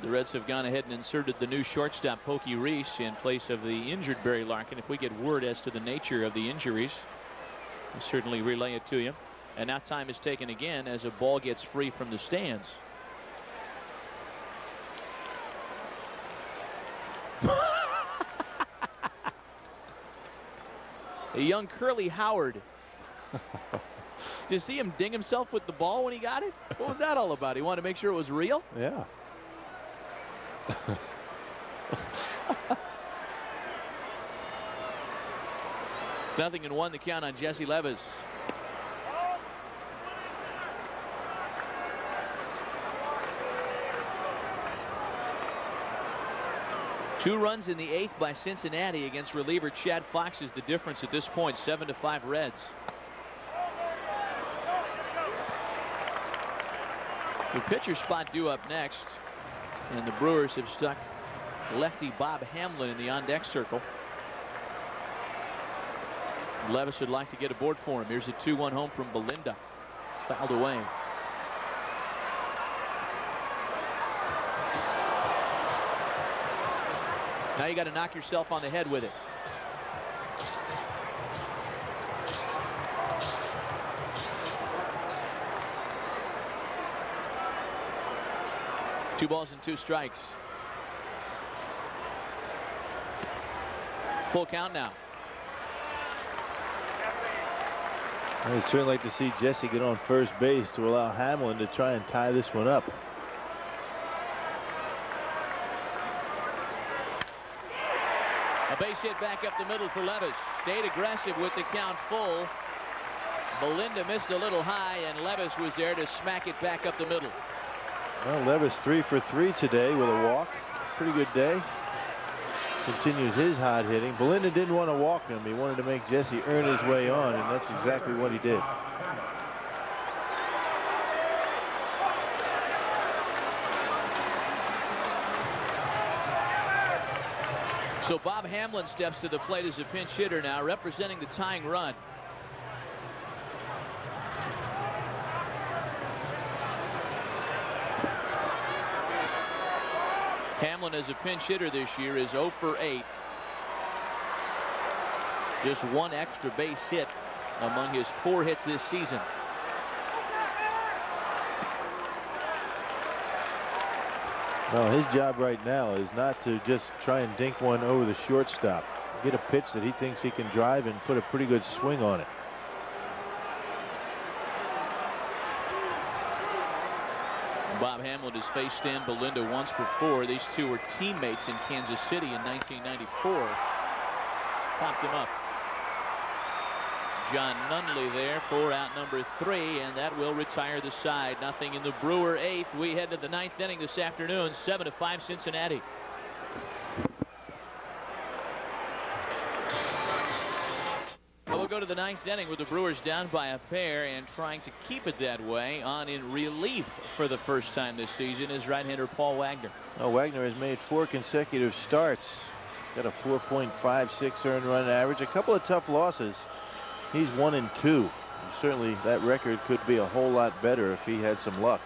The Reds have gone ahead and inserted the new shortstop Pokey Reese in place of the injured Barry Larkin. If we get word as to the nature of the injuries, we'll certainly relay it to you. And now time is taken again as a ball gets free from the stands. A young Curly Howard. Did you see him ding himself with the ball when he got it? What was that all about? He wanted to make sure it was real? Yeah. 0-1 the count on Jesse Levis. Two runs in the 8th by Cincinnati against reliever Chad Fox is the difference at this point. 7-5 Reds. The pitcher spot due up next, and the Brewers have stuck lefty Bob Hamlin in the on-deck circle. Levis would like to get aboard for him. Here's a 2-1 home from Belinda. Fouled away. Now you got to knock yourself on the head with it. Two balls and 2 strikes. Full count now. I'd certainly like to see Jesse get on first base to allow Hamlin to try and tie this one up. A base hit back up the middle for Levis. Stayed aggressive with the count full. Belinda missed a little high, and Levis was there to smack it back up the middle. Well, Levis 3 for 3 today with a walk. Pretty good day. Continues his hot hitting. Belinda didn't want to walk him. He wanted to make Jesse earn his way on, and that's exactly what he did. So Bob Hamlin steps to the plate as a pinch hitter now, representing the tying run. Hamlin as a pinch hitter this year is 0 for 8. Just 1 extra base hit among his 4 hits this season. Well, his job right now is not to just try and dink one over the shortstop. Get a pitch that he thinks he can drive and put a pretty good swing on it. Bob Hamlin has faced Stan Belinda once before. These two were teammates in Kansas City in 1994. Popped him up. John Nunley there for out number 3, and that will retire the side. Nothing in the Brewer 8th. We head to the 9th inning this afternoon. 7-5 Cincinnati. We'll go to the 9th inning with the Brewers down by a pair and trying to keep it that way. On in relief for the first time this season is right-hander Paul Wagner. Well, Wagner has made 4 consecutive starts Got a 4.56 earned run average. A couple of tough losses. He's 1-2. Certainly that record could be a whole lot better if he had some luck.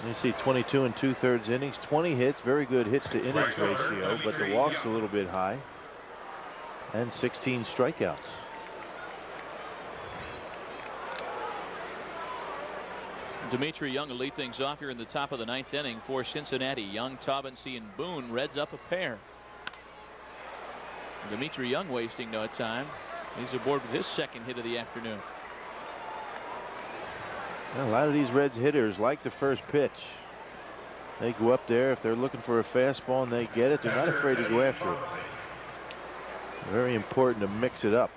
You see 22 2/3 innings, 20 hits, very good hits to innings ratio, but the walks a little bit high, and 16 strikeouts. Dimitri Young will lead things off here in the top of the 9th inning for Cincinnati. Young, Taubensee, and Boone. Reds up a pair. Dimitri Young wasting no time. He's aboard with his second hit of the afternoon. A lot of these Reds hitters like the first pitch. They go up there if they're looking for a fastball and they get it. They're not afraid to go after it. Very important to mix it up.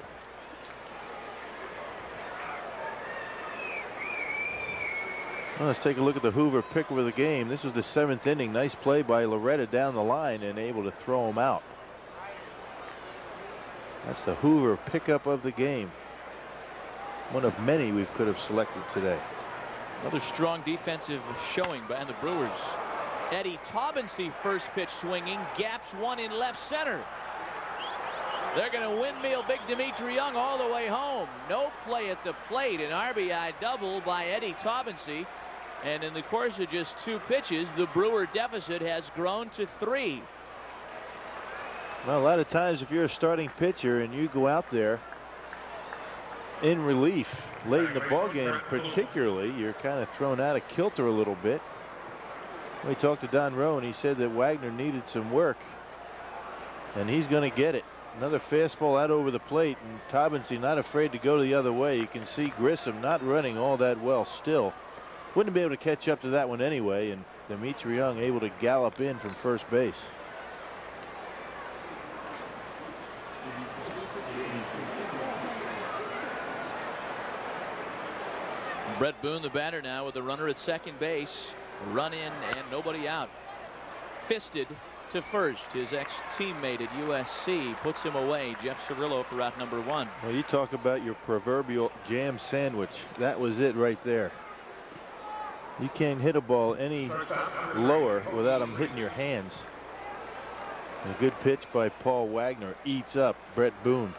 Well, let's take a look at the Hoover pick of the game. This was the 7th inning. Nice play by Loretta down the line and able to throw him out. That's the Hoover pickup of the game. One of many we could have selected today. Another strong defensive showing by the Brewers. Eddie Taubensee, first pitch swinging, gaps one in left center. They're going to windmill big Dimitri Young all the way home. No play at the plate. An RBI double by Eddie Taubensee. And in the course of just 2 pitches, the Brewer deficit has grown to 3. Well, a lot of times if you're a starting pitcher and you go out there in relief late in the ball game, particularly, you're kind of thrown out of kilter a little bit. We talked to Don Rowe and he said that Wagner needed some work, and he's going to get it. Another fastball out over the plate, and Taubensee not afraid to go the other way. You can see Grissom not running all that well still. Wouldn't be able to catch up to that one anyway, and Dimitri Young able to gallop in from first base. Brett Boone, the batter now, with the runner at second base. Run in and nobody out. Fisted to first. His ex-teammate at USC puts him away. Jeff Cirillo for out number 1. Well, you talk about your proverbial jam sandwich. That was it right there. You can't hit a ball any lower without them hitting your hands. A good pitch by Paul Wagner eats up Brett Boone.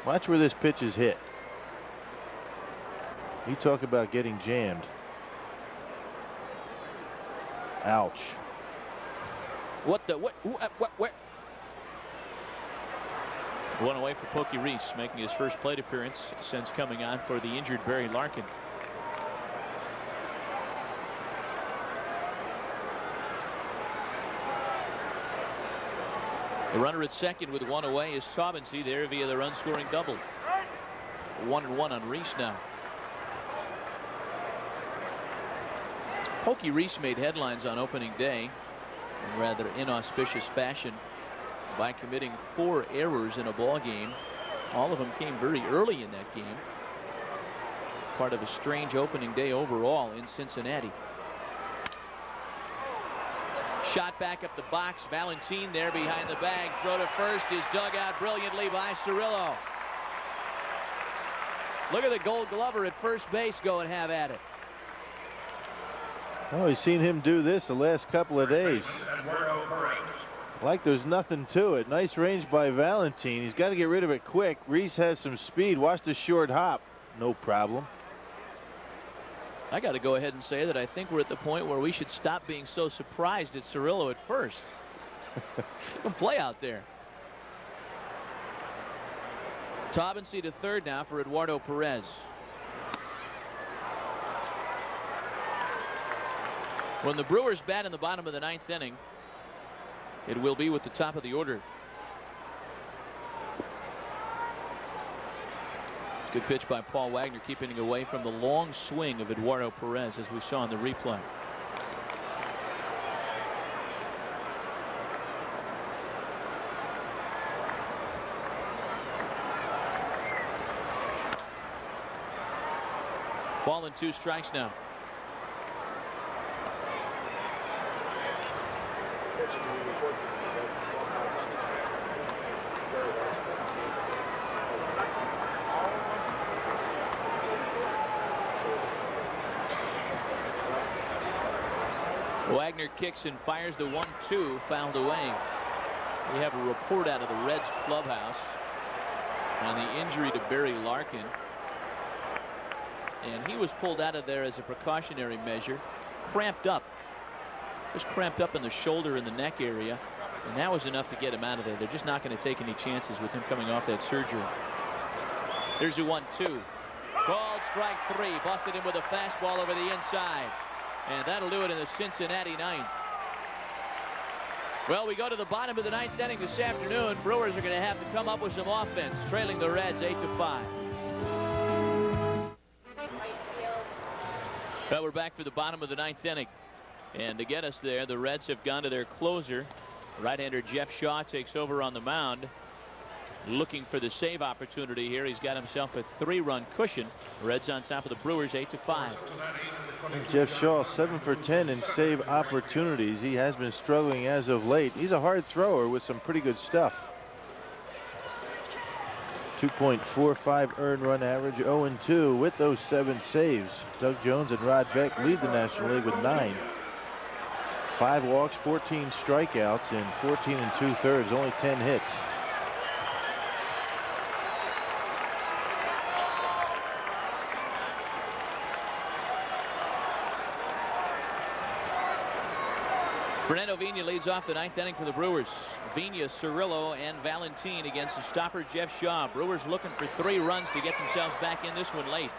Watch where this pitch is hit. You talk about getting jammed. Ouch. What? One away for Pokey Reese, making his first plate appearance since coming on for the injured Barry Larkin. The runner at second with 1 away is Taubensee there via the run scoring double. 1-1 on Reese now. Pokey Reese made headlines on opening day in rather inauspicious fashion by committing 4 errors in a ball game. All of them came very early in that game. Part of a strange opening day overall in Cincinnati. Shot back up the box. Valentin there behind the bag. Throw to first is dug out brilliantly by Cirillo. Look at the Gold Glover at first base go and have at it. Oh, we've seen him do this the last couple of days. Like there's nothing to it. Nice range by Valentin. He's got to get rid of it quick. Reese has some speed. Watch the short hop. No problem. I got to go ahead and say that I think we're at the point where we should stop being so surprised at Cirillo at first. He can play out there. Taubensee to third now for Eduardo Perez. When the Brewers bat in the bottom of the 9th inning, it will be with the top of the order. Good pitch by Paul Wagner, keeping away from the long swing of Eduardo Perez, as we saw in the replay. Ball and 2 strikes now. Wagner kicks and fires the 1-2, fouled away. We have a report out of the Reds clubhouse on the injury to Barry Larkin. And he was pulled out of there as a precautionary measure. Cramped up. Just cramped up in the shoulder and the neck area. And that was enough to get him out of there. They're just not going to take any chances with him coming off that surgery. Here's the 1-2. Called strike 3. Busted him with a fastball over the inside. And that'll do it in the Cincinnati ninth. Well, we go to the bottom of the ninth inning this afternoon. Brewers are going to have to come up with some offense, trailing the Reds 8-5. Well, we're back for the bottom of the ninth inning. And to get us there, the Reds have gone to their closer. Right-hander Jeff Shaw takes over on the mound. Looking for the save opportunity here. He's got himself a 3-run cushion. Reds on top of the Brewers 8-5. Jeff Shaw 7 for 10 in save opportunities. He has been struggling as of late. He's a hard thrower with some pretty good stuff. 2.45 earned run average, 0-2 with those 7 saves. Doug Jones and Rod Beck lead the National League with 9. 5 walks, 14 strikeouts in 14 2/3, only 10 hits. Fernando Vina leads off the ninth inning for the Brewers. Vina, Cirillo, and Valentin against the stopper Jeff Shaw. Brewers looking for 3 runs to get themselves back in this one late.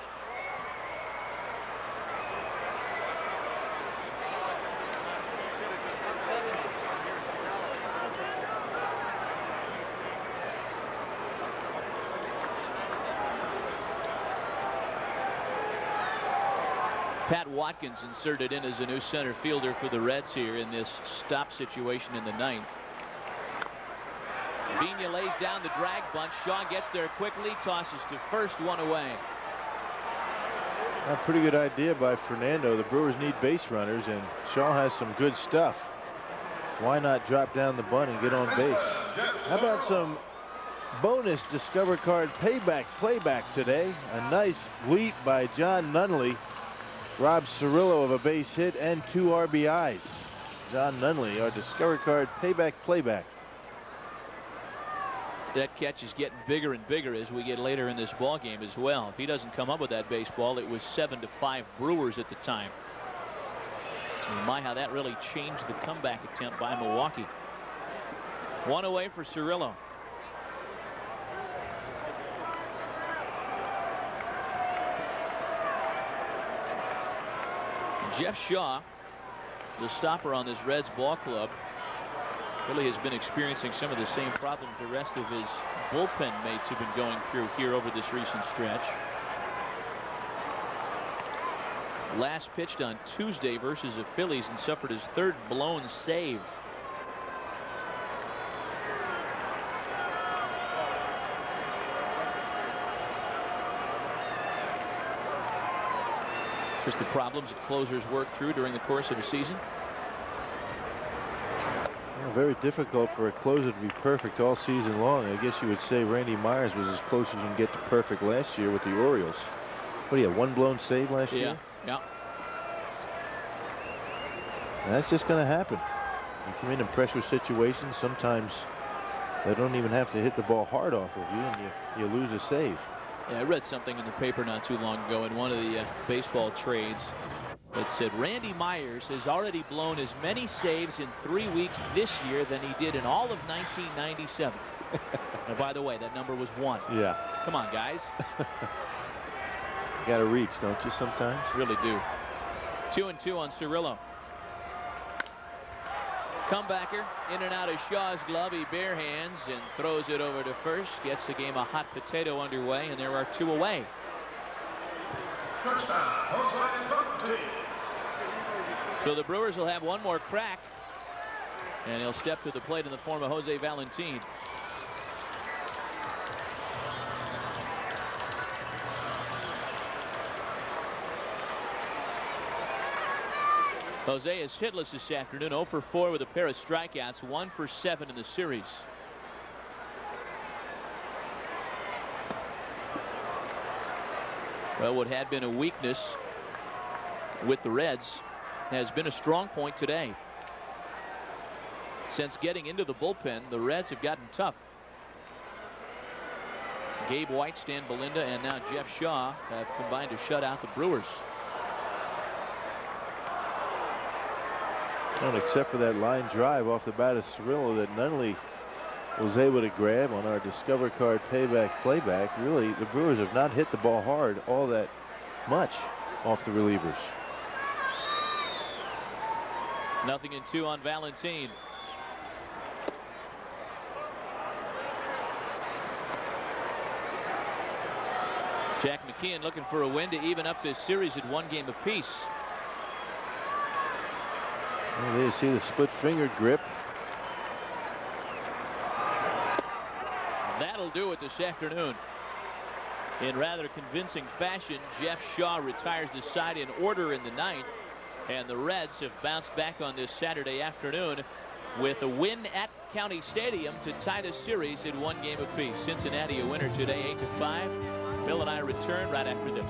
Pat Watkins inserted in as a new center fielder for the Reds here in this stop situation in the ninth. Vina lays down the drag bunt. Shaw gets there quickly, tosses to first, 1 away. A pretty good idea by Fernando. The Brewers need base runners, and Shaw has some good stuff. Why not drop down the bunt and get on base? How about some bonus Discover Card playback today? A nice leap by John Nunley robbed Cirillo of a base hit and 2 RBIs. John Nunley, our Discover Card playback. That catch is getting bigger and bigger as we get later in this ball game as well. If he doesn't come up with that baseball, it was 7-5 Brewers at the time. And my, how that really changed the comeback attempt by Milwaukee. 1 away for Cirillo. Jeff Shaw, the stopper on this Reds ball club, really has been experiencing some of the same problems the rest of his bullpen mates have been going through here over this recent stretch. Last pitched on Tuesday versus the Phillies and suffered his 3rd blown save. Just the problems that closers work through during the course of a season. Well, very difficult for a closer to be perfect all season long. I guess you would say Randy Myers was as close as you can get to perfect last year with the Orioles. What do you have, 1 blown save last year? Yeah. And that's just going to happen. You come in pressure situations, sometimes they don't even have to hit the ball hard off of you, and you lose a save. Yeah, I read something in the paper not too long ago in one of the baseball trades that said Randy Myers has already blown as many saves in 3 weeks this year than he did in all of 1997. And by the way, that number was 1. Yeah. Come on, guys. You got to reach, don't you, sometimes? Really do. 2-2 on Cirillo. Comebacker in and out of Shaw's glove. He bare hands and throws it over to first. Gets the game a hot potato underway, and there are 2 away. So the Brewers will have 1 more crack, and he'll step to the plate in the form of Jose Valentin. Jose is hitless this afternoon, 0 for 4 with a pair of strikeouts, 1 for 7 in the series. Well, what had been a weakness with the Reds has been a strong point today. Since getting into the bullpen, the Reds have gotten tough. Gabe White, Stan Belinda, and now Jeff Shaw have combined to shut out the Brewers. And except for that line drive off the bat of Cirillo that Nunley was able to grab on our Discover Card playback, really the Brewers have not hit the ball hard all that much off the relievers. 0-2 on Valentine. Jack McKeon looking for a win to even up this series at 1 game apiece. Well, there you see the split fingered grip. That'll do it this afternoon. In rather convincing fashion, Jeff Shaw retires the side in order in the 9th, and the Reds have bounced back on this Saturday afternoon with a win at County Stadium to tie the series at 1 game apiece. Cincinnati a winner today, 8-5. Bill and I return right after this.